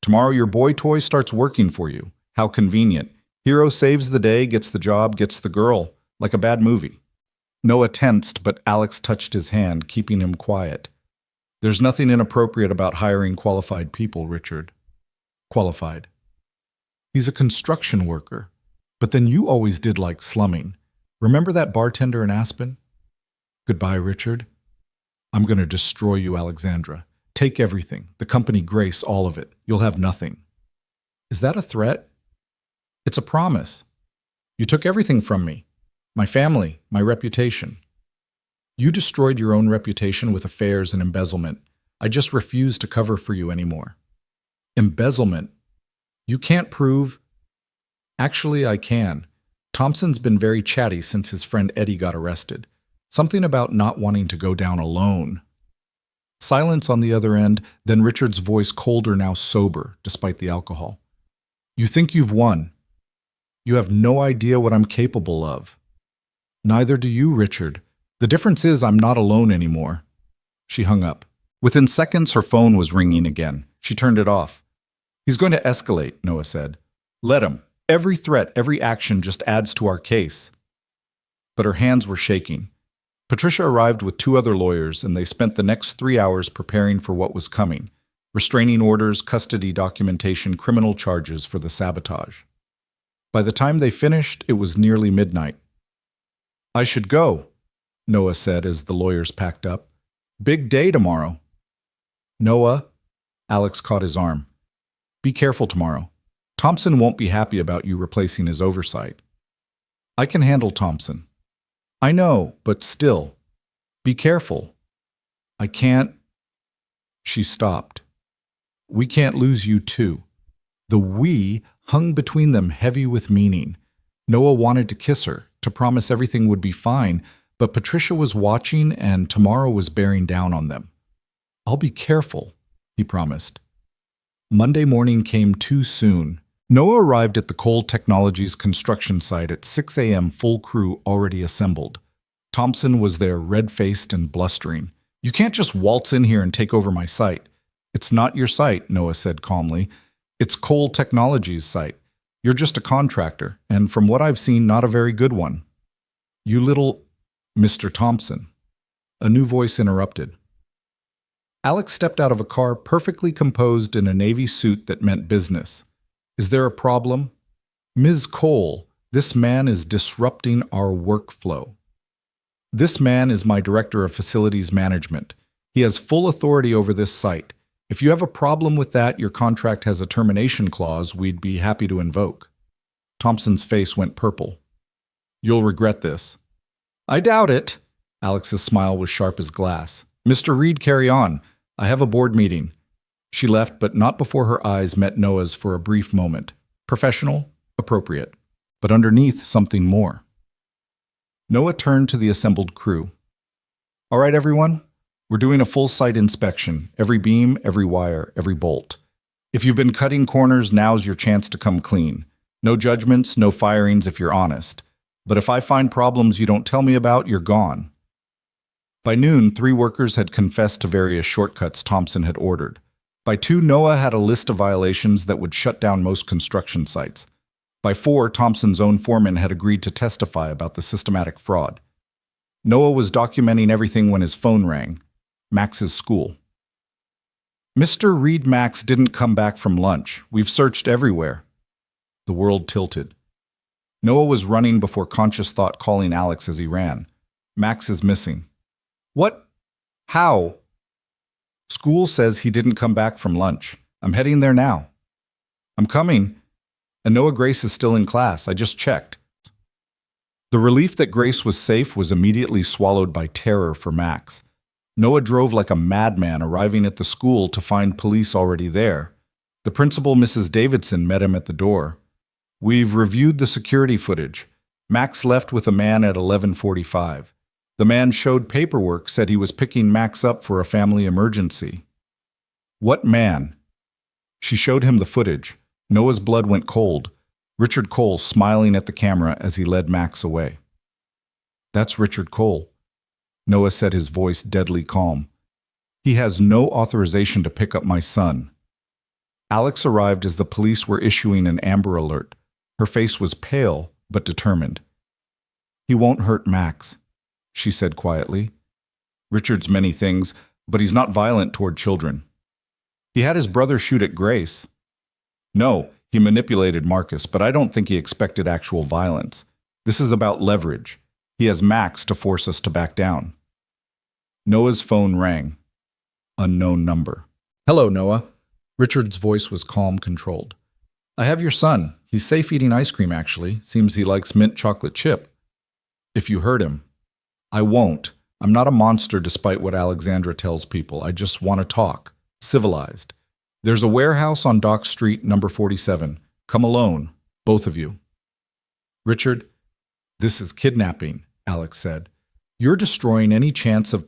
Tomorrow your boy toy starts working for you. How convenient. Hero saves the day, gets the job, gets the girl. Like a bad movie. Noah tensed, but Alex touched his hand, keeping him quiet. There's nothing inappropriate about hiring qualified people, Richard. Qualified. He's a construction worker. But then you always did like slumming. Remember that bartender in Aspen? Goodbye, Richard. I'm going to destroy you, Alexandra. Take everything. The company, Grace, all of it. You'll have nothing. Is that a threat? It's a promise. You took everything from me. My family, my reputation. You destroyed your own reputation with affairs and embezzlement. I just refuse to cover for you anymore. Embezzlement? You can't prove... Actually, I can. Thompson's been very chatty since his friend Eddie got arrested. Something about not wanting to go down alone. Silence on the other end, then Richard's voice colder, now sober, despite the alcohol. You think you've won. You have no idea what I'm capable of. Neither do you, Richard. The difference is I'm not alone anymore. She hung up. Within seconds, her phone was ringing again. She turned it off. He's going to escalate, Noah said. Let him. Every threat, every action just adds to our case. But her hands were shaking. Patricia arrived with 2 other lawyers, and they spent the next 3 hours preparing for what was coming. Restraining orders, custody documentation, criminal charges for the sabotage. By the time they finished, it was nearly midnight. I should go, Noah said as the lawyers packed up. Big day tomorrow. Noah, Alex caught his arm. Be careful tomorrow. Thompson won't be happy about you replacing his oversight. I can handle Thompson. I know, but still. Be careful. I can't. She stopped. We can't lose you too. The we hung between them heavy with meaning. Noah wanted to kiss her, to promise everything would be fine, but Patricia was watching and tomorrow was bearing down on them. I'll be careful, he promised. Monday morning came too soon. Noah arrived at the Cole Technologies construction site at 6 a.m., full crew already assembled. Thompson was there, red-faced and blustering. You can't just waltz in here and take over my site. It's not your site, Noah said calmly. It's Cole Technologies' site. You're just a contractor, and from what I've seen, not a very good one. You little... Mr. Thompson. A new voice interrupted. Alex stepped out of a car perfectly composed in a navy suit that meant business. Is there a problem? Ms. Cole, this man is disrupting our workflow. This man is my director of facilities management. He has full authority over this site. If you have a problem with that, your contract has a termination clause we'd be happy to invoke. Thompson's face went purple. You'll regret this. I doubt it. Alex's smile was sharp as glass. Mr. Reed, carry on. I have a board meeting. She left, but not before her eyes met Noah's for a brief moment. Professional, appropriate, but underneath something more. Noah turned to the assembled crew. All right, everyone, we're doing a full site inspection, every beam, every wire, every bolt. If you've been cutting corners, now's your chance to come clean. No judgments, no firings if you're honest. But if I find problems you don't tell me about, you're gone. By noon, 3 workers had confessed to various shortcuts Thompson had ordered. By 2, Noah had a list of violations that would shut down most construction sites. By 4, Thompson's own foreman had agreed to testify about the systematic fraud. Noah was documenting everything when his phone rang. Max's school. Mr. Reed, Max didn't come back from lunch. We've searched everywhere. The world tilted. Noah was running before conscious thought calling Alex as he ran. Max is missing. What? How? School says he didn't come back from lunch. I'm heading there now. I'm coming. And Noah Grace is still in class. I just checked. The relief that Grace was safe was immediately swallowed by terror for Max. Noah drove like a madman, arriving at the school to find police already there. The principal, Mrs. Davidson, met him at the door. We've reviewed the security footage. Max left with a man at 11:45. The man showed paperwork, said he was picking Max up for a family emergency. What man? She showed him the footage. Noah's blood went cold. Richard Cole smiling at the camera as he led Max away. That's Richard Cole. Noah said, his voice deadly calm. He has no authorization to pick up my son. Alex arrived as the police were issuing an Amber Alert. Her face was pale, but determined. He won't hurt Max, she said quietly. Richard's many things, but he's not violent toward children. He had his brother shoot at Grace. No, he manipulated Marcus, but I don't think he expected actual violence. This is about leverage. He has Max to force us to back down. Noah's phone rang. Unknown number. Hello, Noah. Richard's voice was calm, controlled. I have your son. He's safe eating ice cream, actually. Seems he likes mint chocolate chip. If you hurt him. I won't. I'm not a monster despite what Alexandra tells people. I just want to talk. Civilized. There's a warehouse on Dock Street, number 47. Come alone, both of you. Richard, this is kidnapping, Alex said. You're destroying any chance of...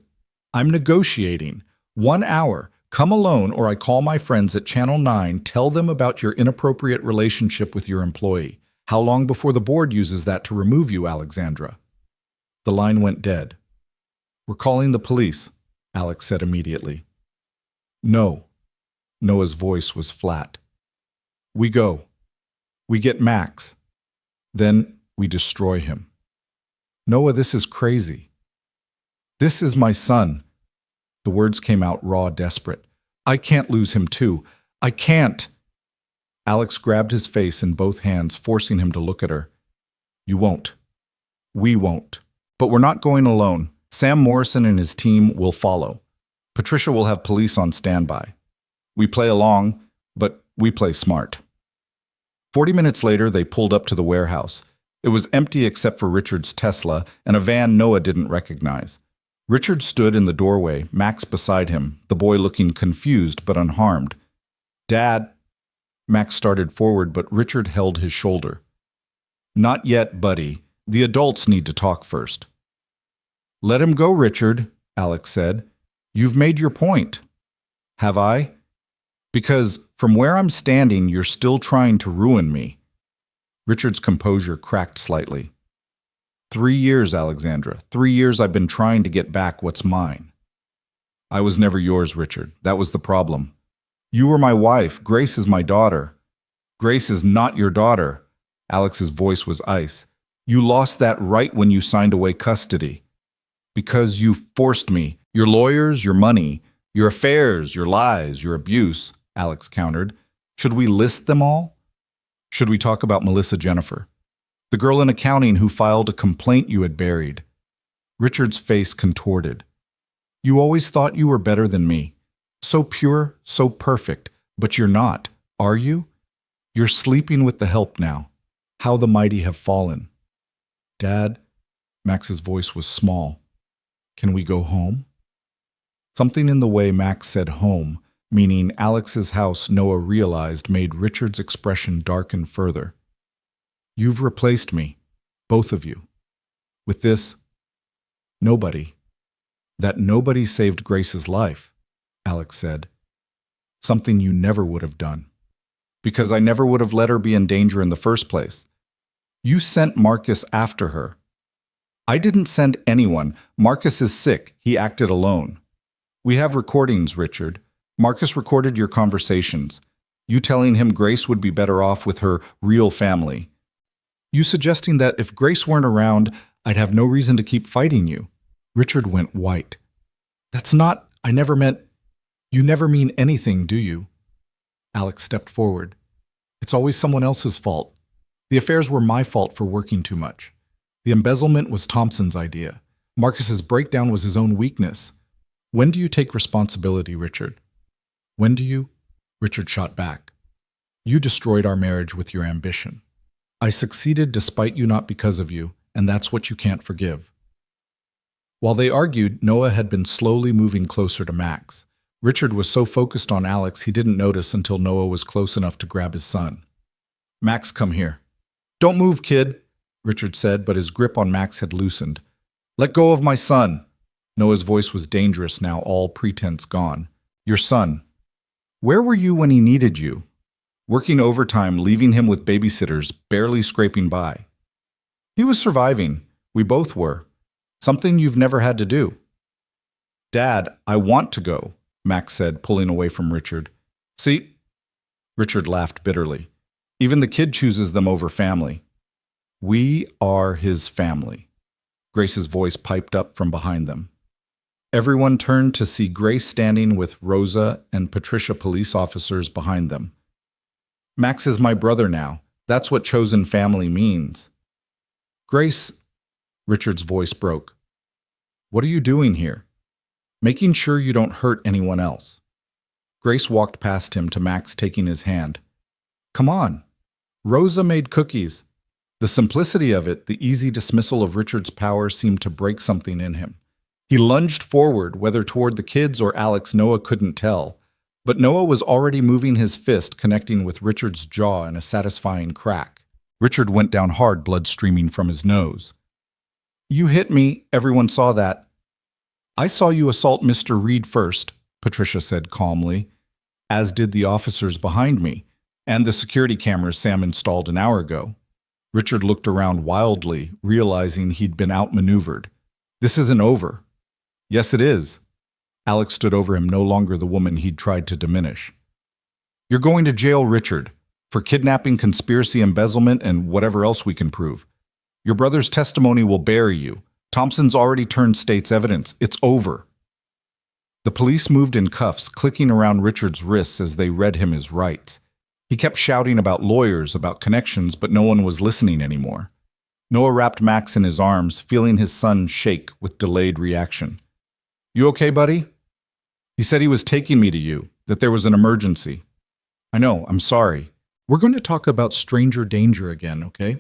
I'm negotiating. 1 hour. Come alone or I call my friends at Channel 9, tell them about your inappropriate relationship with your employee. How long before the board uses that to remove you, Alexandra? The line went dead. We're calling the police, Alex said immediately. No. Noah's voice was flat. We go. We get Max. Then we destroy him. Noah, this is crazy. This is my son. The words came out raw, desperate. I can't lose him too. I can't. Alex grabbed his face in both hands, forcing him to look at her. You won't. We won't. But we're not going alone. Sam Morrison and his team will follow. Patricia will have police on standby. We play along, but we play smart. 40 minutes later, they pulled up to the warehouse. It was empty except for Richard's Tesla and a van Noah didn't recognize. Richard stood in the doorway, Max beside him, the boy looking confused but unharmed. Dad, Max started forward, but Richard held his shoulder. Not yet, buddy. The adults need to talk first. Let him go, Richard, Alex said. You've made your point. Have I? Because from where I'm standing, you're still trying to ruin me. Richard's composure cracked slightly. 3 years, Alexandra. 3 years I've been trying to get back what's mine. I was never yours, Richard. That was the problem. You were my wife. Grace is my daughter. Grace is not your daughter. Alex's voice was ice. You lost that right when you signed away custody. Because you forced me. Your lawyers, your money, your affairs, your lies, your abuse, Alex countered. Should we list them all? Should we talk about Melissa Jennifer? The girl in accounting who filed a complaint you had buried. Richard's face contorted. You always thought you were better than me. So pure, so perfect, but you're not, are you? You're sleeping with the help now. How the mighty have fallen. Dad, Max's voice was small. Can we go home? Something in the way Max said home, meaning Alex's house, Noah realized, made Richard's expression darken further. You've replaced me, both of you. With this, nobody. That nobody saved Grace's life, Alex said. Something you never would have done. Because I never would have let her be in danger in the first place. You sent Marcus after her. I didn't send anyone. Marcus is sick. He acted alone. We have recordings, Richard. Marcus recorded your conversations. You telling him Grace would be better off with her real family. You suggesting that if Grace weren't around, I'd have no reason to keep fighting you. Richard went white. That's not, I never meant, you never mean anything, do you? Alex stepped forward. It's always someone else's fault. The affairs were my fault for working too much. The embezzlement was Thompson's idea. Marcus's breakdown was his own weakness. When do you take responsibility, Richard? When do you? Richard shot back. You destroyed our marriage with your ambition. I succeeded despite you, not because of you, and that's what you can't forgive. While they argued, Noah had been slowly moving closer to Max. Richard was so focused on Alex he didn't notice until Noah was close enough to grab his son. Max, come here. Don't move, kid, Richard said, but his grip on Max had loosened. Let go of my son. Noah's voice was dangerous now, all pretense gone. Your son. Where were you when he needed you? Working overtime, leaving him with babysitters, barely scraping by. He was surviving. We both were. Something you've never had to do. Dad, I want to go, Max said, pulling away from Richard. See? Richard laughed bitterly. Even the kid chooses them over family. We are his family. Grace's voice piped up from behind them. Everyone turned to see Grace standing with Rosa and Patricia police officers behind them. Max is my brother now. That's what chosen family means. Grace, Richard's voice broke. What are you doing here? Making sure you don't hurt anyone else. Grace walked past him to Max, taking his hand. Come on. Rosa made cookies. The simplicity of it, the easy dismissal of Richard's power, seemed to break something in him. He lunged forward, whether toward the kids or Alex, Noah couldn't tell. But Noah was already moving his fist, connecting with Richard's jaw in a satisfying crack. Richard went down hard, blood streaming from his nose. You hit me. Everyone saw that. I saw you assault Mr. Reed first. Patricia said calmly, as did the officers behind me, and the security cameras Sam installed an hour ago. Richard looked around wildly, realizing he'd been outmaneuvered. This isn't over. Yes, it is. Alex stood over him, no longer the woman he'd tried to diminish. You're going to jail, Richard, for kidnapping, conspiracy, embezzlement, and whatever else we can prove. Your brother's testimony will bury you. Thompson's already turned state's evidence. It's over. The police moved in cuffs, clicking around Richard's wrists as they read him his rights. He kept shouting about lawyers, about connections, but no one was listening anymore. Noah wrapped Max in his arms, feeling his son shake with delayed reaction. You okay, buddy? He said he was taking me to you, that there was an emergency. I know, I'm sorry. We're going to talk about stranger danger again, okay?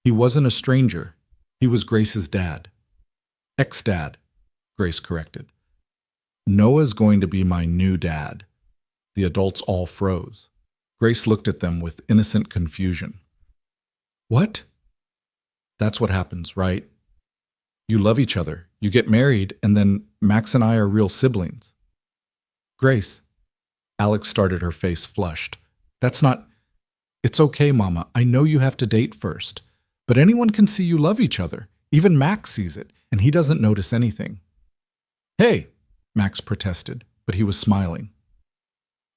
He wasn't a stranger. He was Grace's dad. Ex-dad, Grace corrected. Noah's going to be my new dad. The adults all froze. Grace looked at them with innocent confusion. What? That's what happens, right? You love each other, you get married, and then Max and I are real siblings. Grace. Alex started, her face flushed. That's not... It's okay, Mama. I know you have to date first. But anyone can see you love each other. Even Max sees it, and he doesn't notice anything. Hey, Max protested, but he was smiling.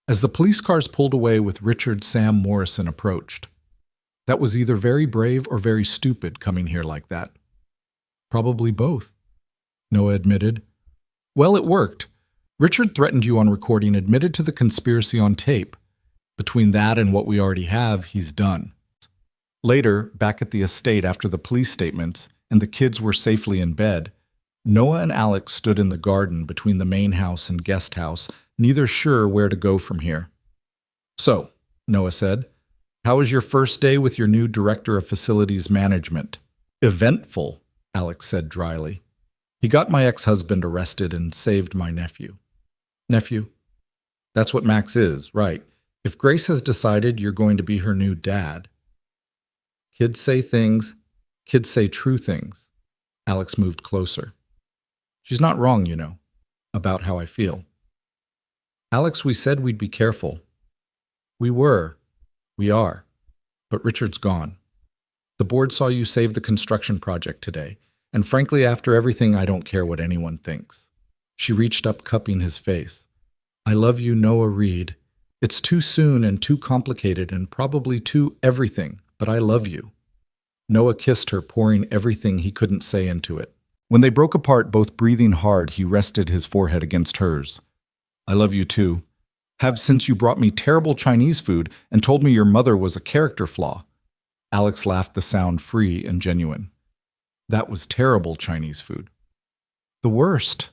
As the police cars pulled away with Richard, Sam Morrison approached. That was either very brave or very stupid coming here like that. Probably both, Noah admitted. Well, it worked. Richard threatened you on recording, admitted to the conspiracy on tape. Between that and what we already have, he's done. Later, back at the estate after the police statements, and the kids were safely in bed, Noah and Alex stood in the garden between the main house and guest house, neither sure where to go from here. So, Noah said, how was your first day with your new director of facilities management? Eventful, Alex said dryly. He got my ex-husband arrested and saved my nephew. Nephew? That's what Max is, right. If Grace has decided you're going to be her new dad. Kids say things. Kids say true things. Alex moved closer. She's not wrong, you know, about how I feel. Alex, we said we'd be careful. We were. We are. But Richard's gone. The board saw you save the construction project today, and frankly, after everything, I don't care what anyone thinks. She reached up, cupping his face. I love you, Noah Reed. It's too soon and too complicated and probably too everything, but I love you. Noah kissed her, pouring everything he couldn't say into it. When they broke apart, both breathing hard, he rested his forehead against hers. I love you too. Have since you brought me terrible Chinese food and told me your mother was a character flaw. Alex laughed, the sound free and genuine. That was terrible Chinese food. The worst.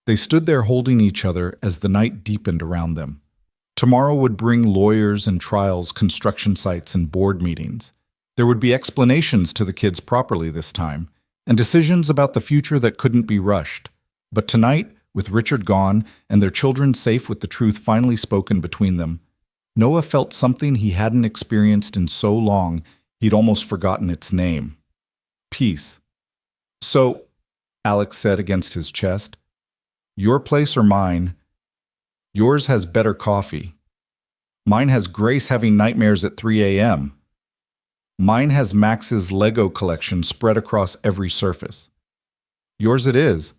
They stood there holding each other as the night deepened around them. Tomorrow would bring lawyers and trials, construction sites, and board meetings. There would be explanations to the kids properly this time, and decisions about the future that couldn't be rushed. But tonight, with Richard gone and their children safe with the truth finally spoken between them, Noah felt something he hadn't experienced in so long he'd almost forgotten its name. Peace. So, Alex said against his chest, your place or mine? Yours has better coffee. Mine has Grace having nightmares at 3 a.m. Mine has Max's Lego collection spread across every surface. Yours it is,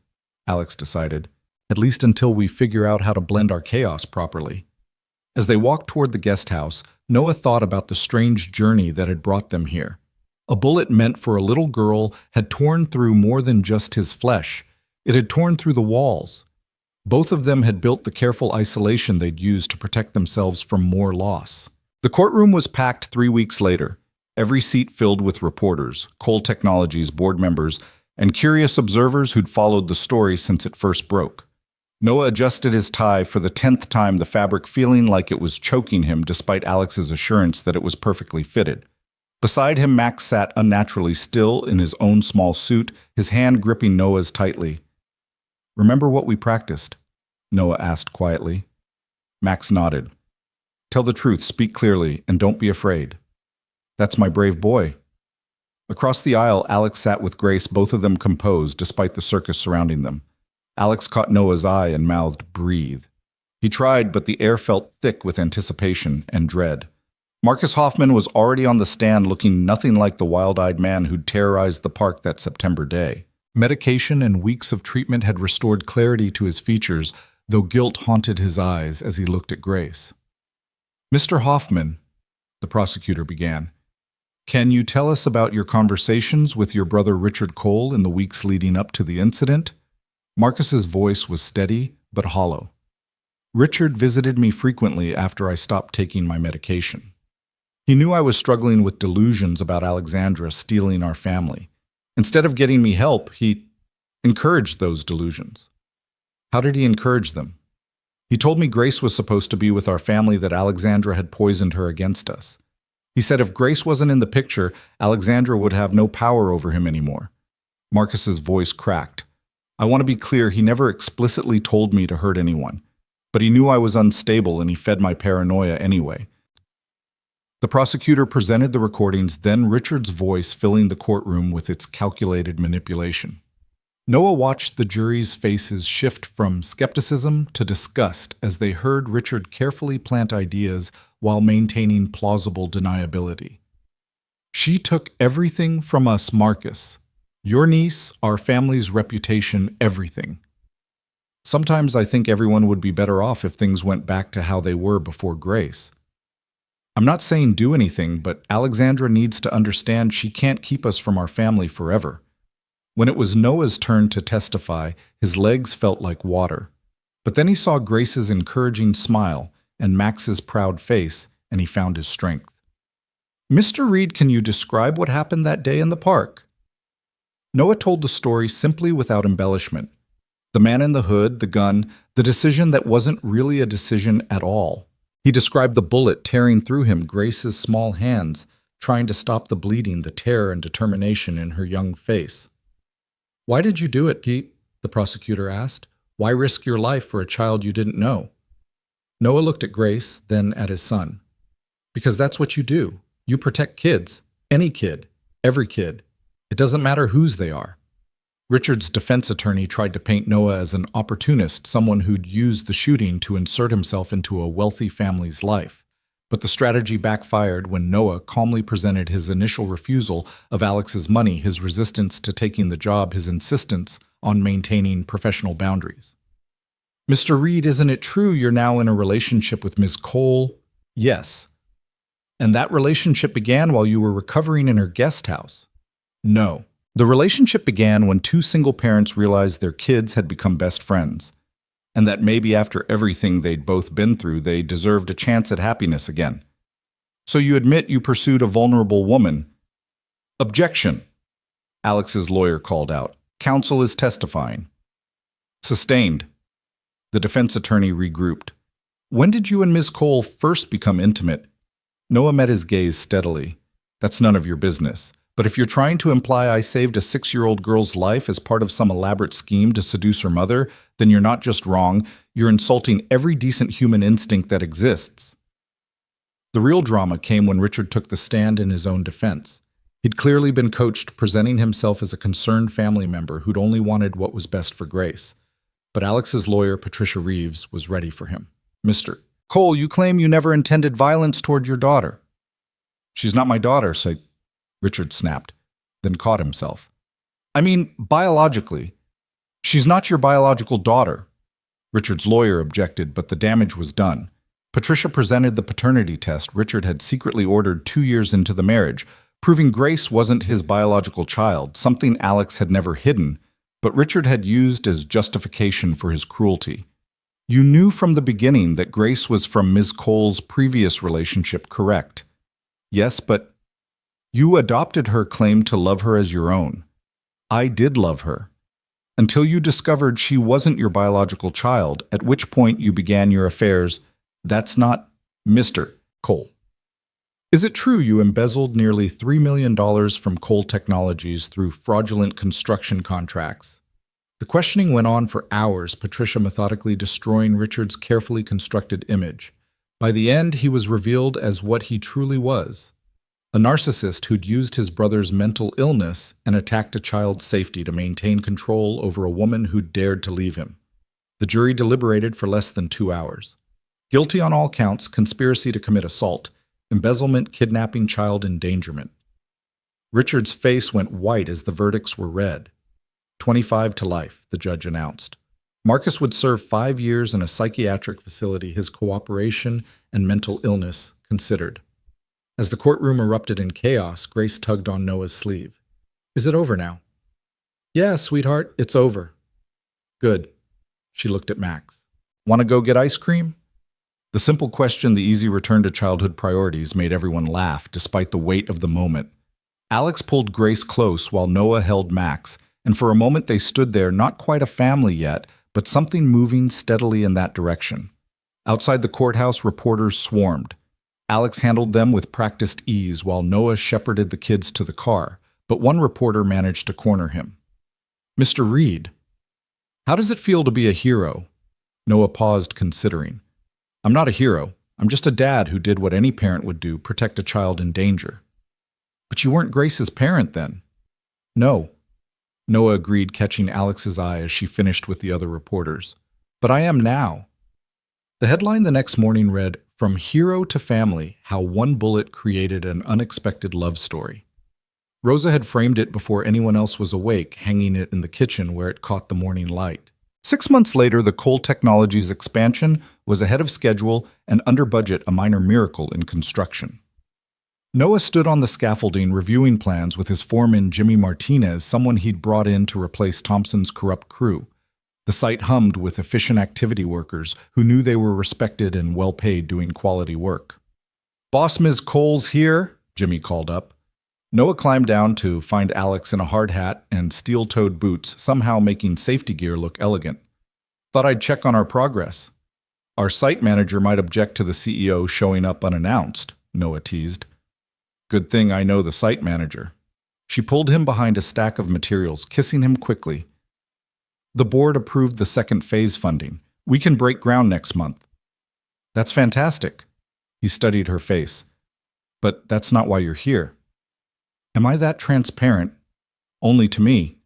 Alex decided, at least until we figure out how to blend our chaos properly. As they walked toward the guest house, Noah thought about the strange journey that had brought them here. A bullet meant for a little girl had torn through more than just his flesh. It had torn through the walls. Both of them had built the careful isolation they'd used to protect themselves from more loss. The courtroom was packed 3 weeks later, every seat filled with reporters, Cole Technologies board members, and curious observers who'd followed the story since it first broke. Noah adjusted his tie for the 10th time, the fabric feeling like it was choking him despite Alex's assurance that it was perfectly fitted. Beside him, Max sat unnaturally still in his own small suit, his hand gripping Noah's tightly. Remember what we practiced? Noah asked quietly. Max nodded. Tell the truth, speak clearly, and don't be afraid. That's my brave boy. Across the aisle, Alex sat with Grace, both of them composed despite the circus surrounding them. Alex caught Noah's eye and mouthed, "Breathe." He tried, but the air felt thick with anticipation and dread. Marcus Hoffman was already on the stand looking nothing like the wild-eyed man who'd terrorized the park that September day. Medication and weeks of treatment had restored clarity to his features, though guilt haunted his eyes as he looked at Grace. "Mr. Hoffman," the prosecutor began, "can you tell us about your conversations with your brother Richard Cole in the weeks leading up to the incident?" Marcus's voice was steady but hollow. "Richard visited me frequently after I stopped taking my medication. He knew I was struggling with delusions about Alexandra stealing our family. Instead of getting me help, he encouraged those delusions." "How did he encourage them?" "He told me Grace was supposed to be with our family, that Alexandra had poisoned her against us. He said if Grace wasn't in the picture, Alexandra would have no power over him anymore." Marcus's voice cracked. "I want to be clear, he never explicitly told me to hurt anyone, but he knew I was unstable and he fed my paranoia anyway." The prosecutor presented the recordings, then Richard's voice filling the courtroom with its calculated manipulation. Noah watched the jury's faces shift from skepticism to disgust as they heard Richard carefully plant ideas while maintaining plausible deniability. "She took everything from us, Marcus. Your niece, our family's reputation, everything. Sometimes I think everyone would be better off if things went back to how they were before Grace. I'm not saying do anything, but Alexandra needs to understand she can't keep us from our family forever." When it was Noah's turn to testify, his legs felt like water. But then he saw Grace's encouraging smile and Max's proud face, and he found his strength. "Mr. Reed, can you describe what happened that day in the park?" Noah told the story simply without embellishment. The man in the hood, the gun, the decision that wasn't really a decision at all. He described the bullet tearing through him, Grace's small hands, trying to stop the bleeding, the terror and determination in her young face. "Why did you do it, Pete?" the prosecutor asked. "Why risk your life for a child you didn't know?" Noah looked at Grace, then at his son. "Because that's what you do. You protect kids. Any kid. Every kid. It doesn't matter whose they are." Richard's defense attorney tried to paint Noah as an opportunist, someone who'd used the shooting to insert himself into a wealthy family's life. But the strategy backfired when Noah calmly presented his initial refusal of Alex's money, his resistance to taking the job, his insistence on maintaining professional boundaries. "Mr. Reed, isn't it true you're now in a relationship with Ms. Cole?" "Yes." "And that relationship began while you were recovering in her guest house?" "No. The relationship began when two single parents realized their kids had become best friends, and that maybe after everything they'd both been through, they deserved a chance at happiness again." "So you admit you pursued a vulnerable woman?" "Objection," Alex's lawyer called out. "Counsel is testifying." "Sustained." The defense attorney regrouped. "When did you and Ms. Cole first become intimate?" Noah met his gaze steadily. "That's none of your business. But if you're trying to imply I saved a 6-year-old girl's life as part of some elaborate scheme to seduce her mother, then you're not just wrong, you're insulting every decent human instinct that exists." The real drama came when Richard took the stand in his own defense. He'd clearly been coached, presenting himself as a concerned family member who'd only wanted what was best for Grace. But Alex's lawyer, Patricia Reeves, was ready for him. "Mr. Cole, you claim you never intended violence toward your daughter." "She's not my daughter," Richard snapped, then caught himself. "I mean, biologically. She's not your biological daughter." Richard's lawyer objected, but the damage was done. Patricia presented the paternity test Richard had secretly ordered 2 years into the marriage, proving Grace wasn't his biological child, something Alex had never hidden, but Richard had used as justification for his cruelty. "You knew from the beginning that Grace was from Ms. Cole's previous relationship, correct?" "Yes, but you adopted her, claimed to love her as your own." "I did love her. Until you discovered she wasn't your biological child, at which point you began your affairs." "That's not Mr. Cole. Is it true you embezzled nearly $3 million from Cole Technologies through fraudulent construction contracts?" The questioning went on for hours, Patricia methodically destroying Richard's carefully constructed image. By the end, he was revealed as what he truly was: a narcissist who'd used his brother's mental illness and attacked a child's safety to maintain control over a woman who'd dared to leave him. The jury deliberated for less than 2 hours. Guilty on all counts: conspiracy to commit assault, embezzlement, kidnapping, child endangerment. Richard's face went white as the verdicts were read. 25 to life, the judge announced. Marcus would serve 5 years in a psychiatric facility, his cooperation and mental illness considered. As the courtroom erupted in chaos, Grace tugged on Noah's sleeve. "Is it over now?" "Yeah, sweetheart, it's over." "Good." She looked at Max. "Want to go get ice cream?" The simple question, the easy return to childhood priorities, made everyone laugh, despite the weight of the moment. Alex pulled Grace close while Noah held Max, and for a moment they stood there, not quite a family yet, but something moving steadily in that direction. Outside the courthouse, reporters swarmed. Alex handled them with practiced ease while Noah shepherded the kids to the car, but one reporter managed to corner him. "Mr. Reed, how does it feel to be a hero?" Noah paused, considering. "I'm not a hero. I'm just a dad who did what any parent would do, protect a child in danger." "But you weren't Grace's parent then." "No," Noah agreed, catching Alex's eye as she finished with the other reporters. "But I am now." The headline the next morning read, "From Hero to Family, How One Bullet Created an Unexpected Love Story." Rosa had framed it before anyone else was awake, hanging it in the kitchen where it caught the morning light. 6 months later, the Cole Technologies expansion was ahead of schedule and under budget, a minor miracle in construction. Noah stood on the scaffolding reviewing plans with his foreman Jimmy Martinez, someone he'd brought in to replace Thompson's corrupt crew. The site hummed with efficient activity workers who knew they were respected and well paid doing quality work. "Boss Ms. Cole's here," Jimmy called up. Noah climbed down to find Alex in a hard hat and steel-toed boots, somehow making safety gear look elegant. "Thought I'd check on our progress." "Our site manager might object to the CEO showing up unannounced," Noah teased. "Good thing I know the site manager." She pulled him behind a stack of materials, kissing him quickly. "The board approved the second phase funding. We can break ground next month." "That's fantastic." He studied her face. "But that's not why you're here." "Am I that transparent?" "Only to me."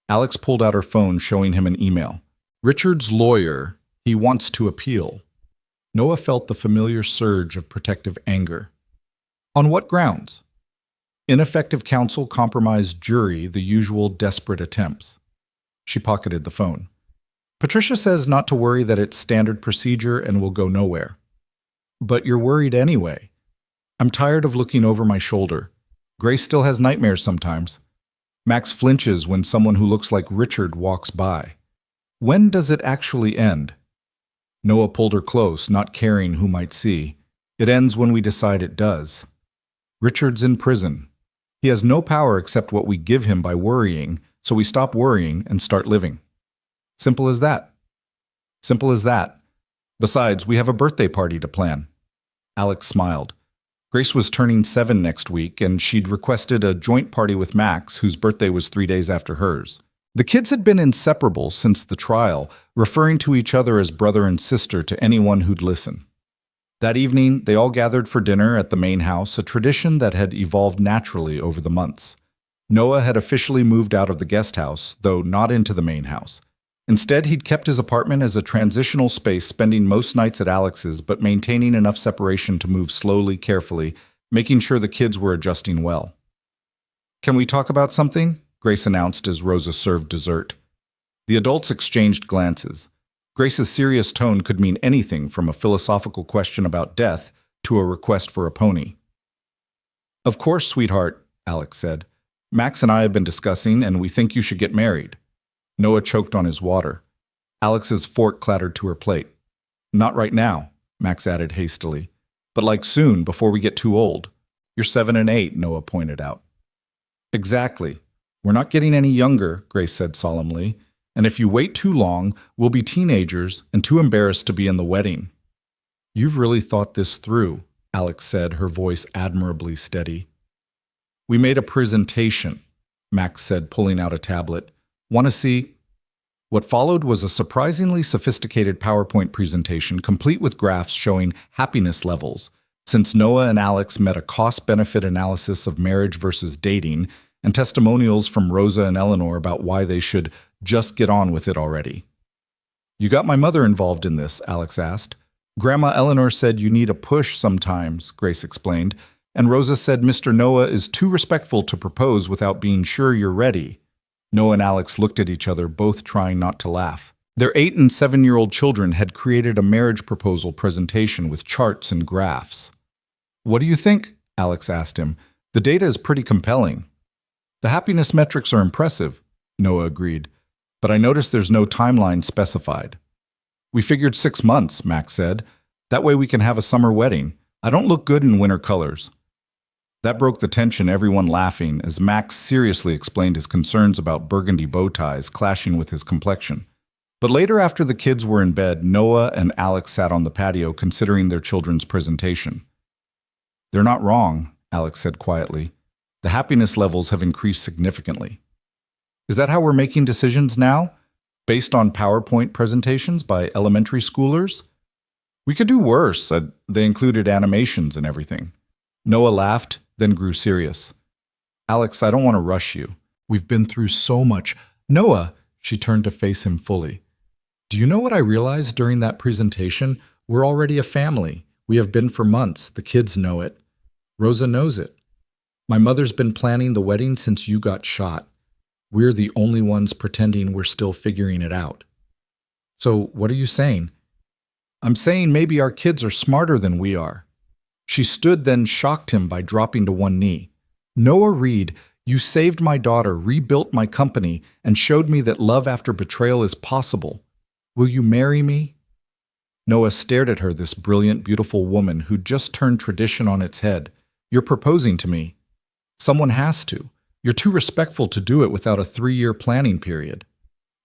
Alex pulled out her phone, showing him an email. "Richard's lawyer, he wants to appeal." Noah felt the familiar surge of protective anger. "On what grounds?" "Ineffective counsel, compromised jury, the usual desperate attempts." She pocketed the phone. "Patricia says not to worry, that it's standard procedure and will go nowhere." "But you're worried anyway." "I'm tired of looking over my shoulder. Grace still has nightmares sometimes." Max flinches when someone who looks like Richard walks by. "When does it actually end?" Noah pulled her close, not caring who might see. "It ends when we decide it does." "Richard's in prison. He has no power except what we give him by worrying, so we stop worrying and start living. Simple as that." "Simple as that. Besides, we have a birthday party to plan." Alex smiled. Grace was turning 7 next week, and she'd requested a joint party with Max, whose birthday was 3 days after hers. The kids had been inseparable since the trial, referring to each other as brother and sister to anyone who'd listen. That evening, they all gathered for dinner at the main house, a tradition that had evolved naturally over the months. Noah had officially moved out of the guest house, though not into the main house. Instead, he'd kept his apartment as a transitional space, spending most nights at Alex's, but maintaining enough separation to move slowly, carefully, making sure the kids were adjusting well. "Can we talk about something?" Grace announced as Rosa served dessert. The adults exchanged glances. Grace's serious tone could mean anything from a philosophical question about death to a request for a pony. "Of course, sweetheart," Alex said. "Max and I have been discussing, and we think you should get married." Noah choked on his water. Alex's fork clattered to her plate. "Not right now," Max added hastily. "But like soon, before we get too old." "You're 7 and 8, Noah pointed out. "Exactly. We're not getting any younger," Grace said solemnly. "And if you wait too long, we'll be teenagers and too embarrassed to be in the wedding." "You've really thought this through," Alex said, her voice admirably steady. "We made a presentation," Max said, pulling out a tablet. "Want to see?" What followed was a surprisingly sophisticated PowerPoint presentation, complete with graphs showing happiness levels, Since Noah and Alex met a cost-benefit analysis of marriage versus dating and testimonials from Rosa and Eleanor about why they should just get on with it already. "You got my mother involved in this," Alex asked. "Grandma Eleanor said you need a push sometimes," Grace explained, and Rosa said Mr. Noah is too respectful to propose without being sure you're ready. Noah and Alex looked at each other, both trying not to laugh. Their 8- and 7-year-old children had created a marriage proposal presentation with charts and graphs. "What do you think?" Alex asked him. "The data is pretty compelling." "The happiness metrics are impressive," Noah agreed, "but I noticed there's no timeline specified." "We figured 6 months," Max said. "That way we can have a summer wedding. I don't look good in winter colors." That broke the tension, everyone laughing, as Max seriously explained his concerns about burgundy bow ties clashing with his complexion. But later, after the kids were in bed, Noah and Alex sat on the patio considering their children's presentation. "They're not wrong," Alex said quietly. "The happiness levels have increased significantly." "Is that how we're making decisions now? Based on PowerPoint presentations by elementary schoolers?" "We could do worse. They included animations and everything." Noah laughed, then grew serious. "Alex, I don't want to rush you. We've been through so much." "Noah," she turned to face him fully. "Do you know what I realized during that presentation? We're already a family. We have been for months. The kids know it. Rosa knows it. My mother's been planning the wedding since you got shot. We're the only ones pretending we're still figuring it out." "So what are you saying?" "I'm saying maybe our kids are smarter than we are." She stood, then shocked him by dropping to one knee. "Noah Reed, you saved my daughter, rebuilt my company, and showed me that love after betrayal is possible. Will you marry me?" Noah stared at her, this brilliant, beautiful woman who'd just turned tradition on its head. "You're proposing to me. Someone has to. You're too respectful to do it without a 3-year planning period."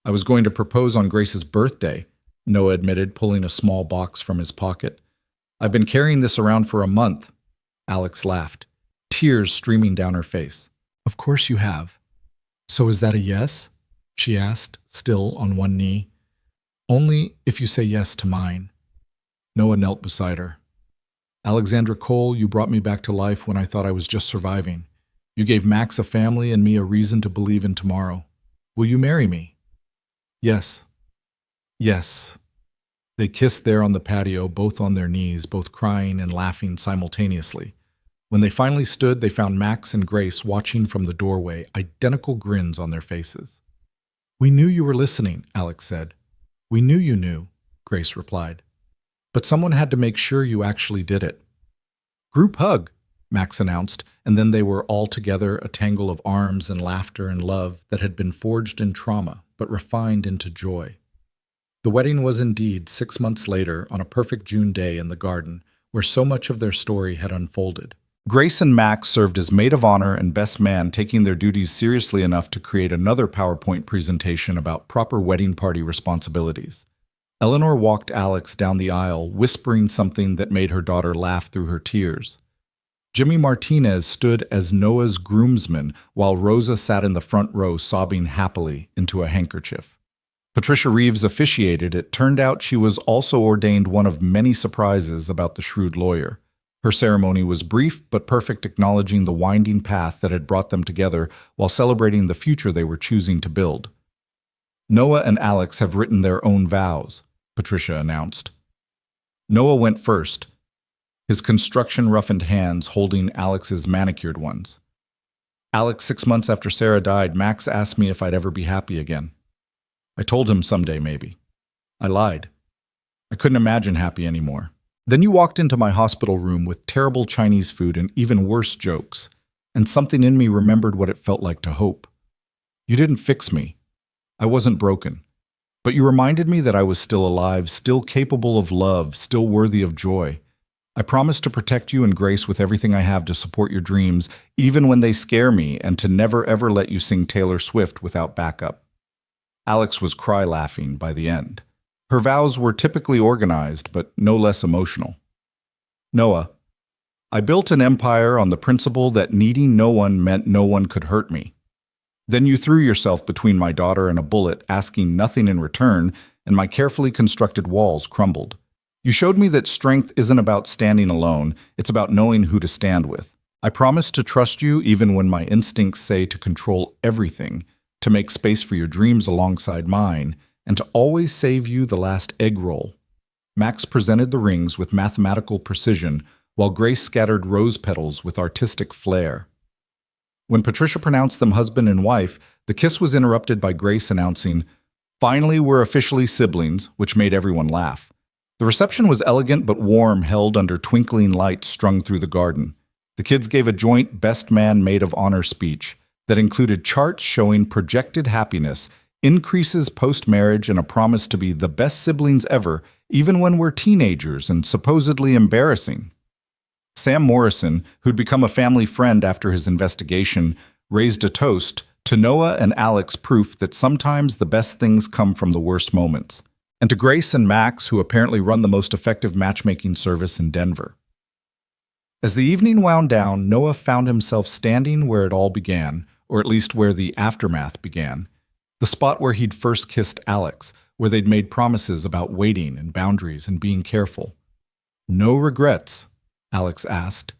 "I was going to propose on Grace's birthday," Noah admitted, pulling a small box from his pocket. "I've been carrying this around for a month." Alex laughed, tears streaming down her face. "Of course you have." "So is that a yes?" she asked, still on one knee. "Only if you say yes to mine." Noah knelt beside her. "Alexandra Cole, you brought me back to life when I thought I was just surviving. You gave Max a family and me a reason to believe in tomorrow. Will you marry me?" "Yes. Yes." They kissed there on the patio, both on their knees, both crying and laughing simultaneously. When they finally stood, they found Max and Grace watching from the doorway, identical grins on their faces. "We knew you were listening," Alex said. "We knew you knew," Grace replied. "But someone had to make sure you actually did it." "Group hug," Max announced, and then they were all together, a tangle of arms and laughter and love that had been forged in trauma, but refined into joy. The wedding was indeed 6 months later, on a perfect June day in the garden, where so much of their story had unfolded. Grace and Max served as maid of honor and best man, taking their duties seriously enough to create another PowerPoint presentation about proper wedding party responsibilities. Eleanor walked Alex down the aisle, whispering something that made her daughter laugh through her tears. Jimmy Martinez stood as Noah's groomsman, while Rosa sat in the front row sobbing happily into a handkerchief. Patricia Reeves officiated. It turned out she was also ordained one of many surprises about the shrewd lawyer. Her ceremony was brief but perfect, acknowledging the winding path that had brought them together while celebrating the future they were choosing to build. "Noah and Alex have written their own vows," Patricia announced. Noah went first, his construction-roughened hands holding Alex's manicured ones. "Alex, 6 months after Sarah died, Max asked me if I'd ever be happy again. I told him someday, maybe. I lied. I couldn't imagine happy anymore. Then you walked into my hospital room with terrible Chinese food and even worse jokes, and something in me remembered what it felt like to hope. You didn't fix me. I wasn't broken. But you reminded me that I was still alive, still capable of love, still worthy of joy. I promise to protect you and Grace with everything I have to support your dreams, even when they scare me, and to never ever let you sing Taylor Swift without backup." Alex was cry-laughing by the end. Her vows were typically organized, but no less emotional. "Noah, I built an empire on the principle that needing no one meant no one could hurt me. Then you threw yourself between my daughter and a bullet, asking nothing in return, and my carefully constructed walls crumbled. You showed me that strength isn't about standing alone, it's about knowing who to stand with. I promise to trust you even when my instincts say to control everything, to make space for your dreams alongside mine, and to always save you the last egg roll. Max presented the rings with mathematical precision, while Grace scattered rose petals with artistic flair. When Patricia pronounced them husband and wife, the kiss was interrupted by Grace announcing, "Finally, we're officially siblings," which made everyone laugh. The reception was elegant but warm, held under twinkling lights strung through the garden. The kids gave a joint Best Man Maid of Honor speech that included charts showing projected happiness, increases post-marriage, and a promise to be the best siblings ever, even when we're teenagers and supposedly embarrassing. Sam Morrison, who'd become a family friend after his investigation, raised a toast to Noah and Alex, proof that sometimes the best things come from the worst moments, and to Grace and Max, who apparently run the most effective matchmaking service in Denver. As the evening wound down, Noah found himself standing where it all began, or at least where the aftermath began. The spot where he'd first kissed Alex, where they'd made promises about waiting and boundaries and being careful. "No regrets?" Alex asked,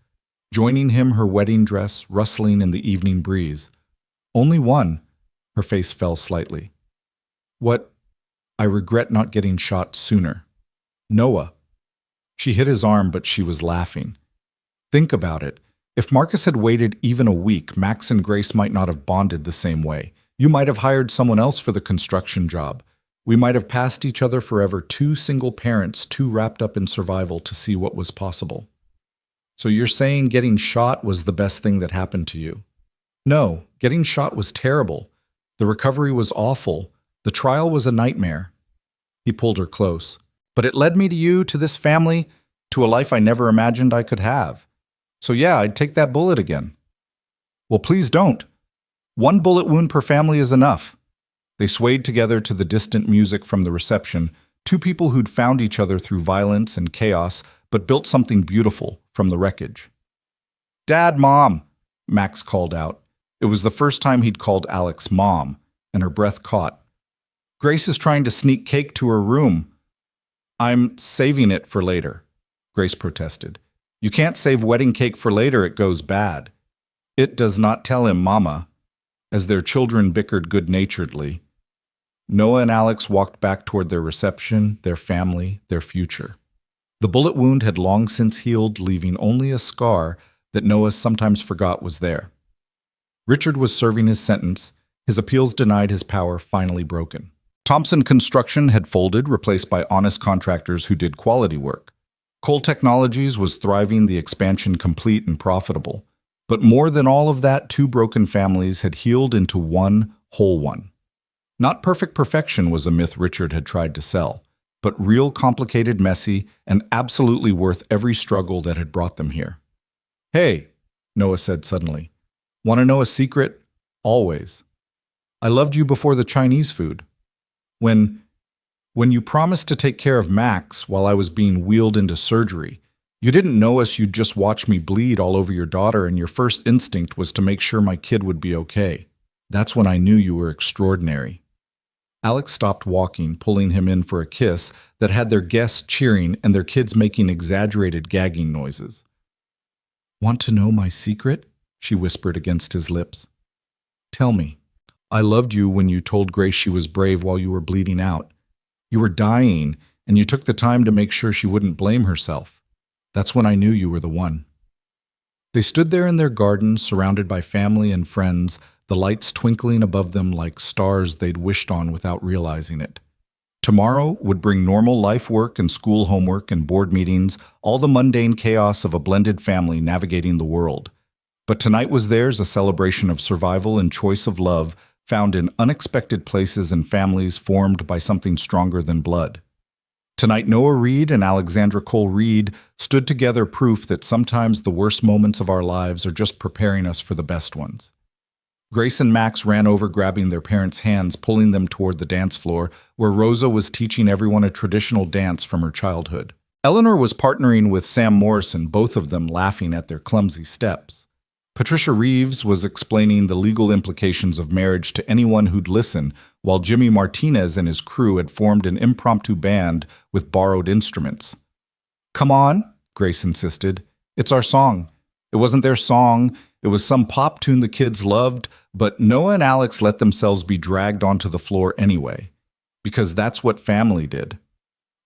joining him, her wedding dress rustling in the evening breeze. "Only one." Her face fell slightly. "What? I regret not getting shot sooner." "Noah." She hit his arm, but she was laughing. "Think about it. If Marcus had waited even a week, Max and Grace might not have bonded the same way. You might have hired someone else for the construction job. We might have passed each other forever, two single parents, too wrapped up in survival to see what was possible." "So you're saying getting shot was the best thing that happened to you?" "No, getting shot was terrible. The recovery was awful. The trial was a nightmare." He pulled her close. "But it led me to you, to this family, to a life I never imagined I could have. So yeah, I'd take that bullet again." "Well, please don't. One bullet wound per family is enough." They swayed together to the distant music from the reception, two people who'd found each other through violence and chaos, but built something beautiful from the wreckage. "Dad, Mom," Max called out. It was the first time he'd called Alex Mom, and her breath caught. "Grace is trying to sneak cake to her room." "I'm saving it for later," Grace protested. "You can't save wedding cake for later, it goes bad." "It does not, tell him, Mama," as their children bickered good-naturedly. Noah and Alex walked back toward their reception, their family, their future. The bullet wound had long since healed, leaving only a scar that Noah sometimes forgot was there. Richard was serving his sentence, his appeals denied, his power finally broken. Thompson Construction had folded, replaced by honest contractors who did quality work. Cole Technologies was thriving, the expansion complete and profitable. But more than all of that, two broken families had healed into one whole one. Not perfect perfection was a myth Richard had tried to sell, but real, complicated, messy, and absolutely worth every struggle that had brought them here. "Hey," Noah said suddenly. "Want to know a secret? Always. I loved you before the Chinese food. When you promised to take care of Max while I was being wheeled into surgery, you didn't know us, you'd just watch me bleed all over your daughter, and your first instinct was to make sure my kid would be okay. That's when I knew you were extraordinary." Alex stopped walking, pulling him in for a kiss that had their guests cheering and their kids making exaggerated gagging noises. "Want to know my secret?" she whispered against his lips. "Tell me. I loved you when you told Grace she was brave while you were bleeding out. You were dying, and you took the time to make sure she wouldn't blame herself. That's when I knew you were the one." They stood there in their garden, surrounded by family and friends, the lights twinkling above them like stars they'd wished on without realizing it. Tomorrow would bring normal life work and school homework and board meetings, all the mundane chaos of a blended family navigating the world. But tonight was theirs, a celebration of survival and choice of love, found in unexpected places and families formed by something stronger than blood. Tonight, Noah Reed and Alexandra Cole Reed stood together, proof that sometimes the worst moments of our lives are just preparing us for the best ones. Grace and Max ran over, grabbing their parents' hands, pulling them toward the dance floor, where Rosa was teaching everyone a traditional dance from her childhood. Eleanor was partnering with Sam Morrison, both of them laughing at their clumsy steps. Patricia Reeves was explaining the legal implications of marriage to anyone who'd listen, while Jimmy Martinez and his crew had formed an impromptu band with borrowed instruments. Come on, Grace insisted. It's our song. It wasn't their song. It was some pop tune the kids loved, but Noah and Alex let themselves be dragged onto the floor anyway, because that's what family did.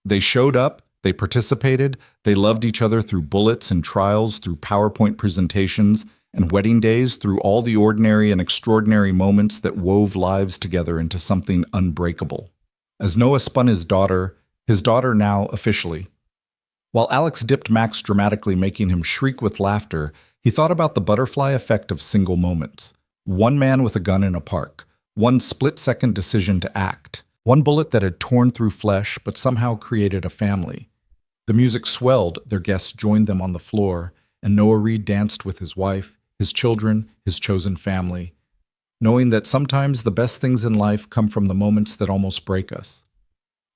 They showed up, they participated, they loved each other through bullets and trials, through PowerPoint presentations, and wedding days, through all the ordinary and extraordinary moments that wove lives together into something unbreakable. As Noah spun his daughter now officially. While Alex dipped Max dramatically, making him shriek with laughter, he thought about the butterfly effect of single moments. One man with a gun in a park, one split-second decision to act, one bullet that had torn through flesh but somehow created a family. The music swelled, their guests joined them on the floor, and Noah Reed danced with his wife, his children, his chosen family, knowing that sometimes the best things in life come from the moments that almost break us.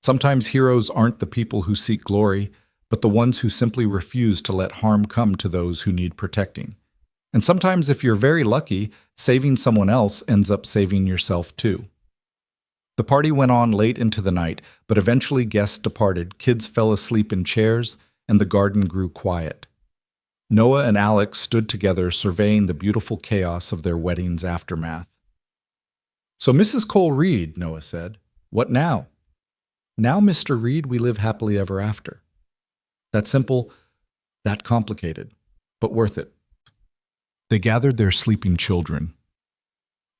Sometimes heroes aren't the people who seek glory, but the ones who simply refuse to let harm come to those who need protecting. And sometimes, if you're very lucky, saving someone else ends up saving yourself too. The party went on late into the night, but eventually guests departed, kids fell asleep in chairs, and the garden grew quiet. Noah and Alex stood together surveying the beautiful chaos of their wedding's aftermath. "So, Mrs. Cole Reed," Noah said, "what now?" "Now, Mr. Reed, we live happily ever after." That simple, that complicated, but worth it. They gathered their sleeping children.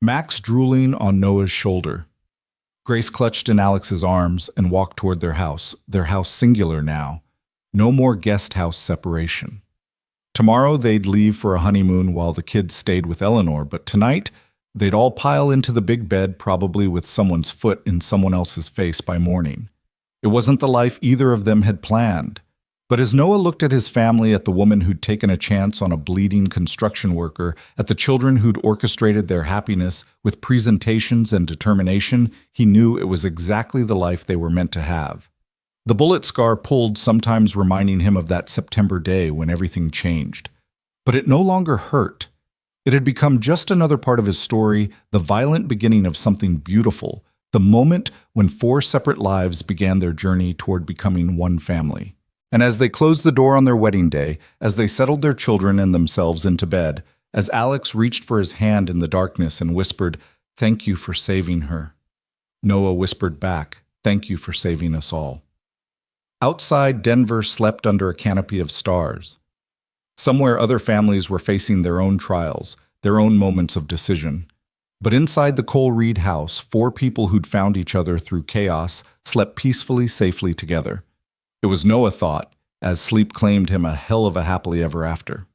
Max drooling on Noah's shoulder. Grace clutched in Alex's arms and walked toward their house singular now. No more guest house separation. Tomorrow they'd leave for a honeymoon while the kids stayed with Eleanor, but tonight they'd all pile into the big bed, probably with someone's foot in someone else's face by morning. It wasn't the life either of them had planned. But as Noah looked at his family, at the woman who'd taken a chance on a bleeding construction worker, at the children who'd orchestrated their happiness with presentations and determination, he knew it was exactly the life they were meant to have. The bullet scar pulled, sometimes reminding him of that September day when everything changed. But it no longer hurt. It had become just another part of his story, the violent beginning of something beautiful, the moment when 4 separate lives began their journey toward becoming one family. And as they closed the door on their wedding day, as they settled their children and themselves into bed, as Alex reached for his hand in the darkness and whispered, "Thank you for saving her," Noah whispered back, "Thank you for saving us all." Outside, Denver slept under a canopy of stars. Somewhere other families were facing their own trials, their own moments of decision. But inside the Cole Reed house, 4 people who'd found each other through chaos slept peacefully, safely together. It was, Noah thought, as sleep claimed him, a hell of a happily ever after.